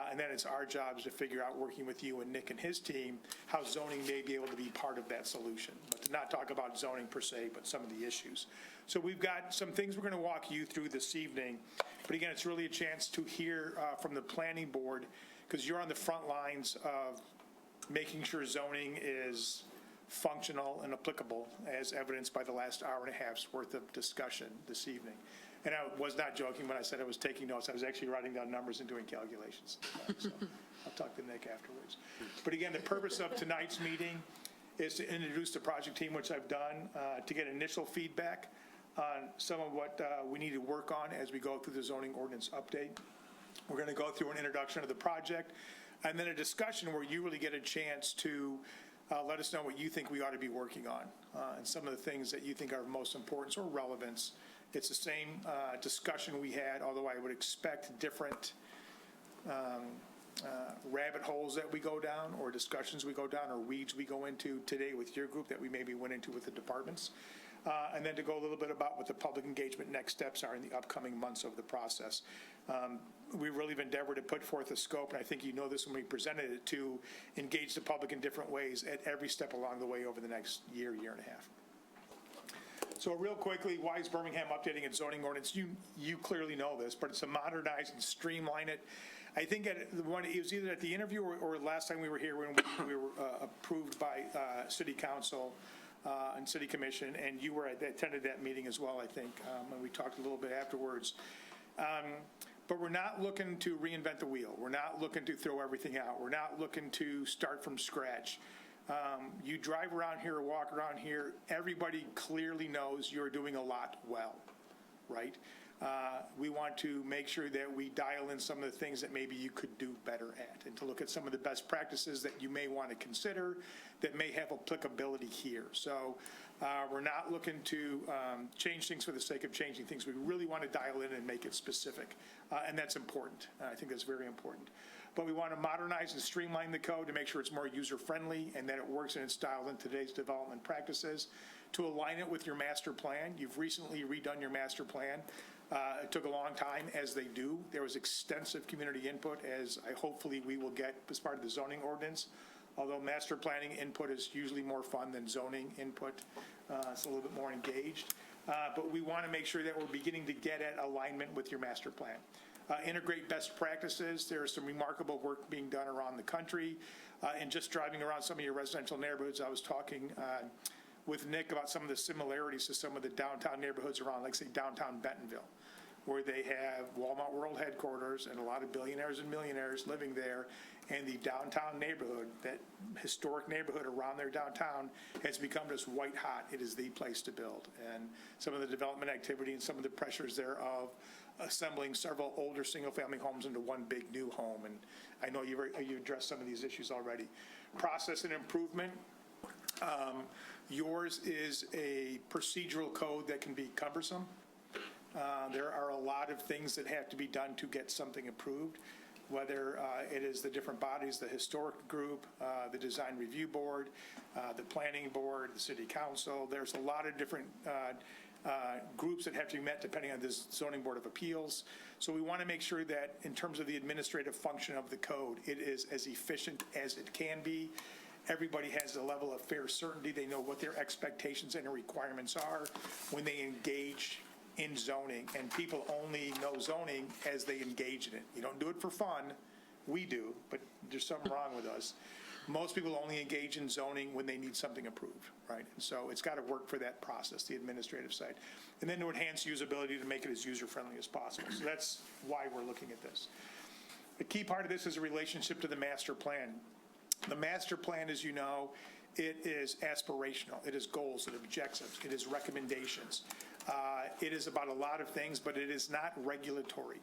And then it's our jobs to figure out, working with you and Nick and his team, how zoning may be able to be part of that solution, but to not talk about zoning per se, but some of the issues. So we've got some things we're going to walk you through this evening. But again, it's really a chance to hear from the planning board, because you're on the front lines of making sure zoning is functional and applicable, as evidenced by the last hour and a half's worth of discussion this evening. And I was not joking when I said I was taking notes. I was actually writing down numbers and doing calculations. So I'll talk to Nick afterwards. But again, the purpose of tonight's meeting is to introduce the project team, which I've done, to get initial feedback on some of what we need to work on as we go through the zoning ordinance update. We're going to go through an introduction of the project, and then a discussion where you really get a chance to let us know what you think we ought to be working on, and some of the things that you think are of most importance or relevance. It's the same discussion we had, although I would expect different rabbit holes that we go down, or discussions we go down, or weeds we go into today with your group that we maybe went into with the departments. And then to go a little bit about what the public engagement next steps are in the upcoming months of the process. We really have endeavored to put forth a scope, and I think you know this when we presented it, to engage the public in different ways at every step along the way over the next year, year and a half. So real quickly, why is Birmingham updating its zoning ordinance? You clearly know this, but it's to modernize and streamline it. I think it was either at the interview or last time we were here when we were approved by City Council and City Commission, and you attended that meeting as well, I think, and we talked a little bit afterwards. But we're not looking to reinvent the wheel. We're not looking to throw everything out. We're not looking to start from scratch. You drive around here or walk around here, everybody clearly knows you're doing a lot well, right? We want to make sure that we dial in some of the things that maybe you could do better at, and to look at some of the best practices that you may want to consider that may have applicability here. So we're not looking to change things for the sake of changing things. We really want to dial in and make it specific, and that's important. I think that's very important. But we want to modernize and streamline the code to make sure it's more user-friendly and that it works and it's dialed in today's development practices. To align it with your master plan, you've recently redone your master plan. It took a long time, as they do. There was extensive community input, as hopefully we will get as part of the zoning ordinance. Although master planning input is usually more fun than zoning input. It's a little bit more engaged. But we want to make sure that we're beginning to get at alignment with your master plan. Integrate best practices. There is some remarkable work being done around the country. And just driving around some of your residential neighborhoods, I was talking with Nick about some of the similarities to some of the downtown neighborhoods around, like say downtown Bentonville, where they have Walmart World headquarters and a lot of billionaires and millionaires living there. And the downtown neighborhood, that historic neighborhood around their downtown, has become just white hot. It is the place to build. And some of the development activity and some of the pressures thereof, assembling several older single-family homes into one big new home. And I know you addressed some of these issues already. Process and improvement. Yours is a procedural code that can be cumbersome. There are a lot of things that have to be done to get something approved, whether it is the different bodies, the historic group, the design review board, the planning board, the city council. There's a lot of different groups that have to be met depending on this zoning board of appeals. So we want to make sure that in terms of the administrative function of the code, it is as efficient as it can be. Everybody has a level of fair certainty. They know what their expectations and requirements are when they engage in zoning, and people only know zoning as they engage in it. You don't do it for fun. We do, but there's something wrong with us. Most people only engage in zoning when they need something approved, right? And so it's got to work for that process, the administrative side. And then to enhance usability to make it as user-friendly as possible. So that's why we're looking at this. The key part of this is a relationship to the master plan. The master plan, as you know, it is aspirational. It is goals and objectives. It is recommendations. It is about a lot of things, but it is not regulatory.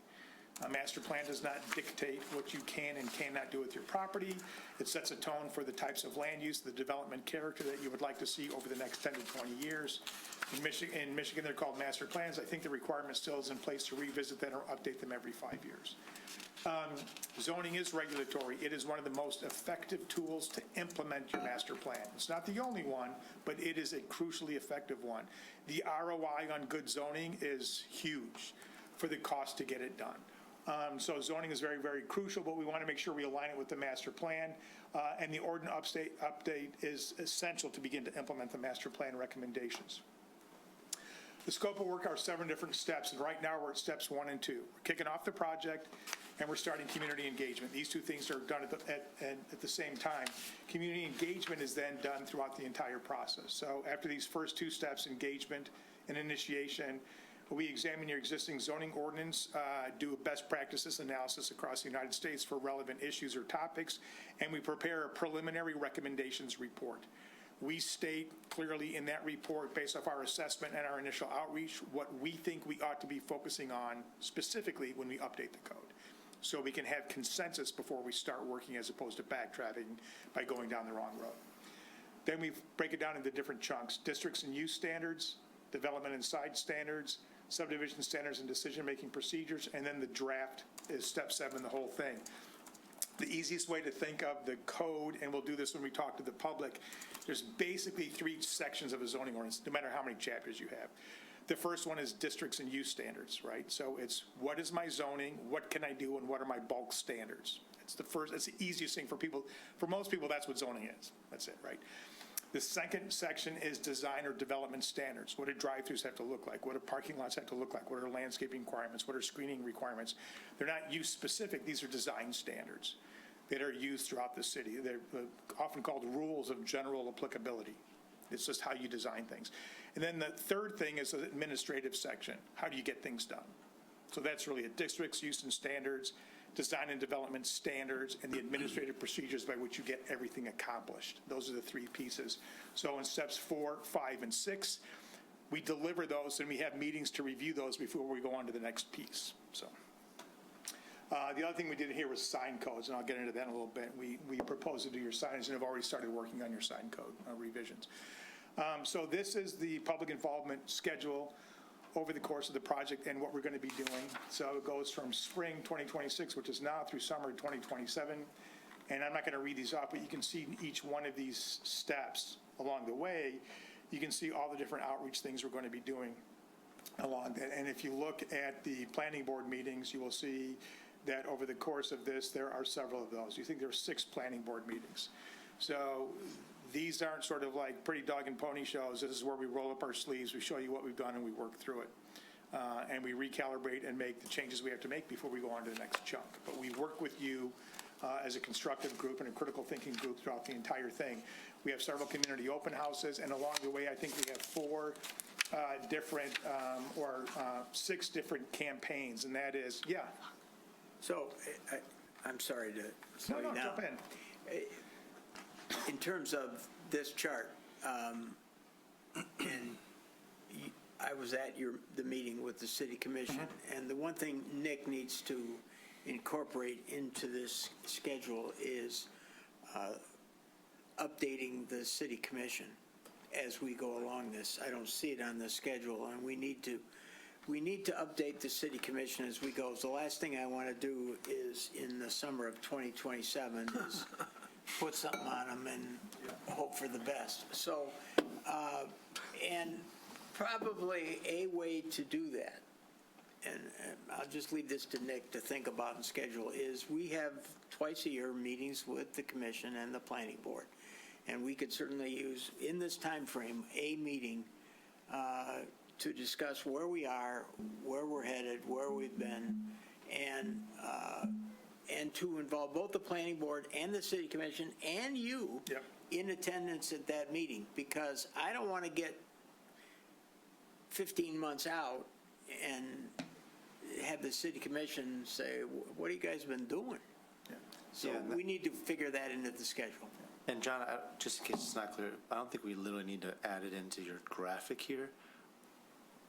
A master plan does not dictate what you can and cannot do with your property. It sets a tone for the types of land use, the development character that you would like to see over the next 10 to 20 years. In Michigan, they're called master plans. I think the requirement still is in place to revisit them or update them every 5 years. Zoning is regulatory. It is one of the most effective tools to implement your master plan. It's not the only one, but it is a crucially effective one. The ROI on good zoning is huge for the cost to get it done. So zoning is very, very crucial, but we want to make sure we align it with the master plan. And the ordinance update is essential to begin to implement the master plan recommendations. The scope of work are 7 different steps, and right now we're at steps 1 and 2. We're kicking off the project, and we're starting community engagement. These two things are done at the same time. Community engagement is then done throughout the entire process. So after these first 2 steps, engagement and initiation, we examine your existing zoning ordinance, do a best practices analysis across the United States for relevant issues or topics, and we prepare a preliminary recommendations report. we state clearly in that report, based off our assessment and our initial outreach, what we think we ought to be focusing on specifically when we update the code. So we can have consensus before we start working as opposed to backtracking by going down the wrong road. Then we break it down into different chunks: districts and use standards, development and side standards, subdivision standards and decision-making procedures, and then the draft is step 7, the whole thing. The easiest way to think of the code, and we'll do this when we talk to the public, there's basically 3 sections of a zoning ordinance, no matter how many chapters you have. The first one is districts and use standards, right? So it's what is my zoning, what can I do, and what are my bulk standards? It's the easiest thing for people. For most people, that's what zoning is. That's it, right? The second section is design or development standards. What do drive-throughs have to look like? What do parking lots have to look like? What are landscaping requirements? What are screening requirements? They're not use-specific. These are design standards that are used throughout the city. They're often called rules of general applicability. It's just how you design things. And then the third thing is the administrative section. How do you get things done? So that's really a district's use and standards, design and development standards, and the administrative procedures by which you get everything accomplished. Those are the 3 pieces. So in steps 4, 5, and 6, we deliver those, and we have meetings to review those before we go on to the next piece. So the other thing we did here was sign codes, and I'll get into that in a little bit. We proposed to do your signage and have already started working on your sign code revisions. So this is the public involvement schedule over the course of the project and what we're going to be doing. So it goes from spring 2026, which is now, through summer 2027. And I'm not going to read these off, but you can see each one of these steps along the way. You can see all the different outreach things we're going to be doing along that. And if you look at the planning board meetings, you will see that over the course of this, there are several of those. You think there are 6 planning board meetings. So these aren't sort of like pretty dog and pony shows. This is where we roll up our sleeves, we show you what we've done, and we work through it. And we recalibrate and make the changes we have to make before we go on to the next chunk. But we work with you as a constructive group and a critical thinking group throughout the entire thing. We have several community open houses, and along the way, I think we have 4 different or 6 different campaigns, and that is, yeah. So, I'm sorry to slow you down. Jump in. In terms of this chart, and I was at the meeting with the city commission, and the one thing Nick needs to incorporate into this schedule is updating the city commission as we go along this. I don't see it on the schedule, and we need to update the city commission as we go. So the last thing I want to do is, in the summer of 2027, is put something on them and hope for the best. So, and probably a way to do that, and I'll just leave this to Nick to think about and schedule, is we have twice a year meetings with the commission and the planning board. And we could certainly use, in this time frame, a meeting to discuss where we are, where we're headed, where we've been, and to involve both the planning board and the city commission and you in attendance at that meeting, because I don't want to get 15 months out and have the city commission say, what have you guys been doing? So we need to figure that into the schedule. And John, just in case it's not clear, I don't think we literally need to add it into your graphic here.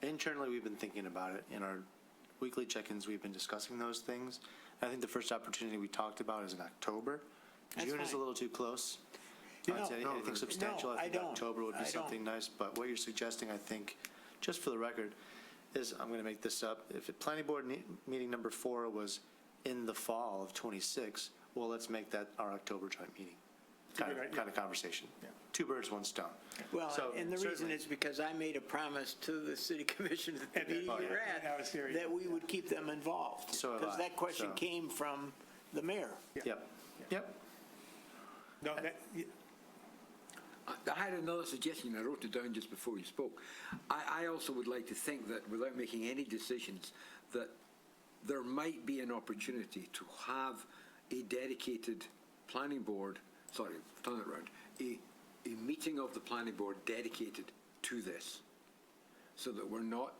Internally, we've been thinking about it. In our weekly check-ins, we've been discussing those things. I think the first opportunity we talked about is in October. June is a little too close. Anything substantial, I think October would be something nice. But what you're suggesting, I think, just for the record, is, I'm going to make this up. If planning board meeting number 4 was in the fall of 26, well, let's make that our October joint meeting. Kind of conversation. 2 birds, 1 stone. Well, So, and the reason certainly. is because I made a promise to the city commission at the meeting you're at that we would keep them involved. So have because I. that question So- came from the mayor. Yep. No, I had another suggestion. I wrote it down just before you spoke. I also would like to think that, without making any decisions, that there might be an opportunity to have a dedicated planning board, turn it around, a meeting of the planning board dedicated to this, so that we're not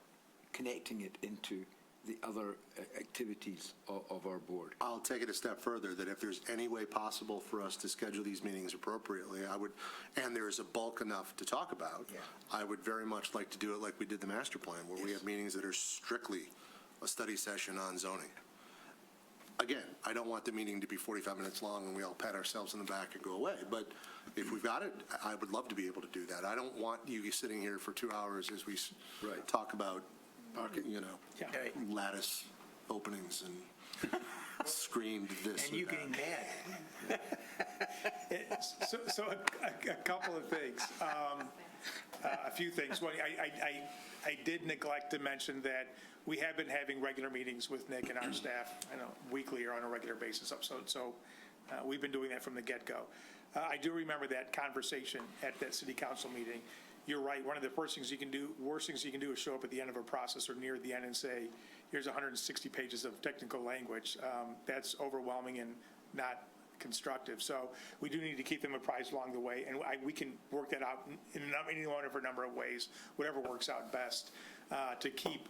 connecting it into the other activities of our board. I'll take it a step further, that if there's any way possible for us to schedule these meetings appropriately, I would, and there is a bulk enough to talk about, I would very much like to do it like we did the master plan, where we have meetings that are strictly a study session on zoning. Again, I don't want the meeting to be 45 minutes long and we all pat ourselves on the back and go away, but if we've got it, I would love to be able to do that. I don't want you sitting here for 2 hours as we talk about, lattice openings and screamed this And you that. getting mad. So a couple of things, a few things. One, I did neglect to mention that we have been having regular meetings with Nick and our staff, weekly or on a regular basis. So we've been doing that from the get-go. I do remember that conversation at that city council meeting. You're right. One of the worst things you can do is show up at the end of a process or near the end and say, here's 160 pages of technical language. That's overwhelming and not constructive. So we do need to keep them apprised along the way, and we can work that out in any one of a number of ways, whatever works out best, to keep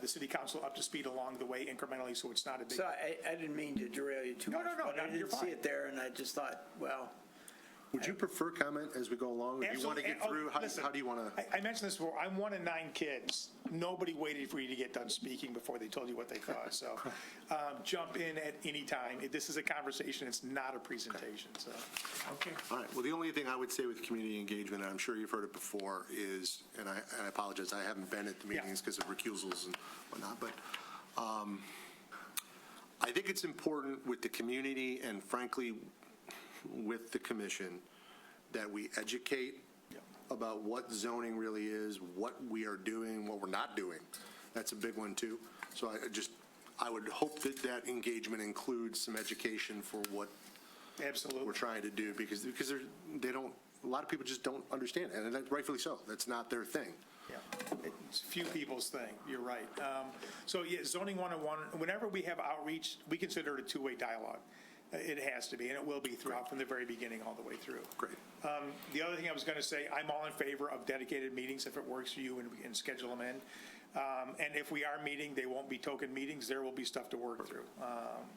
the city council up to speed along the way incrementally, so it's not a big. So I didn't mean to derail you too much. No, but I you're didn't see fine. it there, and I just thought, well. Would you prefer comment as we go along? Or do you want to get through? How do you want to? I mentioned this before. I'm one of 9 kids. Nobody waited for you to get done speaking before they told you what they thought. So jump in at any time. This is a conversation. It's not a presentation. So. Okay. All right. Well, the only thing I would say with community engagement, and I'm sure you've heard it before, is, and I apologize, I haven't been at the meetings because of recusals and whatnot, but I think it's important with the community and frankly with the commission that we educate about what zoning really is, what we are doing, what we're not doing. That's a big one too. So I would hope that that engagement includes some education for what Absolutely. we're trying to do, because they don't, a lot of people just don't understand it, and rightfully so. That's not their thing. Yeah, it's few people's thing. You're right. So yeah, zoning 101, whenever we have outreach, we consider it a two-way dialogue. It has to be, and it will be throughout from the very beginning all the way through. Great. The other thing I was going to say, I'm all in favor of dedicated meetings if it works for you and schedule them in. And if we are meeting, they won't be token meetings. There will be stuff to work through.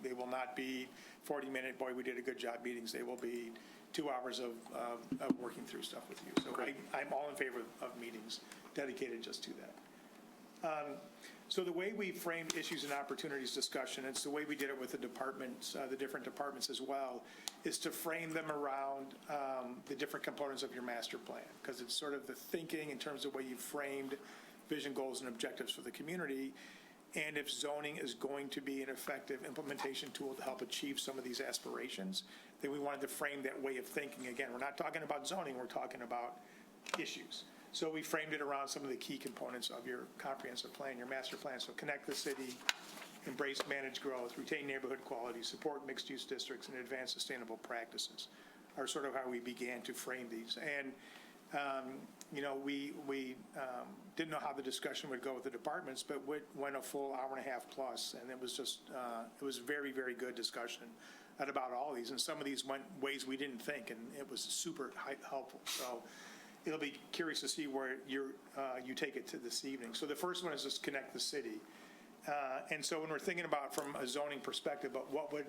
They will not be 40-minute, boy, we did a good job meetings. They will be 2 hours of working through stuff with you. So I'm all in favor of meetings dedicated just to that. So the way we framed issues and opportunities discussion, it's the way we did it with the departments, the different departments as well, is to frame them around the different components of your master plan, because it's sort of the thinking in terms of the way you framed vision, goals, and objectives for the community. And if zoning is going to be an effective implementation tool to help achieve some of these aspirations, then we wanted to frame that way of thinking. Again, we're not talking about zoning, we're talking about issues. So we framed it around some of the key components of your comprehensive plan, your master plan. So connect the city, embrace managed growth, retain neighborhood quality, support mixed-use districts, and advance sustainable practices are sort of how we began to frame these. And, we didn't know how the discussion would go with the departments, but went a full hour and a half plus, and it was just, it was very, very good discussion at about all these. And some of these went ways we didn't think, and it was super helpful. So it'll be curious to see where you take it to this evening. So the first one is just connect the city. And so when we're thinking about from a zoning perspective, but what would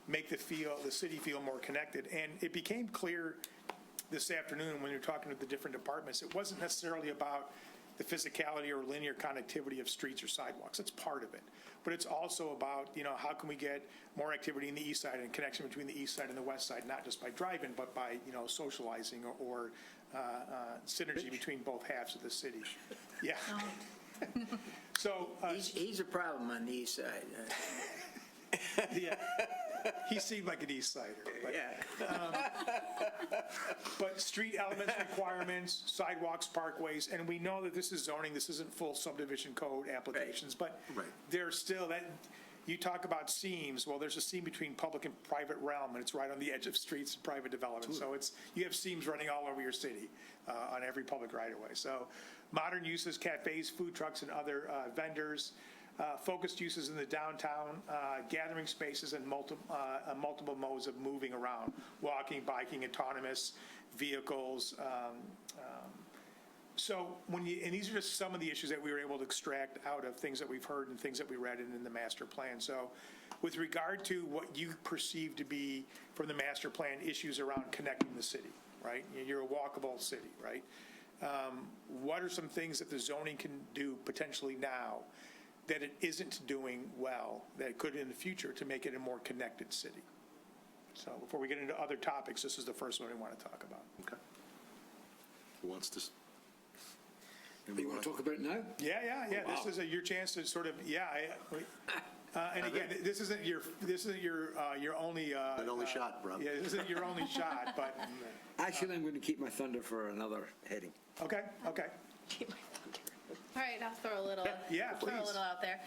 make the city feel more connected, and it became clear this afternoon when you're talking to the different departments, it wasn't necessarily about the physicality or linear connectivity of streets or sidewalks. It's part of it. But it's also about, how can we get more activity in the east side and connection between the east side and the west side, not just by driving, but by, socializing or synergy between both halves of the city. Yeah. So He's a problem on the east side. yeah, he seemed like an east sider. But, but street elements, requirements, sidewalks, parkways, and we know that this is zoning. This isn't full subdivision code applications, but there's still that. You talk about seams. Well, there's a seam between public and private realm, and it's right on the edge of streets and private development. So you have seams running all over your city on every public right-of-way. So modern uses, cafes, food trucks, and other vendors. Focused uses in the downtown, gathering spaces, and multiple modes of moving around, walking, biking, autonomous vehicles, So and these are just some of the issues that we were able to extract out of things that we've heard and things that we read in the master plan. So with regard to what you perceive to be from the master plan issues around connecting the city, right? You're a walkable city, right? What are some things that the zoning can do potentially now that it isn't doing well, that it could in the future to make it a more connected city? So before we get into other topics, this is the first one we want to talk about. Okay. Who wants to? You want to talk about it now? Yeah. Oh, wow. This is your chance to sort of, and again, this isn't your only. An only shot, bro. Yeah, this isn't your only shot, but, Actually, I'm going to keep my thunder for another heading. okay. All right, I'll throw a little, Yeah, throw a please. little out there.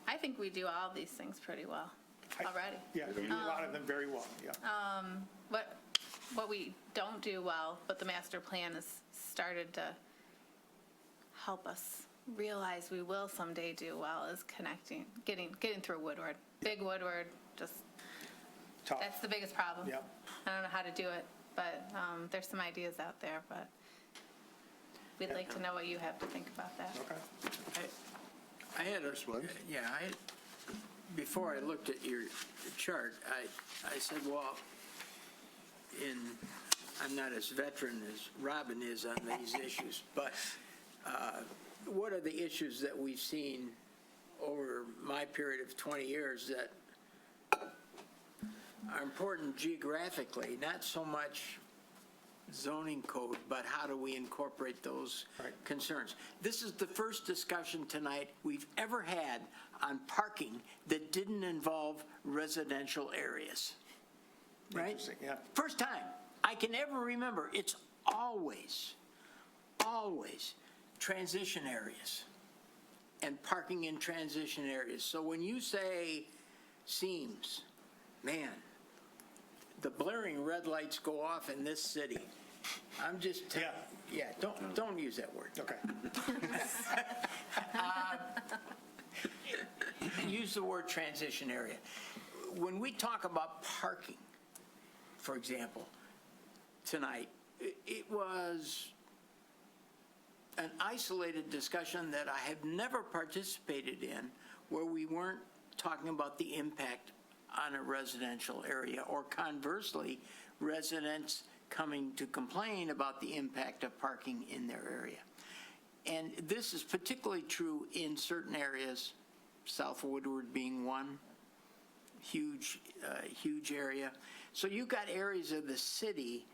I think we do all these things pretty well already. Yeah, you do a lot of them very well, yeah. What we don't do well, but the master plan has started to help us realize we will someday do well, is getting through Woodward. Big Woodward, just, Tough. that's the biggest problem. Yep. I don't know how to do it, but there's some ideas out there, but we'd like to know what you have to think about that. Okay. I had a, one? yeah, before I looked at your chart, I said, well, I'm not as veteran as Robin is on these issues, but what are the issues that we've seen over my period of 20 years that are important geographically, not so much zoning code, but how do we incorporate those concerns? This is the first discussion tonight we've ever had on parking that didn't involve residential areas. Right? Interesting, yeah. First time I can ever remember. It's always transition areas and parking in transition areas. So when you say seems, man, the blaring red lights go off in this city. I'm just don't use that word. Okay. Use the word transition area. When we talk about parking, for example, tonight, it was an isolated discussion that I have never participated in where we weren't talking about the impact on a residential area, or conversely, residents coming to complain about the impact of parking in their area. And this is particularly true in certain areas, South Woodward being one, huge area. So you've got areas of the city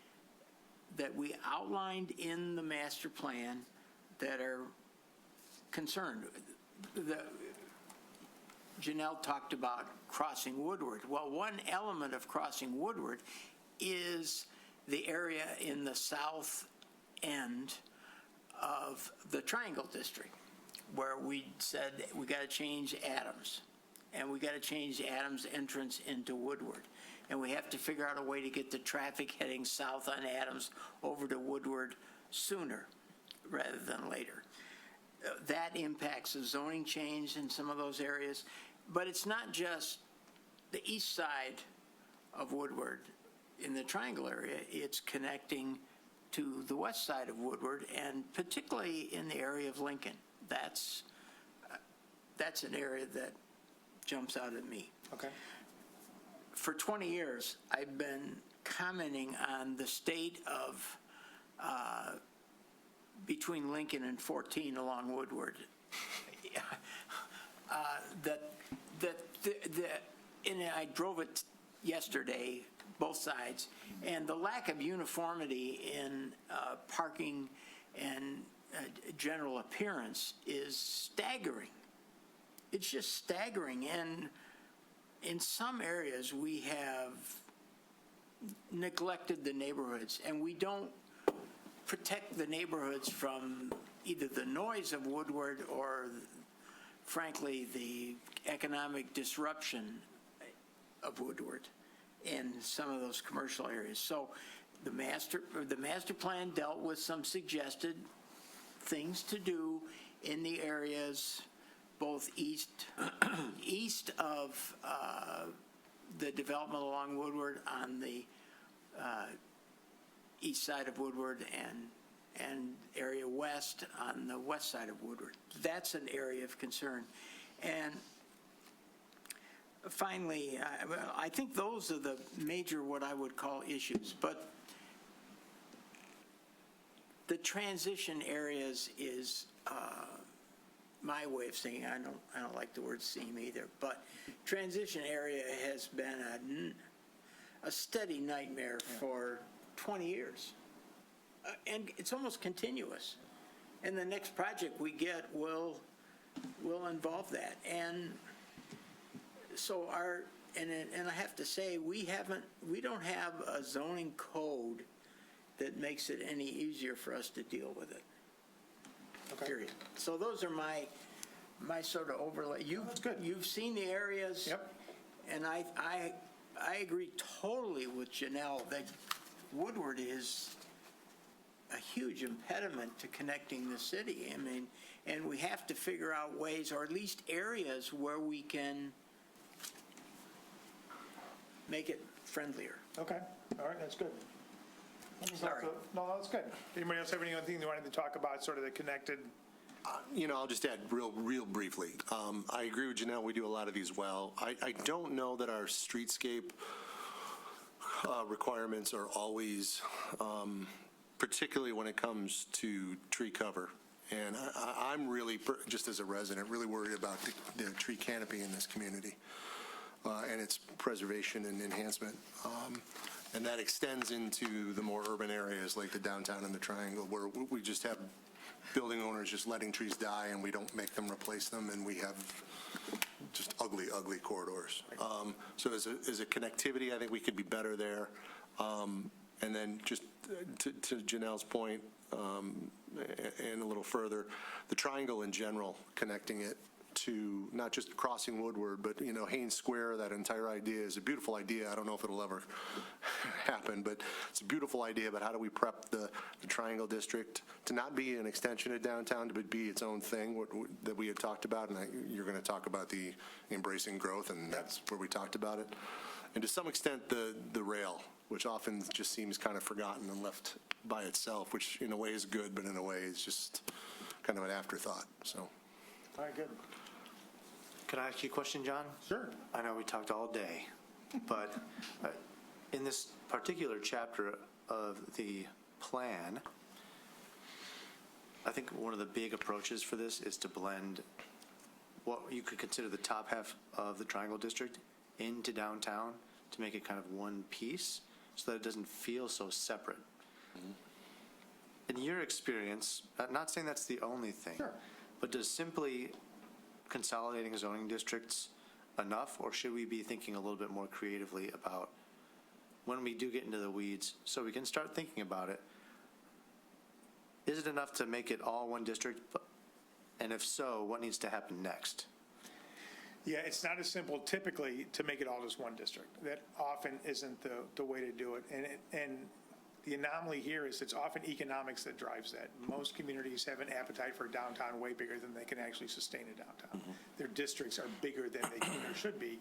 that we outlined in the master plan that are concerned. Janelle talked about crossing Woodward. Well, one element of crossing Woodward is the area in the south end of the Triangle District, where we said we got to change Adams, and we got to change Adams' entrance into Woodward. And we have to figure out a way to get the traffic heading south on Adams over to Woodward sooner rather than later. That impacts the zoning change in some of those areas. But it's not just the east side of Woodward in the Triangle area. It's connecting to the west side of Woodward, and particularly in the area of Lincoln. That's an area that jumps out at me. Okay. For 20 years, I've been commenting on the state of between Lincoln and 14 along Woodward. And I drove it yesterday, both sides, and the lack of uniformity in parking and general appearance is staggering. It's just staggering. And in some areas, we have neglected the neighborhoods, and we don't protect the neighborhoods from either the noise of Woodward or, frankly, the economic disruption of Woodward in some of those commercial areas. So the master plan dealt with some suggested things to do in the areas both east of the development along Woodward, on the east side of Woodward, and and area west on the west side of Woodward. That's an area of concern. And finally, I think those are the major, what I would call issues. But the transition areas is my way of saying, I don't like the word seam either, but transition area has been a steady nightmare for 20 years. And it's almost continuous. And the next project we get will involve that. And so and I have to say, we don't have a zoning code that makes it any easier for us to deal with it. Okay. Period. So those are my sort of overlay. That's good. You've seen the areas. Yep. And I agree totally with Janelle that Woodward is a huge impediment to connecting the city. I mean, and we have to figure out ways, or at least areas, where we can make it friendlier. Okay, all right, that's good. Sorry. No, that's good. Anybody else have anything they wanted to talk about, sort of the connected? I'll just add real briefly. I agree with Janelle, we do a lot of these well. I don't know that our streetscape requirements are always, particularly when it comes to tree cover. And I'm really, just as a resident, really worried about the tree canopy in this community and its preservation and enhancement. And that extends into the more urban areas like the downtown and the Triangle, where we just have building owners just letting trees die and we don't make them replace them, and we have just ugly corridors. So as a connectivity, I think we could be better there. And then just to Janelle's point, and a little further, the Triangle in general, connecting it to not just crossing Woodward, but, Haynes Square, that entire idea is a beautiful idea. I don't know if it'll ever happen, but it's a beautiful idea about how do we prep the Triangle District to not be an extension of downtown, but be its own thing that we had talked about. And you're going to talk about the embracing growth, and that's where we talked about it. And to some extent, the rail, which often just seems kind of forgotten and left by itself, which in a way is good, but in a way is just kind of an afterthought. So. All right, good. Can I ask you a question, John? Sure. I know we talked all day, but in this particular chapter of the plan, I think one of the big approaches for this is to blend what you could consider the top half of the Triangle District into downtown to make it kind of one piece so that it doesn't feel so separate. In your experience, not saying that's the only thing, Sure. but does simply consolidating zoning districts enough, or should we be thinking a little bit more creatively about when we do get into the weeds, so we can start thinking about it? Is it enough to make it all one district? And if so, what needs to happen next? Yeah, it's not as simple typically to make it all just one district. That often isn't the way to do it. And the anomaly here is it's often economics that drives that. Most communities have an appetite for downtown way bigger than they can actually sustain a downtown. Their districts are bigger than they can or should be.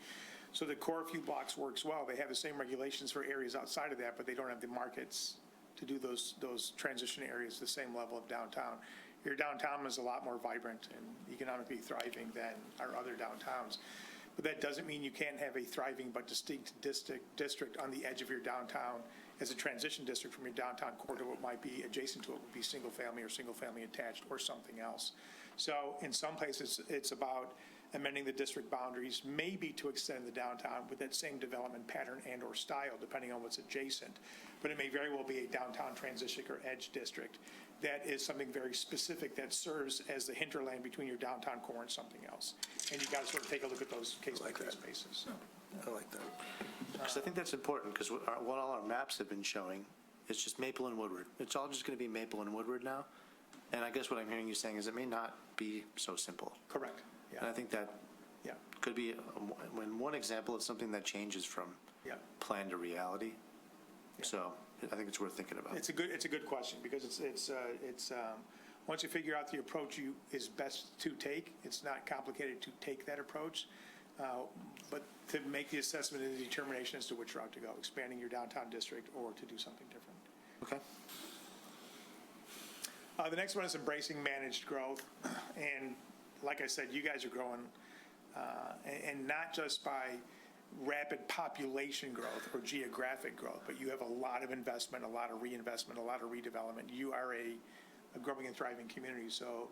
So the core few blocks works well. They have the same regulations for areas outside of that, but they don't have the markets to do those transition areas the same level of downtown. Your downtown is a lot more vibrant and economically thriving than our other downtowns. But that doesn't mean you can't have a thriving but distinct district on the edge of your downtown as a transition district from your downtown core to what might be adjacent to it would be single family or single family attached or something else. So in some places, it's about amending the district boundaries, maybe to extend the downtown with that same development pattern and or style, depending on what's adjacent. But it may very well be a downtown transition or edge district. That is something very specific that serves as the hinterland between your downtown core and something else. And you got to sort of take a look at those case-by-case basis. I like that. Because I think that's important, because what all our maps have been showing is just Maple and Woodward. It's all just going to be Maple and Woodward now. And I guess what I'm hearing you saying is it may not be so simple. Correct. Yeah. And I think that could be one example of something that changes from plan to reality. So I think it's worth thinking about. It's a good question, because it's once you figure out the approach is best to take, it's not complicated to take that approach, but to make the assessment and the determination as to which route to go, expanding your downtown district or to do something different. Okay. The next one is embracing managed growth. And like I said, you guys are growing, and not just by rapid population growth or geographic growth, but you have a lot of investment, a lot of reinvestment, a lot of redevelopment. You are a growing and thriving community. So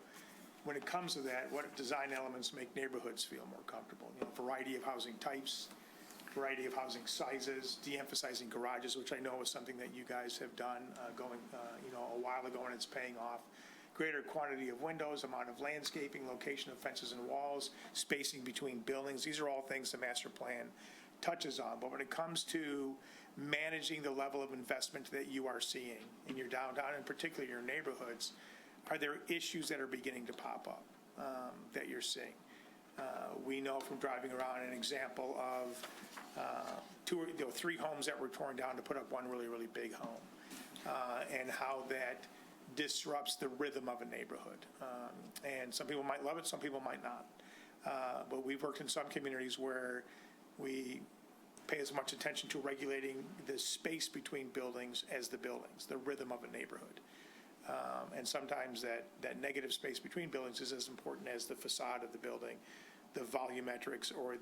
when it comes to that, what design elements make neighborhoods feel more comfortable? You know, variety of housing types, variety of housing sizes, de-emphasizing garages, which I know is something that you guys have done a while ago, and it's paying off. Greater quantity of windows, amount of landscaping, location of fences and walls, spacing between buildings. These are all things the master plan touches on. But when it comes to managing the level of investment that you are seeing in your downtown, and particularly your neighborhoods, are there issues that are beginning to pop up that you're seeing? We know from driving around an example of 3 homes that were torn down to put up one really, really big home, and how that disrupts the rhythm of a neighborhood. And some people might love it, some people might not. But we've worked in some communities where we pay as much attention to regulating the space between buildings as the buildings, the rhythm of a neighborhood. And sometimes that negative space between buildings is as important as the facade of the building, the volumetrics, or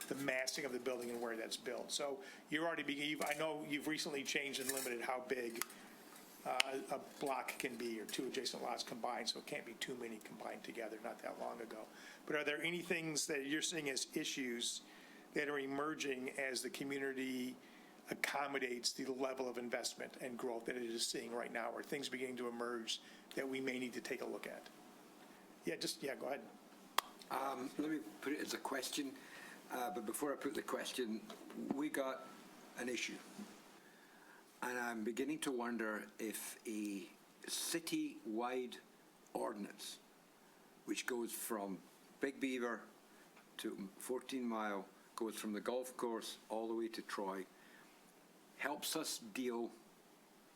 the massing of the building and where that's built. So I know you've recently changed and limited how big a block can be, or 2 adjacent lots combined, so it can't be too many combined together, not that long ago. But are there any things that you're seeing as issues that are emerging as the community accommodates the level of investment and growth that it is seeing right now? Are things beginning to emerge that we may need to take a look at? Go ahead. Let me put it as a question, but before I put the question, we got an issue. And I'm beginning to wonder if a city-wide ordinance, which goes from Big Beaver to 14 Mile, goes from the golf course all the way to Troy, helps us deal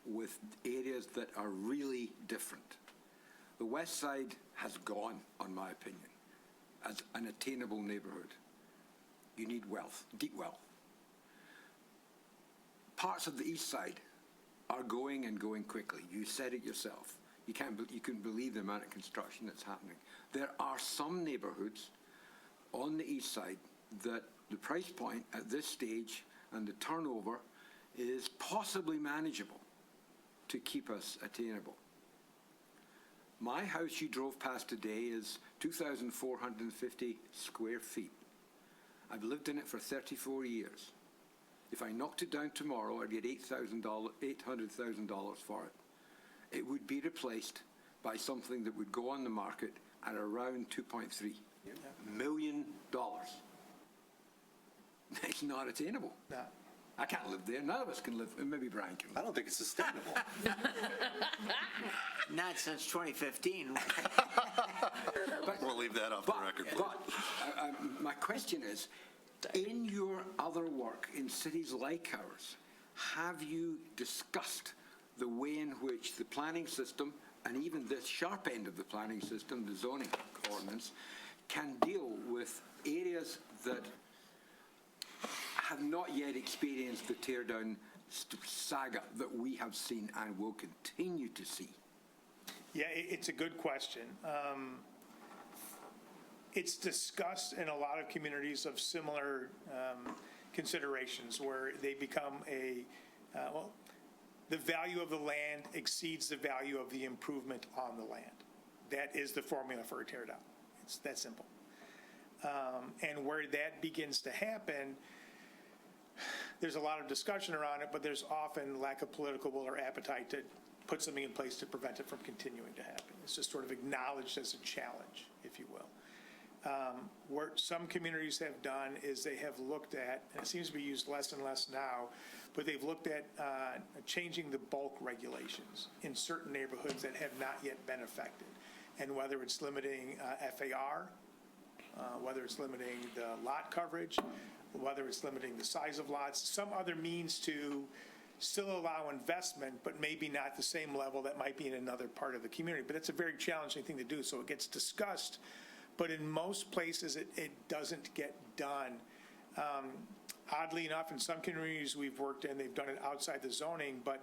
with areas that are really different. The West Side has gone, in my opinion, as an attainable neighborhood. You need wealth, deep wealth. Parts of the East Side are going and going quickly. You said it yourself. You couldn't believe the amount of construction that's happening. There are some neighborhoods on the East Side that the price point at this stage and the turnover is possibly manageable to keep us attainable. My house you drove past today is 2,450 square feet. I've lived in it for 34 years. If I knocked it down tomorrow, I'd get $800,000 for it. It would be replaced by something that would go on the market at around $2.3 million. It's not attainable. No. I can't live there. None of us can live. Maybe Brian can. I don't think it's sustainable. Not since 2015. We'll leave that off the record. But my question is, in your other work in cities like ours, have you discussed the way in which the planning system, and even this sharp end of the planning system, the zoning ordinance, can deal with areas that have not yet experienced the teardown saga that we have seen and will continue to see? Yeah, it's a good question. It's discussed in a lot of communities of similar considerations where they become the value of the land exceeds the value of the improvement on the land. That is the formula for a tear down. It's that simple. And where that begins to happen, there's a lot of discussion around it, but there's often lack of political will or appetite to put something in place to prevent it from continuing to happen. It's just sort of acknowledged as a challenge, if you will. What some communities have done is they have looked at, and it seems to be used less and less now, but they've looked at changing the bulk regulations in certain neighborhoods that have not yet been affected. And whether it's limiting FAR, whether it's limiting the lot coverage, whether it's limiting the size of lots, some other means to still allow investment, but maybe not the same level that might be in another part of the community. But it's a very challenging thing to do, so it gets discussed. But in most places, it doesn't get done. Oddly enough, in some communities we've worked in, they've done it outside the zoning, but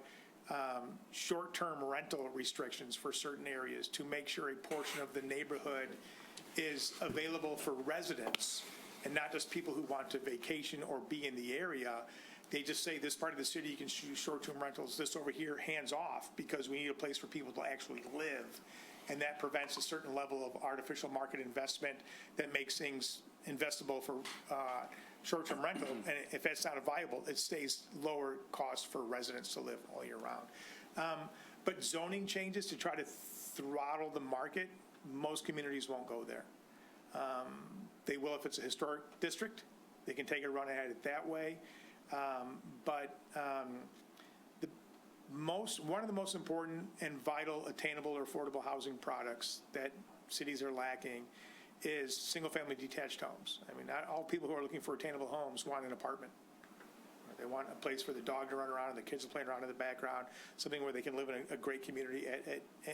short-term rental restrictions for certain areas to make sure a portion of the neighborhood is available for residents and not just people who want to vacation or be in the area. They just say this part of the city, you can use short-term rentals, this over here, hands off, because we need a place for people to actually live. And that prevents a certain level of artificial market investment that makes things investable for short-term rental. And if that's not viable, it stays lower cost for residents to live all year round. But zoning changes to try to throttle the market, most communities won't go there. They will if it's a historic district. They can take a run at it that way. One of the most important and vital, attainable, or affordable housing products that cities are lacking is single-family detached homes. I mean, not all people who are looking for attainable homes want an apartment. They want a place for the dog to run around and the kids to play around in the background, something where they can live in a great community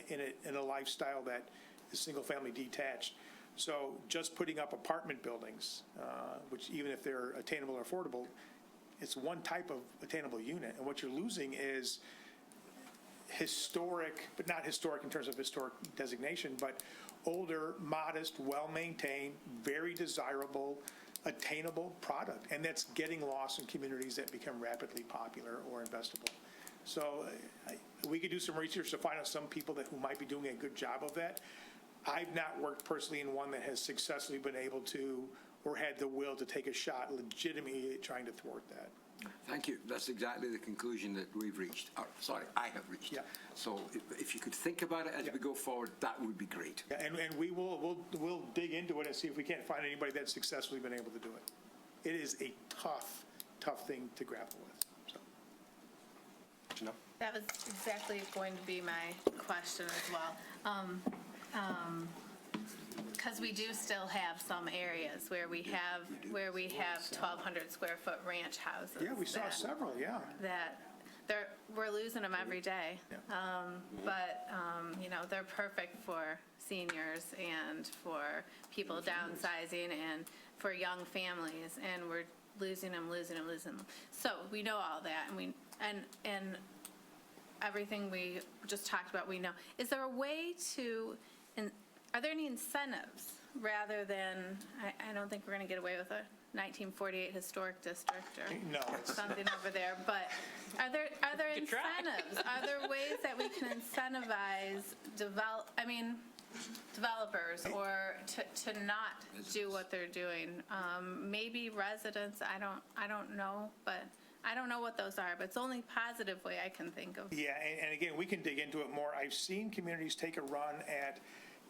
in a lifestyle that is single-family detached. So just putting up apartment buildings, which even if they're attainable or affordable, it's one type of attainable unit. And what you're losing is historic, but not historic in terms of historic designation, but older, modest, well-maintained, very desirable, attainable product. And that's getting lost in communities that become rapidly popular or investable. So we could do some research to find out some people who might be doing a good job of that. I've not worked personally in one that has successfully been able to or had the will to take a shot legitimately trying to thwart that. Thank you. That's exactly the conclusion that we've reached. Sorry, I have reached. Yeah. So if you could think about it as we go forward, that would be great. Yeah, and we'll dig into it and see if we can't find anybody that's successfully been able to do it. It is a tough thing to grapple with. So. That was exactly going to be my question as well. Because we do still have some areas where we have 1,200 square foot ranch houses. Yeah, we saw several, yeah. We're losing them every day. But, they're perfect for seniors and for people downsizing and for young families, and we're losing them. So we know all that, and everything we just talked about, we know. Is there a way to, are there any incentives rather than, I don't think we're going to get away with a 1948 historic district or something over there, but are there incentives? Are there ways that we can incentivize developers or to not do what they're doing? Maybe residents, I don't know, but I don't know what those are, but it's the only positive way I can think of. Yeah, and again, we can dig into it more. I've seen communities take a run at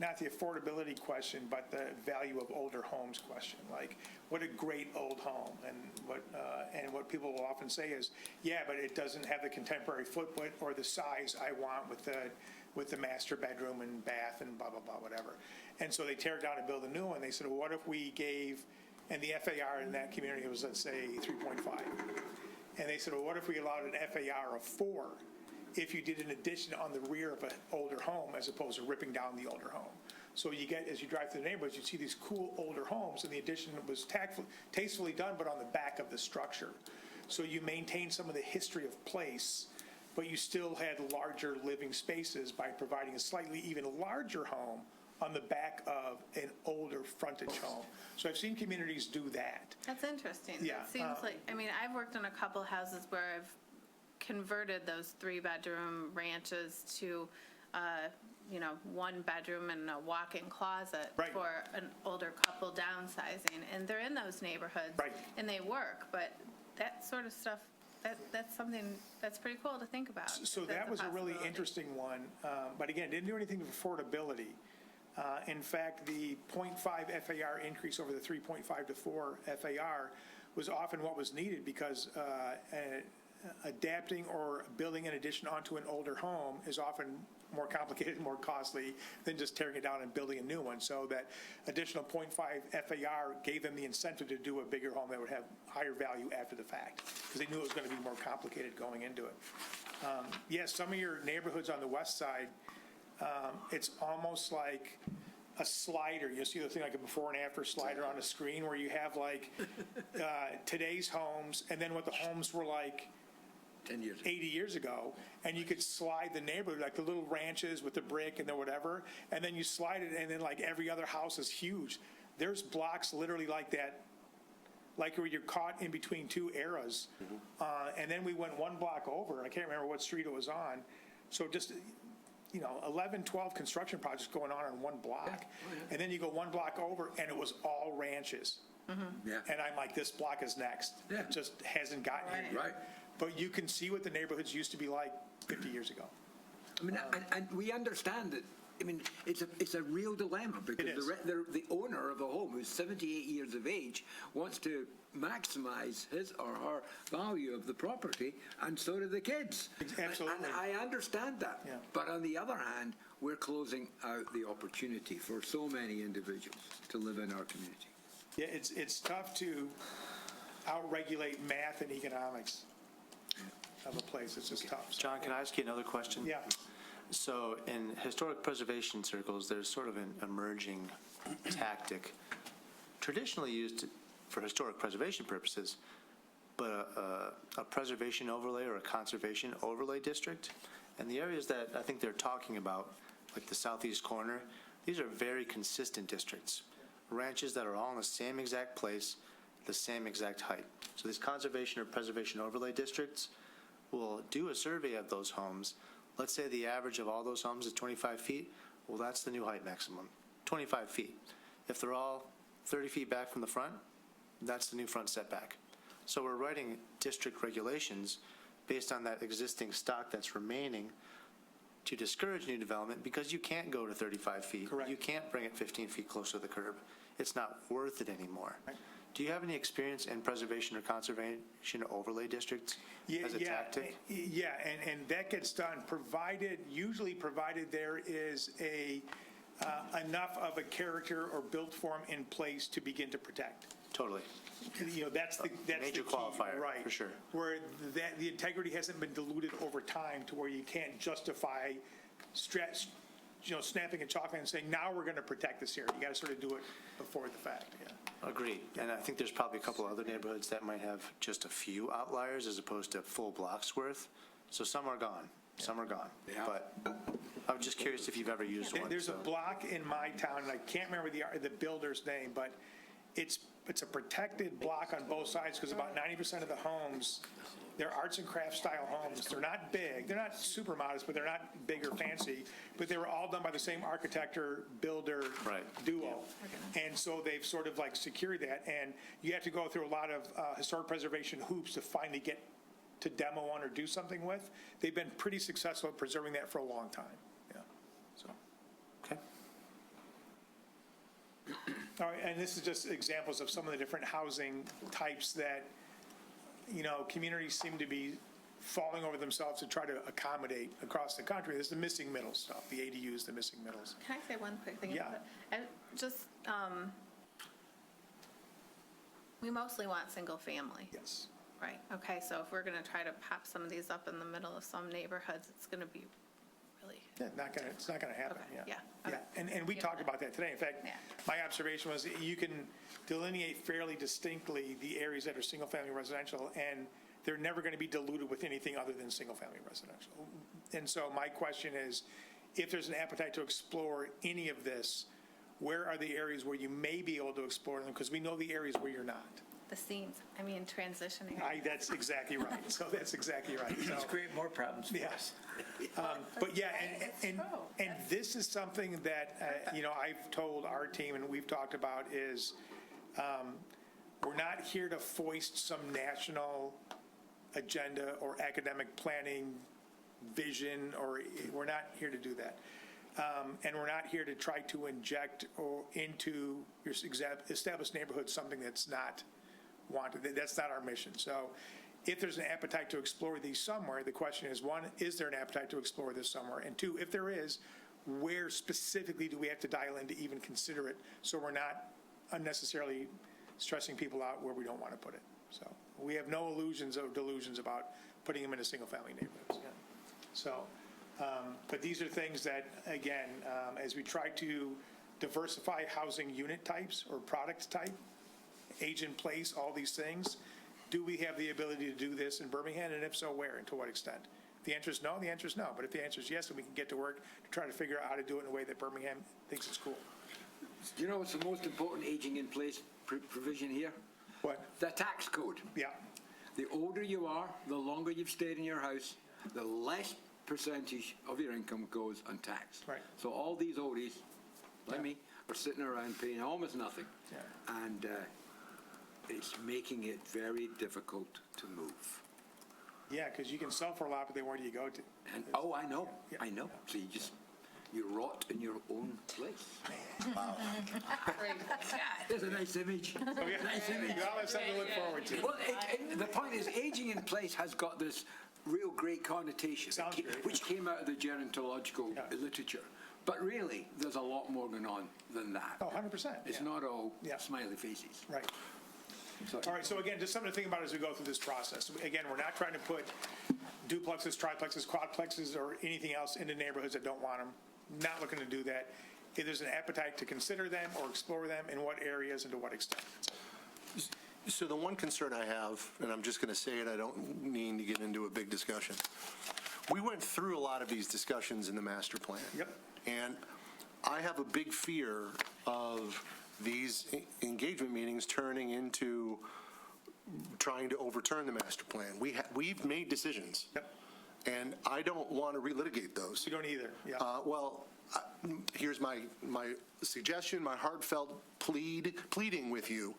not the affordability question, but the value of older homes question. Like, what a great old home, and what people will often say is, yeah, but it doesn't have the contemporary footprint or the size I want with the master bedroom and bath and blah blah blah whatever. And so they tear it down and build a new one. They said, well, what if we gave, and the FAR in that community was, let's say, 3.5. And they said, well, what if we allowed an FAR of 4 if you did an addition on the rear of an older home as opposed to ripping down the older home? So you get, as you drive through the neighborhoods, you see these cool older homes, and the addition was tastefully done, but on the back of the structure. So you maintain some of the history of place, but you still had larger living spaces by providing a slightly even larger home on the back of an older frontage home. So I've seen communities do that. That's interesting. Yeah, It seems I've worked in a couple houses where I've converted those 3-bedroom ranches to, 1 bedroom and a walk-in closet for an older couple downsizing. And they're in those neighborhoods and they work, but that sort of stuff, that's something that's pretty cool to think about. So that was a really interesting one. But again, didn't do anything with affordability. In fact, the 0.5 FAR increase over the 3.5 to 4 FAR was often what was needed, because adapting or building an addition onto an older home is often more complicated and more costly than just tearing it down and building a new one. So that additional 0.5 FAR gave them the incentive to do a bigger home that would have higher value after the fact, because they knew it was going to be more complicated going into it. Yes, some of your neighborhoods on the west side, it's almost like a slider. You'll see the thing like a before and after slider on a screen, where you have like today's homes and then what the homes were like 10 years ago. 80 years ago, and you could slide the neighborhood, like the little ranches with the brick and the whatever, and then you slide it, and then like every other house is huge. There's blocks literally like that, like where you're caught in between two eras. And then we went one block over, I can't remember what street it was on, so just, 11, 12 construction projects going on one block. And then you go one block over, and it was all ranches. Yeah. And I'm like, this block is next. Yeah. It just hasn't gotten here. Right. But you can see what the neighborhoods used to be like 50 years ago. I mean, and we understand that, I mean, it's a real dilemma because It is. the owner of a home who's 78 years of age wants to maximize his or her value of the property, and so do the kids. Absolutely. And I understand that. Yeah. But on the other hand, we're closing out the opportunity for so many individuals to live in our community. Yeah, it's tough to outregulate math and economics of a place. It's just tough. John, can I ask you another question? Yeah. So in historic preservation circles, there's sort of an emerging tactic traditionally used for historic preservation purposes, but a preservation overlay or a conservation overlay district. And the areas that I think they're talking about, like the southeast corner, these are very consistent districts. Ranches that are all in the same exact place, the same exact height. So these conservation or preservation overlay districts will do a survey of those homes. Let's say the average of all those homes is 25 feet. Well, that's the new height maximum, 25 feet. If they're all 30 feet back from the front, that's the new front setback. So we're writing district regulations based on that existing stock that's remaining to discourage new development because you can't go to 35 feet. Correct. You can't bring it 15 feet closer to the curb. It's not worth it anymore. Right. Do you have any experience in preservation or conservation overlay districts as a tactic? Yeah, and that gets done, usually provided there is enough of a character or built form in place to begin to protect. Totally. That's the Major key, qualifier, right? for sure. Where the integrity hasn't been diluted over time to where you can't justify snapping a chalk line and saying, now we're going to protect this area. You got to sort of do it before the fact, yeah. Agreed. And I think there's probably a couple other neighborhoods that might have just a few outliers as opposed to full blocks worth. So some are gone. Some are gone. Yeah. But I'm just curious if you've ever used one. There's a so. block in my town, and I can't remember the builder's name, but it's a protected block on both sides because about 90% of the homes, they're arts and crafts style homes. They're not big. They're not super modest, but they're not big or fancy. But they were all done by the same architect or builder duo. And so they've sort of like secured that. And you have to go through a lot of historic preservation hoops to finally get to demo one or do something with. They've been pretty successful at preserving that for a long time. Yeah. So. Okay. All right, and this is just examples of some of the different housing types that, communities seem to be falling over themselves to try to accommodate across the country. This is the missing middle stuff, the ADUs, the missing middles. Can I say one quick thing? Yeah. And just, we mostly want single family. Yes. Right, okay, so if we're going to try to pop some of these up in the middle of some neighborhoods, it's going to be really, Yeah, it's not going to happen, Okay, yeah. yeah, Yeah, and we talked about that today. In fact, Yeah. my observation was that you can delineate fairly distinctly the areas that are single-family residential, and they're never going to be diluted with anything other than single-family residential. And so my question is, if there's an appetite to explore any of this, where are the areas where you may be able to explore them? Because we know the areas where you're not. the seams, transitioning. That's exactly right. So that's exactly right. So, Let's create more problems for yes. us. But yeah, It's and true. this is something that, I've told our team and we've talked about is, we're not here to foist some national agenda or academic planning vision, or we're not here to do that. And we're not here to try to inject into your established neighborhood something that's not wanted. That's not our mission. So if there's an appetite to explore these somewhere, the question is, one, is there an appetite to explore this somewhere? And two, if there is, where specifically do we have to dial in to even consider it so we're not unnecessarily stressing people out where we don't want to put it? So we have no illusions or delusions about putting them into single-family neighborhoods. Yeah. So, but these are things that, again, as we try to diversify housing unit types or product type, age in place, all these things, do we have the ability to do this in Birmingham, and if so, where and to what extent? If the answer is no, the answer is no. But if the answer is yes, then we can get to work to try to figure out how to do it in a way that Birmingham thinks is cool. Do you know what's the most important aging in place provision here? What? The tax code. Yeah. The older you are, the longer you've stayed in your house, the less percentage of your income goes untaxed. Right. So all these oldies, like me, are sitting around paying almost nothing. Yeah. And it's making it very difficult to move. Yeah, because you can sell for a lot, but then where do you go to? And, oh, I know, I know. So you rot in your own place. Wow. There's a nice image. Oh, yeah. Nice image. You all have something to look forward to. Well, the point is, aging in place has got this real great connotation, Sounds great. which came out of the gerontological literature. But really, there's a lot more going on than that. Oh, 100%. It's yeah. not all Yeah. smiley faces. Right. All right, so again, just something to think about as we go through this process. Again, we're not trying to put duplexes, triplexes, quadplexes, or anything else into neighborhoods that don't want them. Not looking to do that. If there's an appetite to consider them or explore them, in what areas and to what extent. So the one concern I have, and I'm just going to say it, I don't mean to get into a big discussion. We went through a lot of these discussions in the master plan. Yep. And I have a big fear of these engagement meetings turning into trying to overturn the master plan. We've made decisions. Yep. And I don't want to relitigate those. We don't either, yeah. Well, here's my suggestion, my heartfelt pleading with you.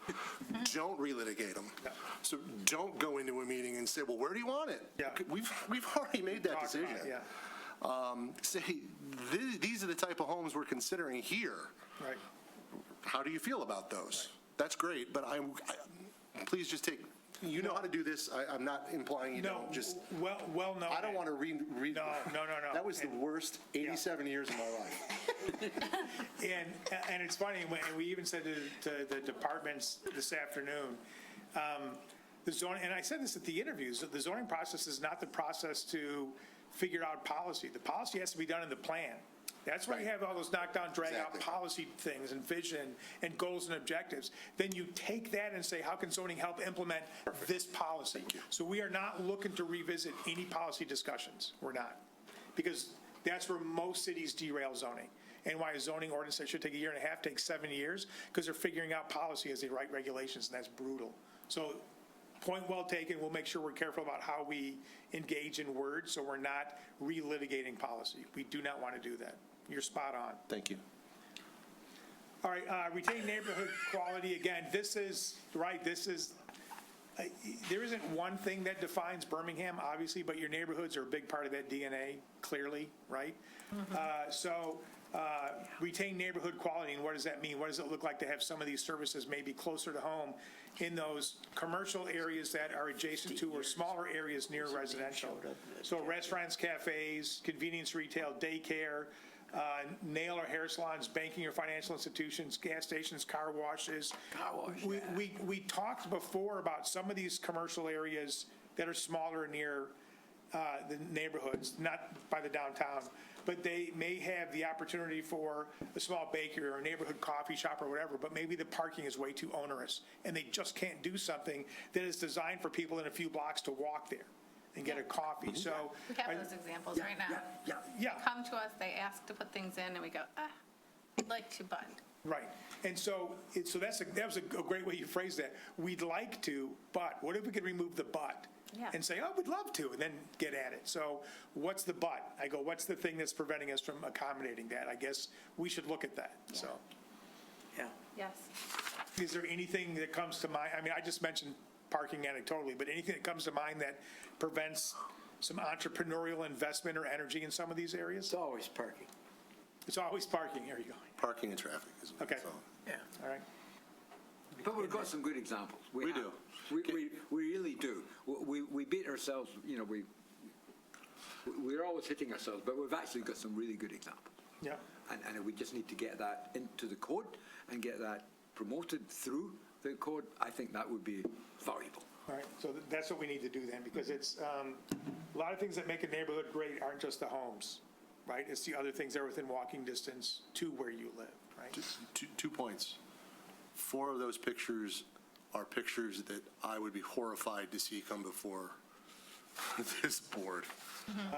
Don't relitigate them. Yeah. So don't go into a meeting and say, well, where do you want it? Yeah. We've already made that Talk about decision. it, yeah. Say, these are the type of homes we're considering here. Right. How do you feel about those? That's great, but please just take, you know how to do this. I'm not implying you No, don't. Just, well, no. I don't want to read. No. That was the worst 87 years of my life. And it's funny, when we even said to the departments this afternoon, the zoning, and I said this at the interviews, the zoning process is not the process to figure out policy. The policy has to be done in the plan. That's why you have all those knockdown, drag-out Exactly. policy things and vision and goals and objectives. Then you take that and say, how can zoning help implement this policy? So we are not looking to revisit any policy discussions. We're not. Because that's where most cities derail zoning. And why a zoning ordinance that should take a year and a half takes 7 years, because they're figuring out policy as they write regulations, and that's brutal. So point well taken. We'll make sure we're careful about how we engage in words, so we're not relitigating policy. We do not want to do that. You're spot on. Thank you. All right, retain neighborhood quality, again, this is, right, there isn't one thing that defines Birmingham, obviously, but your neighborhoods are a big part of that DNA, clearly, right? So retain neighborhood quality, and what does that mean? What does it look like to have some of these services maybe closer to home in those commercial areas that are adjacent to or smaller areas near residential? So restaurants, cafes, convenience retail, daycare, nail or hair salons, banking or financial institutions, gas stations, car washes. We talked before about some of these commercial areas that are smaller near the neighborhoods, not by the downtown, but they may have the opportunity for a small bakery or a neighborhood coffee shop or whatever, but maybe the parking is way too onerous, and they just can't do something that is designed for people in a few blocks to walk there and get a coffee. So We have those examples right now. yeah. Come to us, they ask to put things in, and we go, we'd like to, but. Right. And so that was a great way you phrased that. We'd like to, but what if we could remove the but? Yeah. And say, oh, we'd love to, and then get at it. So what's the but? I go, what's the thing that's preventing us from accommodating that? I guess we should look at that, so. Yeah. Yes. Is there anything that comes to mind? I mean, I just mentioned parking anecdotally, but anything that comes to mind that prevents some entrepreneurial investment or energy in some of these areas? It's always parking. It's always parking. There you go. Parking and traffic is what Okay. it's on. Yeah. All right. But we've got some good examples. We have. do. We really do. We beat ourselves, we're always hitting ourselves, but we've actually got some really good examples. Yeah. And we just need to get that into the code and get that promoted through the code. I think that would be valuable. All right, so that's what we need to do then, because it's, a lot of things that make a neighborhood great aren't just the homes, right? It's the other things that are within walking distance to where you live, right? Two points. 4 of those pictures are pictures that I would be horrified to see come before this board.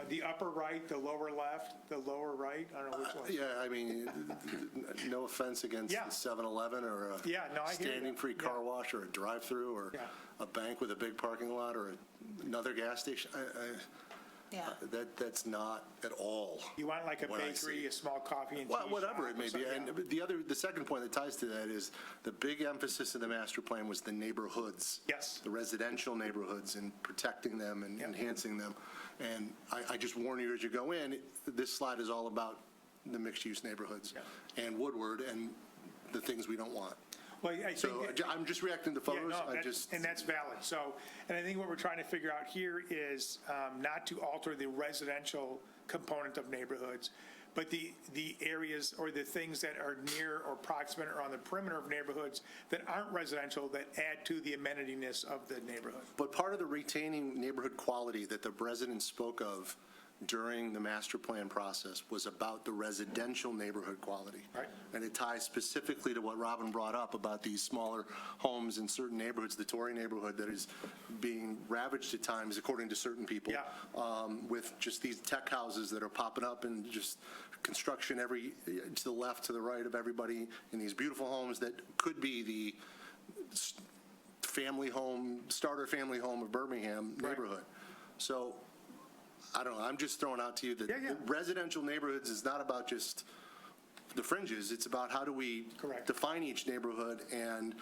The upper right, the lower left, the lower right, I don't know which one. Yeah, I mean, no offense against Yeah. the 7-Eleven or a Yeah, no, I hear you. standing free car Yeah. wash or a drive-through or Yeah. a bank with a big parking lot or another gas station. Yeah. That's not at all. You want like a what I bakery, see. a small coffee and tea Well, shop. whatever it may or be. something, And the second point that ties to that is the big emphasis of the master plan was the neighborhoods. Yes. The residential neighborhoods and protecting them and enhancing them. And I just warn you as you go in, this slide is all about the mixed-use neighborhoods and Woodward and the things we don't want. Well, I think So that- I'm just reacting to Yeah, photos. no, I that- just, and that's valid. So, and I think what we're trying to figure out here is not to alter the residential component of neighborhoods, but the areas or the things that are near or proximate or on the perimeter of neighborhoods that aren't residential that add to the amenityness of the neighborhood. But part of the retaining neighborhood quality that the residents spoke of during the master plan process was about the residential neighborhood quality. Right. And it ties specifically to what Robin brought up about these smaller homes in certain neighborhoods, the Torrey neighborhood that is being ravaged at times, according to certain people. Yeah. With just these tech houses that are popping up and just construction to the left, to the right of everybody in these beautiful homes that could be the starter family home of Birmingham neighborhood. So, I don't know, I'm just throwing out to you that Yeah. residential neighborhoods is not about just the fringes, it's about how do we Correct. define each neighborhood, and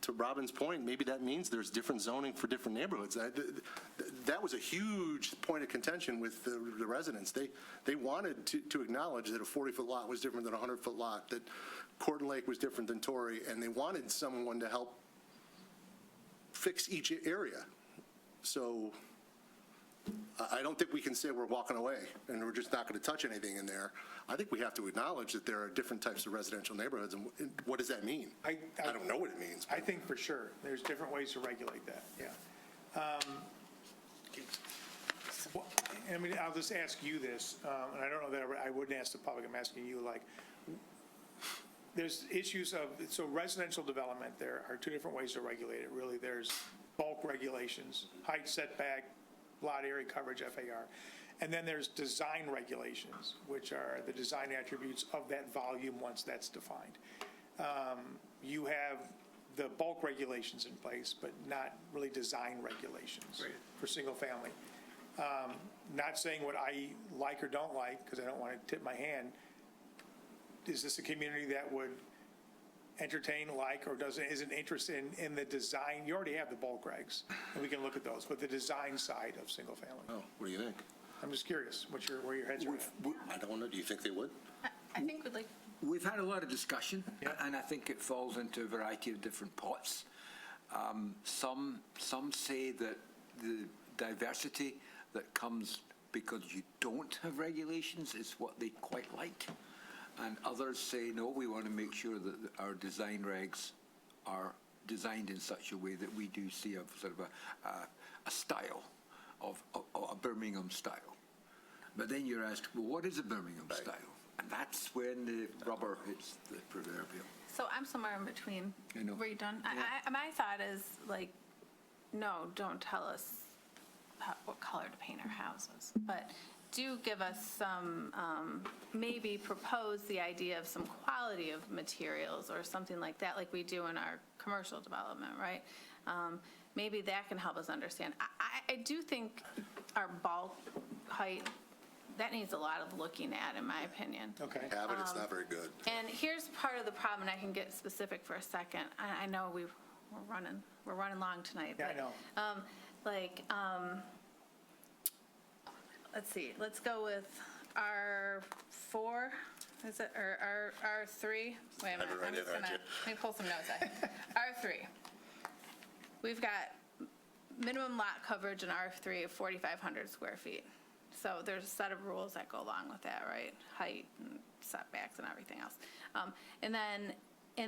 to Robin's point, maybe that means there's different zoning for different neighborhoods. That was a huge point of contention with the residents. They wanted to acknowledge that a 40-foot lot was different than a 100-foot lot, that Corton Lake was different than Torrey, and they wanted someone to help fix each area. So I don't think we can say we're walking away and we're just not going to touch anything in there. I think we have to acknowledge that there are different types of residential neighborhoods, and what does that mean? I don't know what it means. I think for sure, there's different ways to regulate that, yeah. Well, I mean, I'll just ask you this, and I don't know that I wouldn't ask the public, I'm asking you, like, there's issues of, so residential development, there are two different ways to regulate it, really. There's bulk regulations, height setback, lot area coverage, FAR. And then there's design regulations, which are the design attributes of that volume once that's defined. You have the bulk regulations in place, but not really design regulations for single family. Not saying what I like or don't like, because I don't want to tip my hand. Is this a community that would entertain, like, or isn't interested in the design? You already have the bulk regs, and we can look at those, but the design side of single family. Oh, what do you think? I'm just curious where your heads are at. I don't know. Do you think they would? I think we'd like, We've had a lot of discussion, and I think it falls into a variety of different pots. Some say that the diversity that comes because you don't have regulations is what they quite like. And others say, no, we want to make sure that our design regs are designed in such a way that we do see a sort of a style, of a Birmingham style. But then you're asked, well, what is a Birmingham style? And that's when the rubber hits the proverbial. so I'm somewhere in between. I know. Were you done? My thought is like, no, don't tell us what color to paint our houses, but do give us some, maybe propose the idea of some quality of materials or something like that, like we do in our commercial development, right? Maybe that can help us understand. I do think our bulk height, that needs a lot of looking at, in my opinion. Okay. Have it, it's not very good. And here's part of the problem, and I can get specific for a second. I know we're running long tonight. Yeah, I but, know. Let's see, let's go with R4, is it, or R3? Wait a minute, Have it right I'm just in, aren't gonna, you? let me pull some notes out. R3, we've got minimum lot coverage in R3 of 4,500 square feet. So there's a set of rules that go along with that, right? Height and setbacks and everything else. And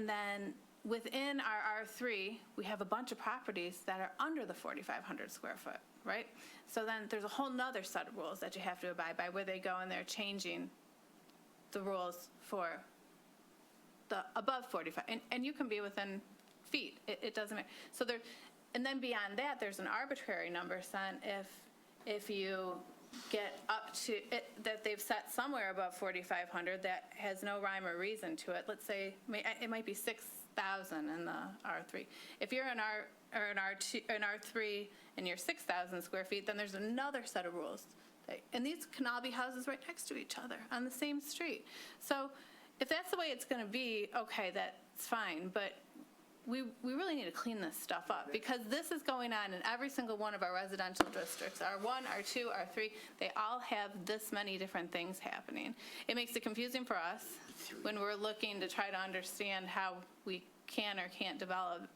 then within our R3, we have a bunch of properties that are under the 4,500 square foot, right? So then there's a whole nother set of rules that you have to abide by where they go and they're changing the rules for the above 45. And you can be within feet. It doesn't matter. So there, and then beyond that, there's an arbitrary number set if you get up to, that they've set somewhere above 4,500 that has no rhyme or reason to it. Let's say, it might be 6,000 in the R3. If you're in R3 and you're 6,000 square feet, then there's another set of rules. And these can all be houses right next to each other on the same street. So if that's the way it's going to be, okay, that's fine. But we really need to clean this stuff up, because this is going on in every single one of our residential districts. R1, R2, R3, they all have this many different things happening. It makes it confusing for us when we're looking to try to understand how we can or can't develop.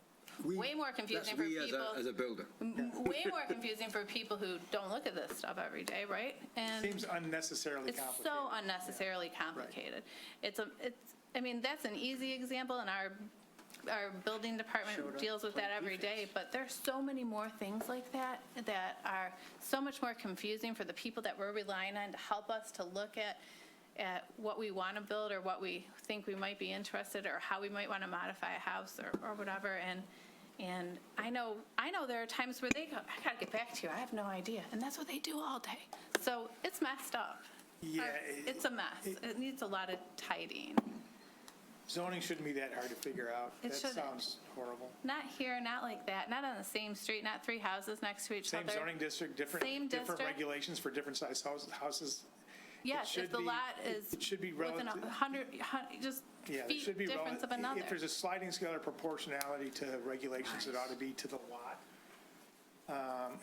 Way more confusing for people. As a builder. Way more confusing for people who don't look at this stuff every day, right? And Seems unnecessarily it's complicated. so unnecessarily complicated. I mean, that's an easy example, and our building department deals with that every day, but there's so many more things like that that are so much more confusing for the people that we're relying on to help us to look at what we want to build or what we think we might be interested, or how we might want to modify a house or whatever. And I know there are times where they go, I got to get back to you, I have no idea. And that's what they do all day. So it's messed up. Yeah, It's a mess. It needs a lot of tidying. Zoning shouldn't be that hard to figure out. It That shouldn't. sounds horrible. Not here, not like that, not on the same street, not three houses next to each other. Same zoning district, Same different district. regulations for different size houses. Yes, should if the be- lot is it should be within relative- 100, just Yeah, there feet should be, difference of another. if there's a sliding scale of proportionality to regulations, it ought to be to the lot.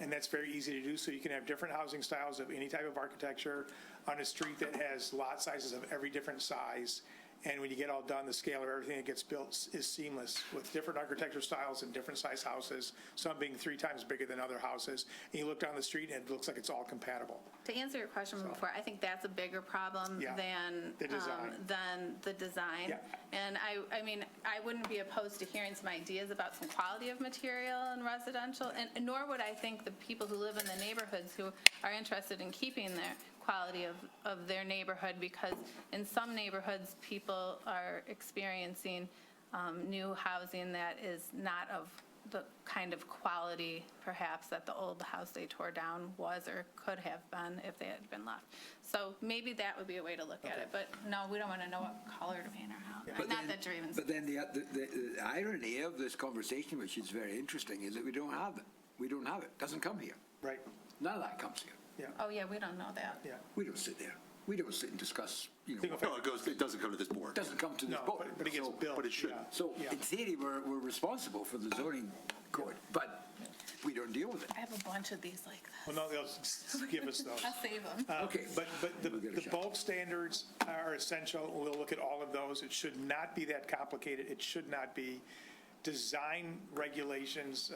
And that's very easy to do, so you can have different housing styles of any type of architecture on a street that has lot sizes of every different size. And when you get all done, the scale of everything that gets built is seamless, with different architecture styles and different size houses, some being 3 times bigger than other houses. And you look down the street and it looks like it's all compatible. To answer your question before, I think that's a bigger problem Yeah, than the design. the design. Yeah. And I mean, I wouldn't be opposed to hearing some ideas about some quality of material in residential, and nor would I think the people who live in the neighborhoods who are interested in keeping their quality of their neighborhood, because in some neighborhoods, people are experiencing new housing that is not of the kind of quality perhaps that the old house they tore down was or could have been if they had been left. So maybe that would be a way to look at it, but no, we don't want to know what color to paint our house. But Not then- that you're even. But then the irony of this conversation, which is very interesting, is that we don't have it. We don't have it. Doesn't come here. Right. None of that comes here. Oh, yeah, we don't know that. Yeah. We don't sit there. We don't sit and discuss, No, it doesn't come to this board. it doesn't come to this No, board. but it gets So- built. but it should. yeah. So Yeah. in theory, we're responsible for the zoning code, but we don't deal with it. I have a bunch of these like this. Well, no, they'll give us those. I'll save them. Okay. But We'll get a the shot. bulk standards are essential. We'll look at all of those. It should not be that complicated. It should not be. Design regulations,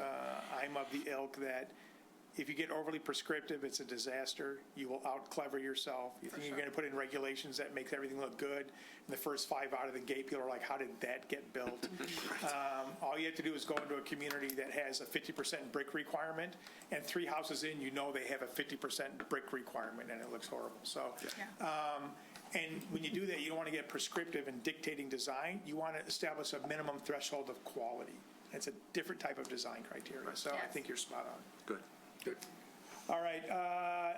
I'm of the ilk that if you get overly prescriptive, it's a disaster. You will out-clever yourself. You think you're going to put in regulations that makes everything look good, and the first 5 out of the gate, people are like, how did that get built? All you have to do is go into a community that has a 50% brick requirement, and 3 houses in, you know they have a 50% brick requirement, and it looks horrible. So, and when you do that, you don't want to get prescriptive in dictating design. You want to establish a minimum threshold of quality. It's a different type of design criteria. So I Yes. think you're spot on. Good. Good. All right,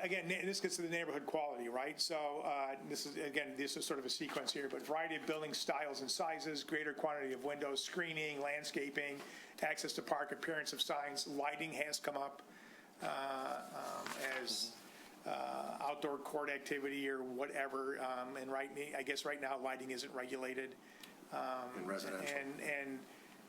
again, this gets to the neighborhood quality, right? So this is sort of a sequence here, but variety of building styles and sizes, greater quantity of windows, screening, landscaping, access to park, appearance of signs, lighting has come up as outdoor court activity or whatever, and I guess right now, lighting isn't regulated. In residential. And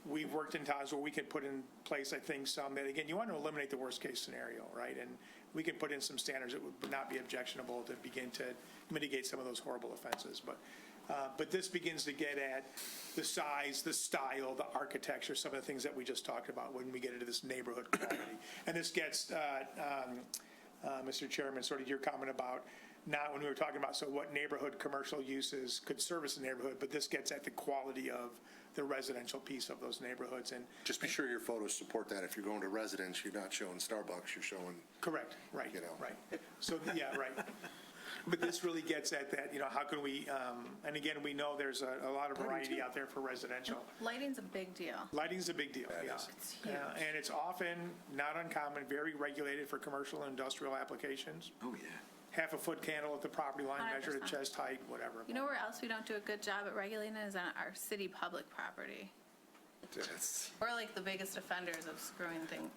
we've worked in towns where we can put in place, I think, some that, again, you want to eliminate the worst-case scenario, right? And we can put in some standards that would not be objectionable to begin to mitigate some of those horrible offenses. But this begins to get at the size, the style, the architecture, some of the things that we just talked about when we get into this neighborhood quality. And this gets, Mr. Chairman, sort of your comment about not when we were talking about, so what neighborhood commercial uses could service the neighborhood, but this gets at the quality of the residential piece of those neighborhoods. And Just be sure your photos support that. If you're going to residence, you're not showing Starbucks, you're showing. correct, right, You know. right. So, yeah, right. But this really gets at that, how can we, and again, we know there's a lot of variety out there for residential. Lighting's a big deal. Lighting's a big deal, yeah. It's huge. And it's often not uncommon, very regulated for commercial and industrial applications. Oh, yeah. Half a foot candle at the property line, measured at 100%. chest height, whatever. You know where else we don't do a good job at regulating is on our city public property. We're like the biggest offenders of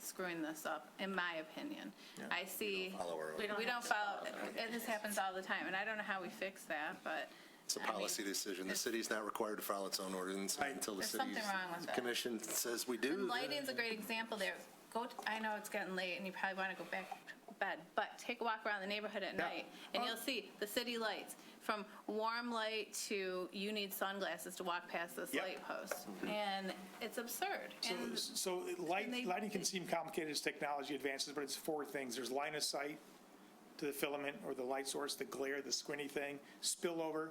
screwing this up, in my opinion. I see, we don't follow, and this happens all the time, and I don't know how we fix that, but. It's a I mean, policy decision. The it's- city's not required to file its own ordinance until the There's city's something wrong with it. commission says we do. And lighting's a great example there. I know it's getting late and you probably want to go back to bed, but take a walk around the neighborhood at night and you'll see the city lights. From warm light to you need sunglasses to walk past this Yep. light post. And it's absurd. And So and they- lighting can seem complicated as technology advances, but it's four things. There's line of sight to the filament or the light source, the glare, the squinty thing, spillover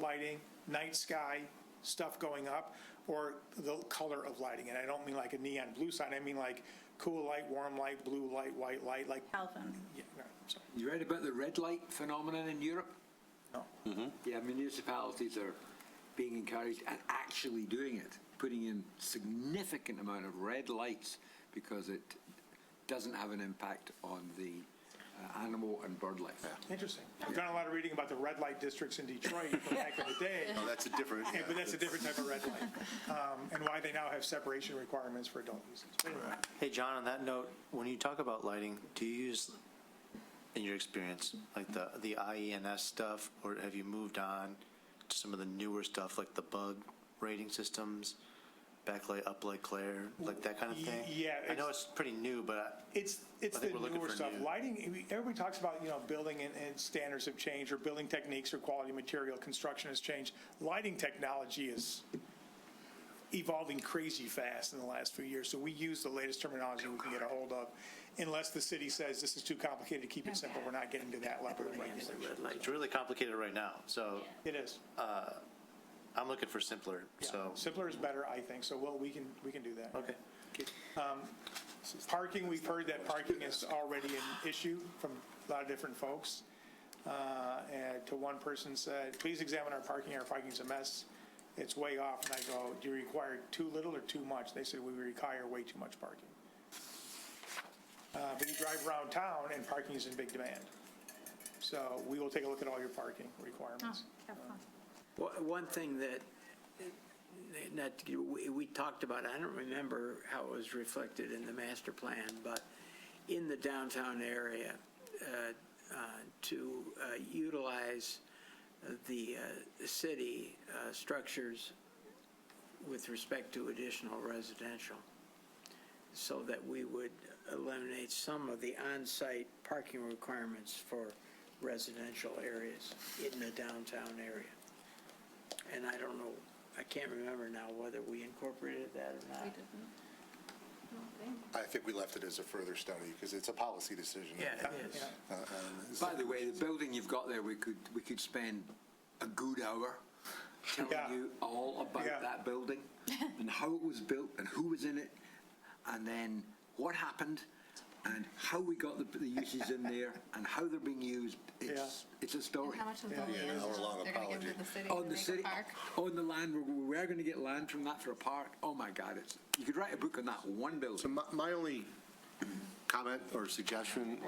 lighting, night sky, stuff going up, or the color of lighting. And I don't mean like a neon blue sign, I mean like cool light, warm light, blue light, white light, like. Calvin. Yeah, no, sorry. You read about the red light phenomenon in Europe? No. Yeah, municipalities are being encouraged and actually doing it, putting in significant amount of red lights because it doesn't have an impact on the animal and bird life. Interesting. I've done a lot of reading about the red light districts in Detroit from back in the day. Oh, that's a different. Yeah, but that's a different type of red light. And why they now have separation requirements for adult usage. But anyway. Hey, John, on that note, when you talk about lighting, do you use, in your experience, like the IENS stuff, or have you moved on to some of the newer stuff, like the bug rating systems, backlight, uplight, glare, like that kind of thing? Yeah, I know it's pretty new, but It's I the think we're looking newer for stuff. new. Lighting, everybody talks about, building and standards have changed, or building techniques or quality material, construction has changed. Lighting technology is evolving crazy fast in the last few years, so we use the latest terminology we can get a hold of. Unless the city says this is too complicated to keep it simple, we're not getting to that level of regulation. it's really complicated right now, so It is. I'm looking for simpler, Yeah. so. Simpler is better, I think, so we can do that. Okay. Parking, we've heard that parking is already an issue from a lot of different folks. And to one person said, please examine our parking's a mess. It's way off. And I go, do you require too little or too much? They said, we require way too much parking. But you drive around town and parking is in big demand. So we will take a look at all your parking requirements. One thing that we talked about, I don't remember how it was reflected in the master plan, but in the downtown area, to utilize the city structures with respect to additional residential, so that we would eliminate some of the on-site parking requirements for residential areas in the downtown area. And I don't know, I can't remember now whether we incorporated that or not. We didn't. I think we left it as a further study because it's a policy decision. Yeah, it is. By the way, the building you've got there, we could spend a good hour telling Yeah. you all about Yeah. that building and how it was built and who was in it, and then what happened and how we got the uses in there and how they're being used. It's a story. How much of the Yeah, land hour-long they're going to give apology. to the city On to the make city, a park? on the land, we're going to get land from that for a park. Oh my God, you could write a book on that one So building. my only comment or suggestion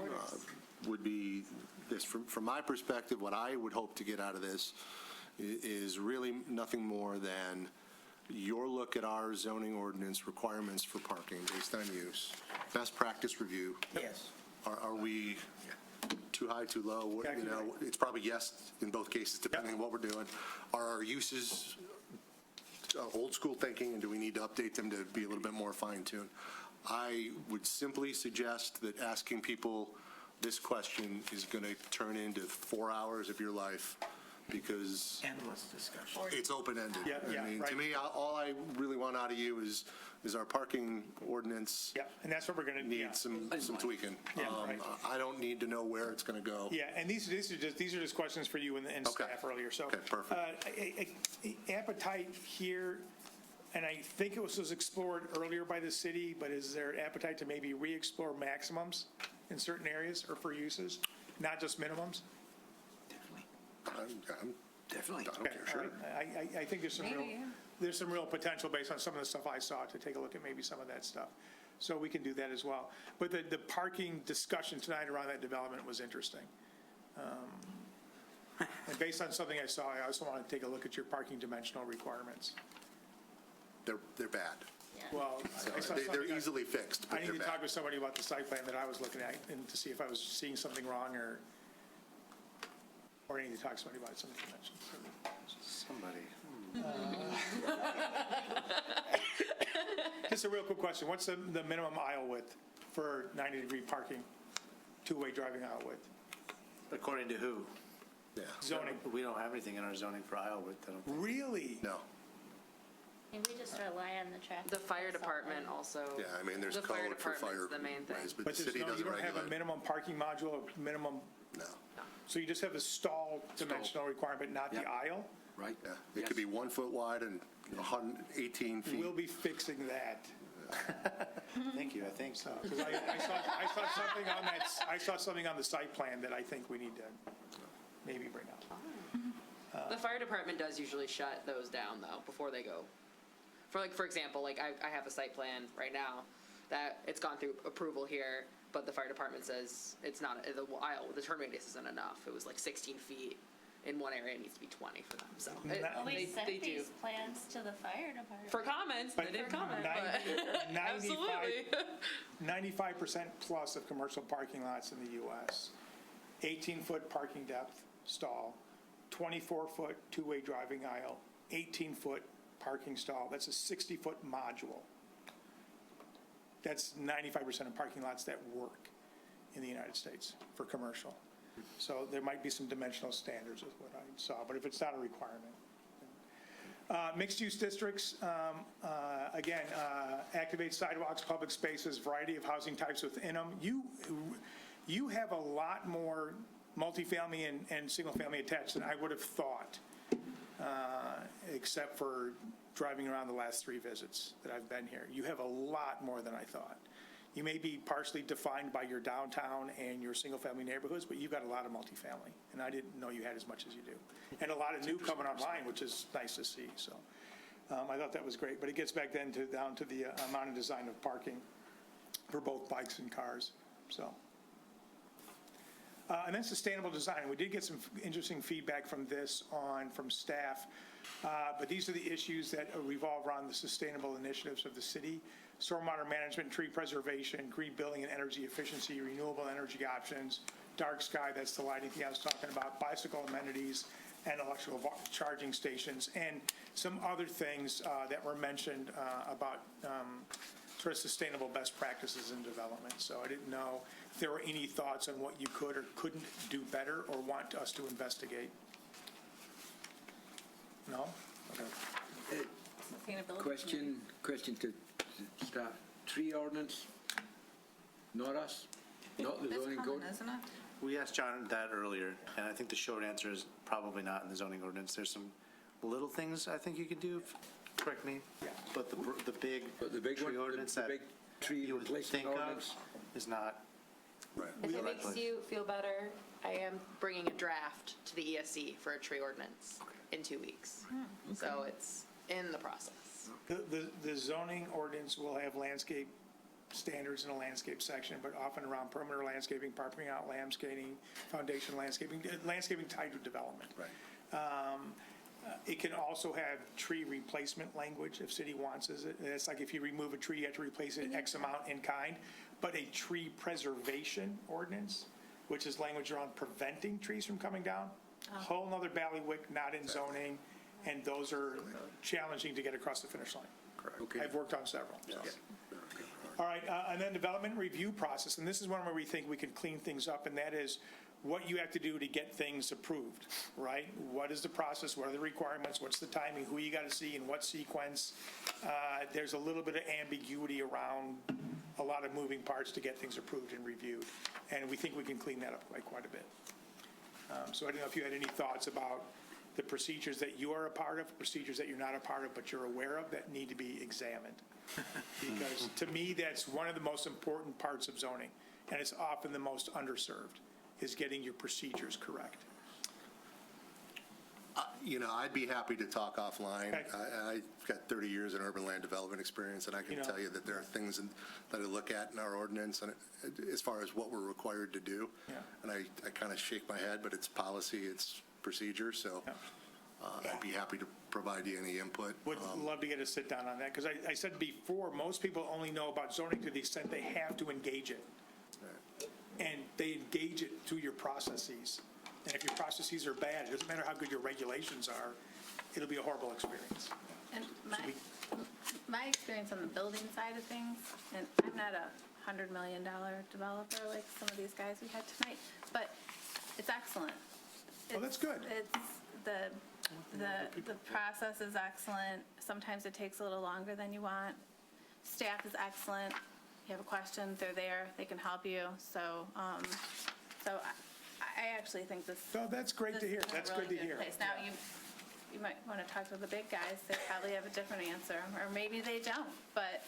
would be this, from my perspective, what I would hope to get out of this is really nothing more than your look at our zoning ordinance requirements for parking based on use, best practice review. Yes. Are we too high, too low? What, it's probably yes in both cases, depending on what we're doing. Are our uses old school thinking, and do we need to update them to be a little bit more fine-tuned? I would simply suggest that asking people this question is going to turn into 4 hours of your life, because Endless discussion. it's open-ended. Yeah, yeah, I mean, right. to me, all I really want out of you is our parking ordinance Yeah, and that's what we're going to do. needs some tweaking. Yeah, right. I don't need to know where it's going to go. Yeah, and these are just questions for you and Okay. staff earlier, so. Okay, perfect. Appetite here, and I think it was explored earlier by the city, but is there appetite to maybe re-explore maximums in certain areas or for uses, not just minimums? I'm Definitely. I don't care, sure. I think there's some real potential based on some of the stuff I saw to take a look at maybe some of that stuff. So we can do that as well. But the parking discussion tonight around that development was interesting. And based on something I saw, I also want to take a look at your parking dimensional requirements. They're bad. Well, I saw They're something on- easily fixed, I but need they're to bad. talk with somebody about the site plan that I was looking at and to see if I was seeing something wrong or I need to talk to somebody about some of the dimensions. Somebody. Just a real quick question. What's the minimum aisle width for 90-degree parking, two-way driving aisle width? According to who? Yeah. Zoning. We don't have anything in our zoning for aisle width, I don't think. Really? No. And we just rely on the traffic. The fire department also. Yeah, I mean, there's The fire code for fire. department's the main thing. ways, But the But there's city no, you doesn't don't have a regulate. minimum parking module or minimum, No. so you just have a stall dimensional requirement, not the aisle? Right? Yeah, it could be 1 foot wide and 118 feet. We'll be fixing that. Thank you, I think so. 'Cause I saw something on that, I saw something on the site plan that I think we need to maybe bring up. The fire department does usually shut those down though, before they go. For example, like I have a site plan right now that it's gone through approval here, but the fire department says it's not, the turn radius isn't enough. It was like 16 feet in one area, it needs to be 20 for them, so. Well, We sent they do. these plans to the fire department. For comments, they did comment, but 95 absolutely. 95% plus of commercial parking lots in the U.S., 18-foot parking depth stall, 24-foot two-way driving aisle, 18-foot parking stall. That's a 60-foot module. That's 95% of parking lots that work in the United States for commercial. So there might be some dimensional standards with what I saw, but if it's not a requirement. Mixed-use districts, again, activate sidewalks, public spaces, variety of housing types within them. You have a lot more multifamily and single-family attached than I would have thought, except for driving around the last 3 visits that I've been here. You have a lot more than I thought. You may be partially defined by your downtown and your single-family neighborhoods, but you've got a lot of multifamily, and I didn't know you had as much as you do. And a lot of new coming online, which is nice to see, so. I thought that was great, but it gets back then down to the amount of design of parking for both bikes and cars, so. And then sustainable design. We did get some interesting feedback from this from staff, but these are the issues that revolve around the sustainable initiatives of the city: stormwater management, tree preservation, green building and energy efficiency, renewable energy options, dark sky, that's the lighting thing I was talking about, bicycle amenities, and electrical charging stations, and some other things that were mentioned about sort of sustainable best practices in development. So I didn't know if there were any thoughts on what you could or couldn't do better or want us to investigate. No? Okay. Sustainability. Question to staff. Tree ordinance, not us, not the It's zoning common, code? isn't it? We asked John that earlier, and I think the short answer is probably not in the zoning ordinance. There's some little things I think you could do, correct me? Yeah. But the big But the big one, tree ordinance the that big tree you would replacement think of ordinance? is not. Right. If it makes you feel better, I am bringing a draft to the ESC for a tree ordinance in 2 weeks. So it's in the process. The zoning ordinance will have landscape standards in a landscape section, but often around perimeter landscaping, parking out landscaping, foundation landscaping tied to development. Right. It can also have tree replacement language if city wants it. It's like if you remove a tree, you have to replace it X amount in kind. But a tree preservation ordinance, which is language around preventing trees from coming down, whole nother ballywick, not in zoning, and those are challenging to get across the finish line. Correct. Okay. I've worked on several. so. Yes. All right, and then development review process, and this is one where we think we can clean things up, and that is what you have to do to get things approved, right? What is the process, what are the requirements, what's the timing, who you got to see, in what sequence? There's a little bit of ambiguity around a lot of moving parts to get things approved and reviewed, and we think we can clean that up quite a bit. So I don't know if you had any thoughts about the procedures that you are a part of, procedures that you're not a part of, but you're aware of that need to be examined. Because to me, that's one of the most important parts of zoning, and it's often the most underserved, is getting your procedures correct. I'd be happy to talk offline. Okay. I've got 30 years in urban land development experience, and I can tell you that there are things that I look at in our ordinance and as far as what we're required to do. Yeah. And I kind of shake my head, but it's policy, it's procedure, so I'd be happy to provide you any input. Would love to get a sit down on that, because I said before, most people only know about zoning to the extent they have to engage it. And they engage it through your processes. And if your processes are bad, it doesn't matter how good your regulations are, it'll be a horrible experience. And my experience on the building side of things, and I'm not a $100 million developer like some of these guys we had tonight, but it's excellent. Well, that's good. It's the process is excellent. Sometimes it takes a little longer than you want. Staff is excellent. You have a question, they're there, they can help you. So, I actually think this. So that's great to hear. This is a That's really good to hear. place. Now, you might want to talk to the big guys. They probably have a different answer, or maybe they don't. But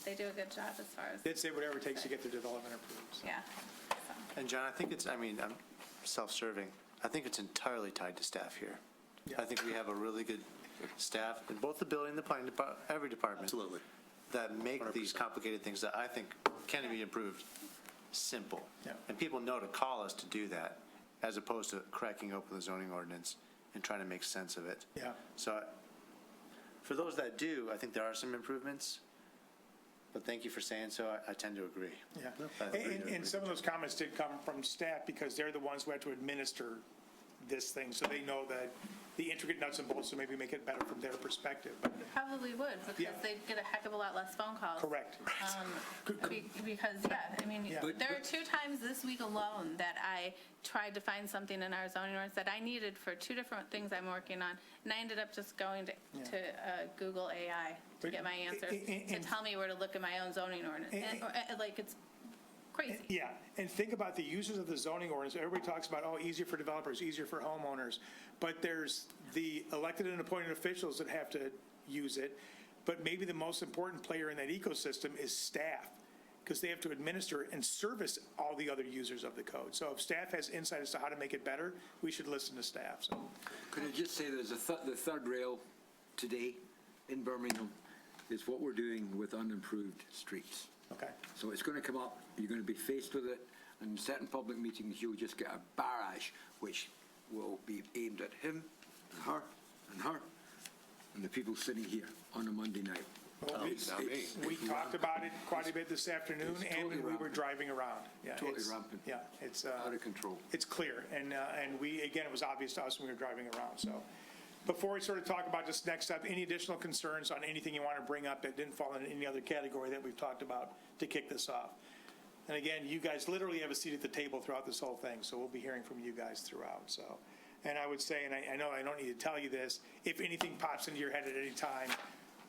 they do a good job as far as. They'd say whatever it takes to get the development approved. So. Yeah. And John, I think I'm self-serving. I think it's entirely tied to staff here. Yeah. I think we have a really good staff in both the building and the planning department, every department. Absolutely. That make 100%. these complicated things that I think can be improved simple. Yeah. And people know to call us to do that, as opposed to cracking open the zoning ordinance and trying to make sense of it. Yeah. So for those that do, I think there are some improvements, but thank you for saying so. I tend to agree. Yeah. I agree. And some of those comments did come from staff because they're the ones who have to administer this thing, so they know that the intricate nuts and bolts to maybe make it better from their perspective. But You probably would, because Yeah. they'd get a heck of a lot less phone calls. correct. Because, I mean, Yeah. there are 2 times this week alone that I tried to find something in our zoning ordinance that I needed for 2 different things I'm working on, and I ended up just going to Google AI to But get my answers, to and- tell me where to look in my own zoning ordinance. Like, it's crazy. Yeah, and think about the users of the zoning ordinance. Everybody talks about, easier for developers, easier for homeowners. But there's the elected and appointed officials that have to use it. But maybe the most important player in that ecosystem is staff, because they have to administer and service all the other users of the code. So if staff has insight as to how to make it better, we should listen to staff. So Could I just say there's the third rail today in Birmingham is what we're doing with unimproved streets. okay. So it's going to come up, you're going to be faced with it, and in certain public meetings, you'll just get a barrage, which will be aimed at him, and her, and the people sitting here on a Monday night. Well, we talked about it quite a bit this afternoon, It's and totally when we were rampant. driving around. Yeah, Totally it's- rampant. Yeah, it's. Out of control. It's clear, and it was obvious to us when we were driving around, so. Before we sort of talk about this next step, any additional concerns on anything you want to bring up that didn't fall in any other category that we've talked about to kick this off? And again, you guys literally have a seat at the table throughout this whole thing, so we'll be hearing from you guys throughout, so. And I would say, and I know I don't need to tell you this, if anything pops into your head at any time,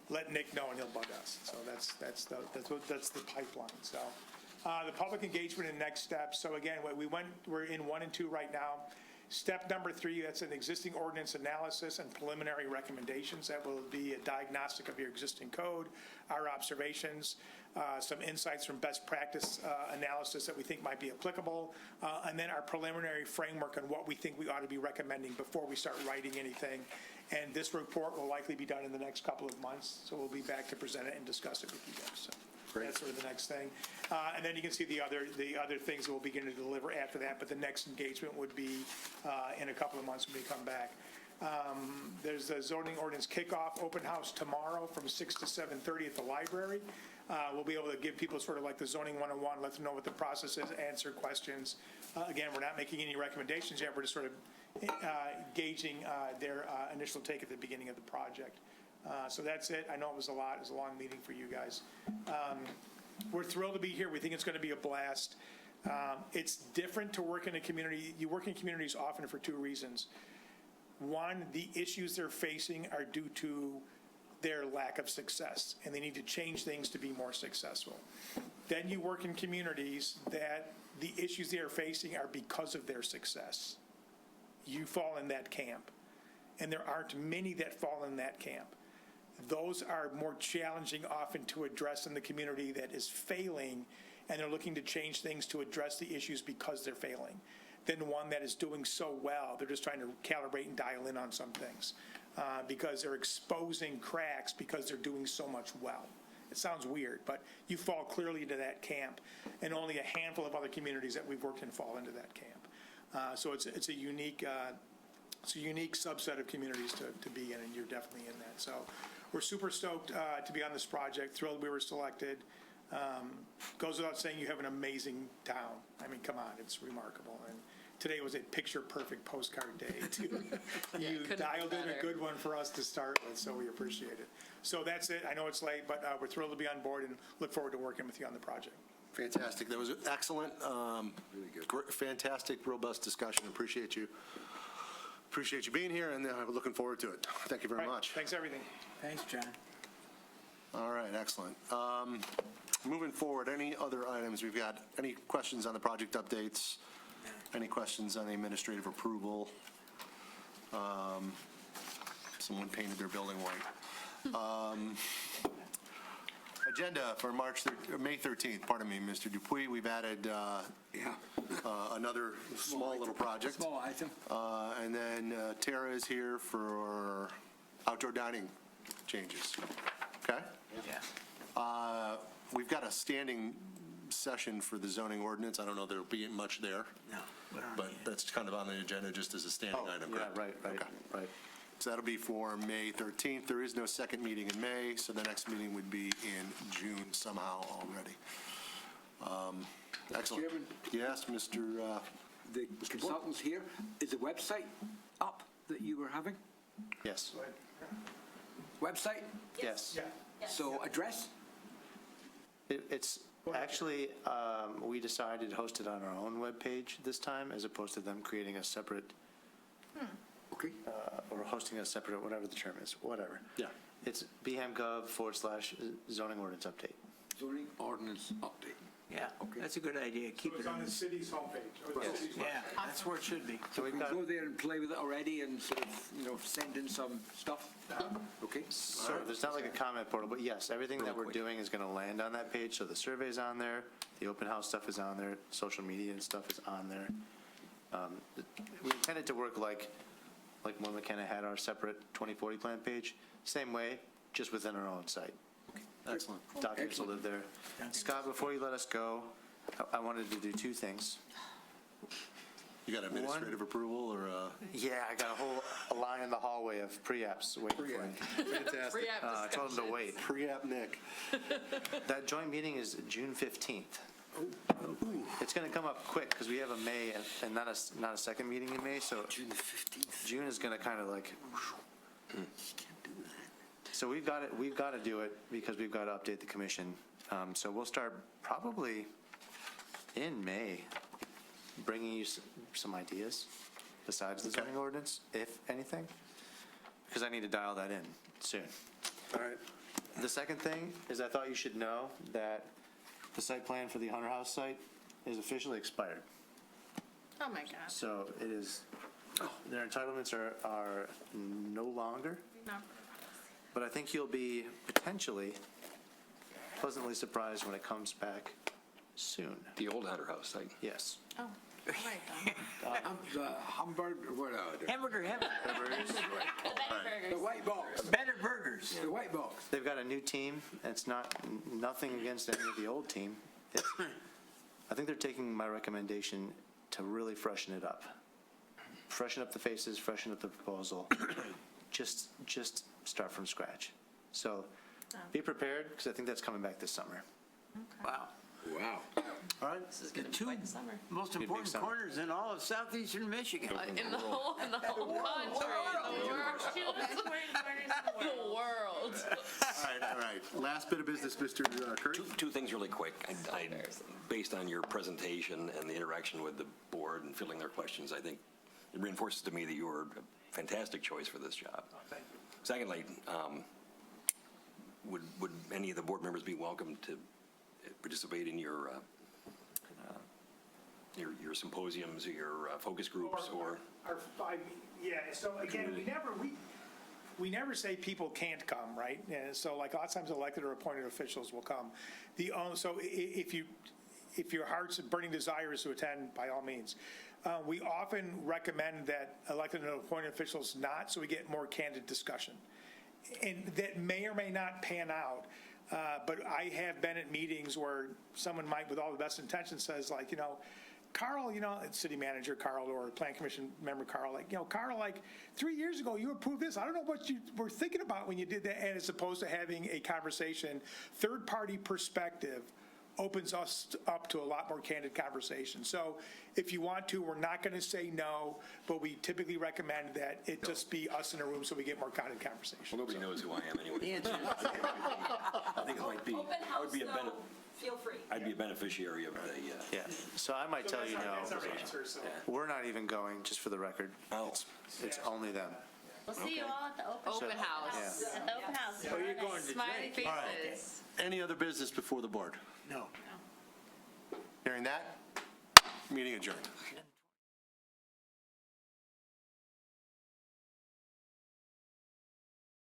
let Nick know and he'll bug us. So that's the pipeline, so. The public engagement and next steps. So again, we're in 1 and 2 right now. Step number 3, that's an existing ordinance analysis and preliminary recommendations. That will be a diagnostic of your existing code, our observations, some insights from best practice analysis that we think might be applicable, and then our preliminary framework on what we think we ought to be recommending before we start writing anything. And this report will likely be done in the next couple of months, so we'll be back to present it and discuss it with you guys. So that's sort of the next thing. And then you can see the other things that we'll begin to deliver after that, but the next engagement would be in a couple of months when we come back. There's a zoning ordinance kickoff open house tomorrow from 6 to 7:30 at the library. We'll be able to give people sort of like the zoning 101, let them know what the process is, answer questions. Again, we're not making any recommendations yet. We're just sort of gauging their initial take at the beginning of the project. So that's it. I know it was a lot. It was a long meeting for you guys. We're thrilled to be here. We think it's going to be a blast. It's different to work in a community. You work in communities often for 2 reasons. One, the issues they're facing are due to their lack of success, and they need to change things to be more successful. Then you work in communities that the issues they are facing are because of their success. You fall in that camp, and there aren't many that fall in that camp. Those are more challenging often to address in the community that is failing, and they're looking to change things to address the issues because they're failing. than one that is doing so well. They're just trying to calibrate and dial in on some things because they're exposing cracks because they're doing so much well. It sounds weird, but you fall clearly into that camp, and only a handful of other communities that we've worked in fall into that camp. So it's a unique subset of communities to be in, and you're definitely in that. So we're super stoked to be on this project, thrilled we were selected. Goes without saying, you have an amazing town. I mean, come on, it's remarkable. And today was a picture-perfect postcard day, too. You dialed in a good one for us to start with, so we appreciate it. So that's it. I know it's late, but we're thrilled to be on board and look forward to working with you on the project. Fantastic. That was excellent. Really good. Fantastic, robust discussion. Appreciate you being here, and looking forward to it. Thank you very much. Thanks, everything. Thanks, John. All right, excellent. Moving forward, any other items? We've got any questions on the project updates? Any questions on the administrative approval? Someone painted their building white. Agenda for May 13th, pardon me, Mr. Dupuy. We've added another small little project. Small item. And then Tara is here for outdoor dining changes. Okay? Yeah. We've got a standing session for the zoning ordinance. I don't know if there'll be much there. No. But that's kind of on the agenda just as a standing item, correct? Right. So that'll be for May 13th. There is no second meeting in May, so the next meeting would be in June somehow already. Excellent. Chairman? Yes, Mr. The consultants here, is the website up that you were having? Yes. Website? Yes. So address? It's actually, we decided to host it on our own webpage this time, as opposed to them creating a separate, Okay. or hosting a separate, whatever the term is, whatever. Yeah. It's bhamgov/zoning ordinance update. Zoning ordinance update. Yeah, that's a good idea. Keep It's it on on. the city's homepage. or the city's Yeah, website. that's where it should be. So we've We got, go there and play with it already and sort of, send in some stuff? Okay. so there's not like a comment portal, but yes, everything that we're doing is going to land on that page. So the survey's on there, the open house stuff is on there, social media and stuff is on there. We intended to work like when McKenna had our separate 2040 plan page, same way, just within our own site. Excellent. Documents will live there. Scott, before you let us go, I wanted to do two things. You got administrative approval or? Yeah, I got a line in the hallway of pre-apps waiting for me. Fantastic. I told him to wait. Pre-app Nick. That joint meeting is June 15th. It's going to come up quick because we have a May and not a second meeting in May, so June the 15th. June is going to kind of like. So we've got to do it because we've got to update the commission. So we'll start probably in May, bringing you some ideas besides the zoning ordinance, if anything, because I need to dial that in soon. All right. The second thing is I thought you should know that the site plan for the Hunter House site is officially expired. Oh, my God. So it is, their entitlements are no longer, No. but I think you'll be potentially pleasantly surprised when it comes back soon. The old Hunter House site. Yes. Oh, right. The Hamburg, what Hamburger heaven. the white box. Better burgers. The white box. They've got a new team, and it's nothing against any of the old team. I think they're taking my recommendation to really freshen it up. Freshen up the faces, freshen up the proposal. Just start from scratch. So be prepared, because I think that's coming back this summer. Wow. Wow. All right? This is The going to be two quite the summer. most big important summer. corners in all of southeastern Michigan. In the whole country, the world. All right. Last bit of business, Mr. Curry. Two things really quick. Based on your presentation and the interaction with the board and filling their questions, I think it reinforces to me that you are a fantastic choice for this job. Secondly, would any of the board members be welcome to participate in your symposiums, or your focus groups, or? So again, we never say people can't come, right? And so like a lot of times elected or appointed officials will come. So if your heart's burning desire is to attend, by all means. We often recommend that elected and appointed officials not, so we get more candid discussion. And that may or may not pan out, but I have been at meetings where someone might, with all the best intentions, says like, Carl, city manager Carl or plan commission member Carl, like, Carl, like 3 years ago, you approved this. I don't know what you were thinking about when you did that. And as opposed to having a conversation, third-party perspective opens us up to a lot more candid conversation. So if you want to, we're not going to say no, but we typically recommend that it just be us in a room so we get more candid conversation. Well, nobody knows who I am anyway. I think it might be, I would be Feel free. I'd be a beneficiary of the, Yeah, so I might tell you That's no, our answer, so. we're not even going, just for the record. Oh. It's only them. We'll see you all at the open House. At the open house. Oh, you're going to Smiley drink. faces. Any other business before the board? No. Hearing that, meeting adjourned.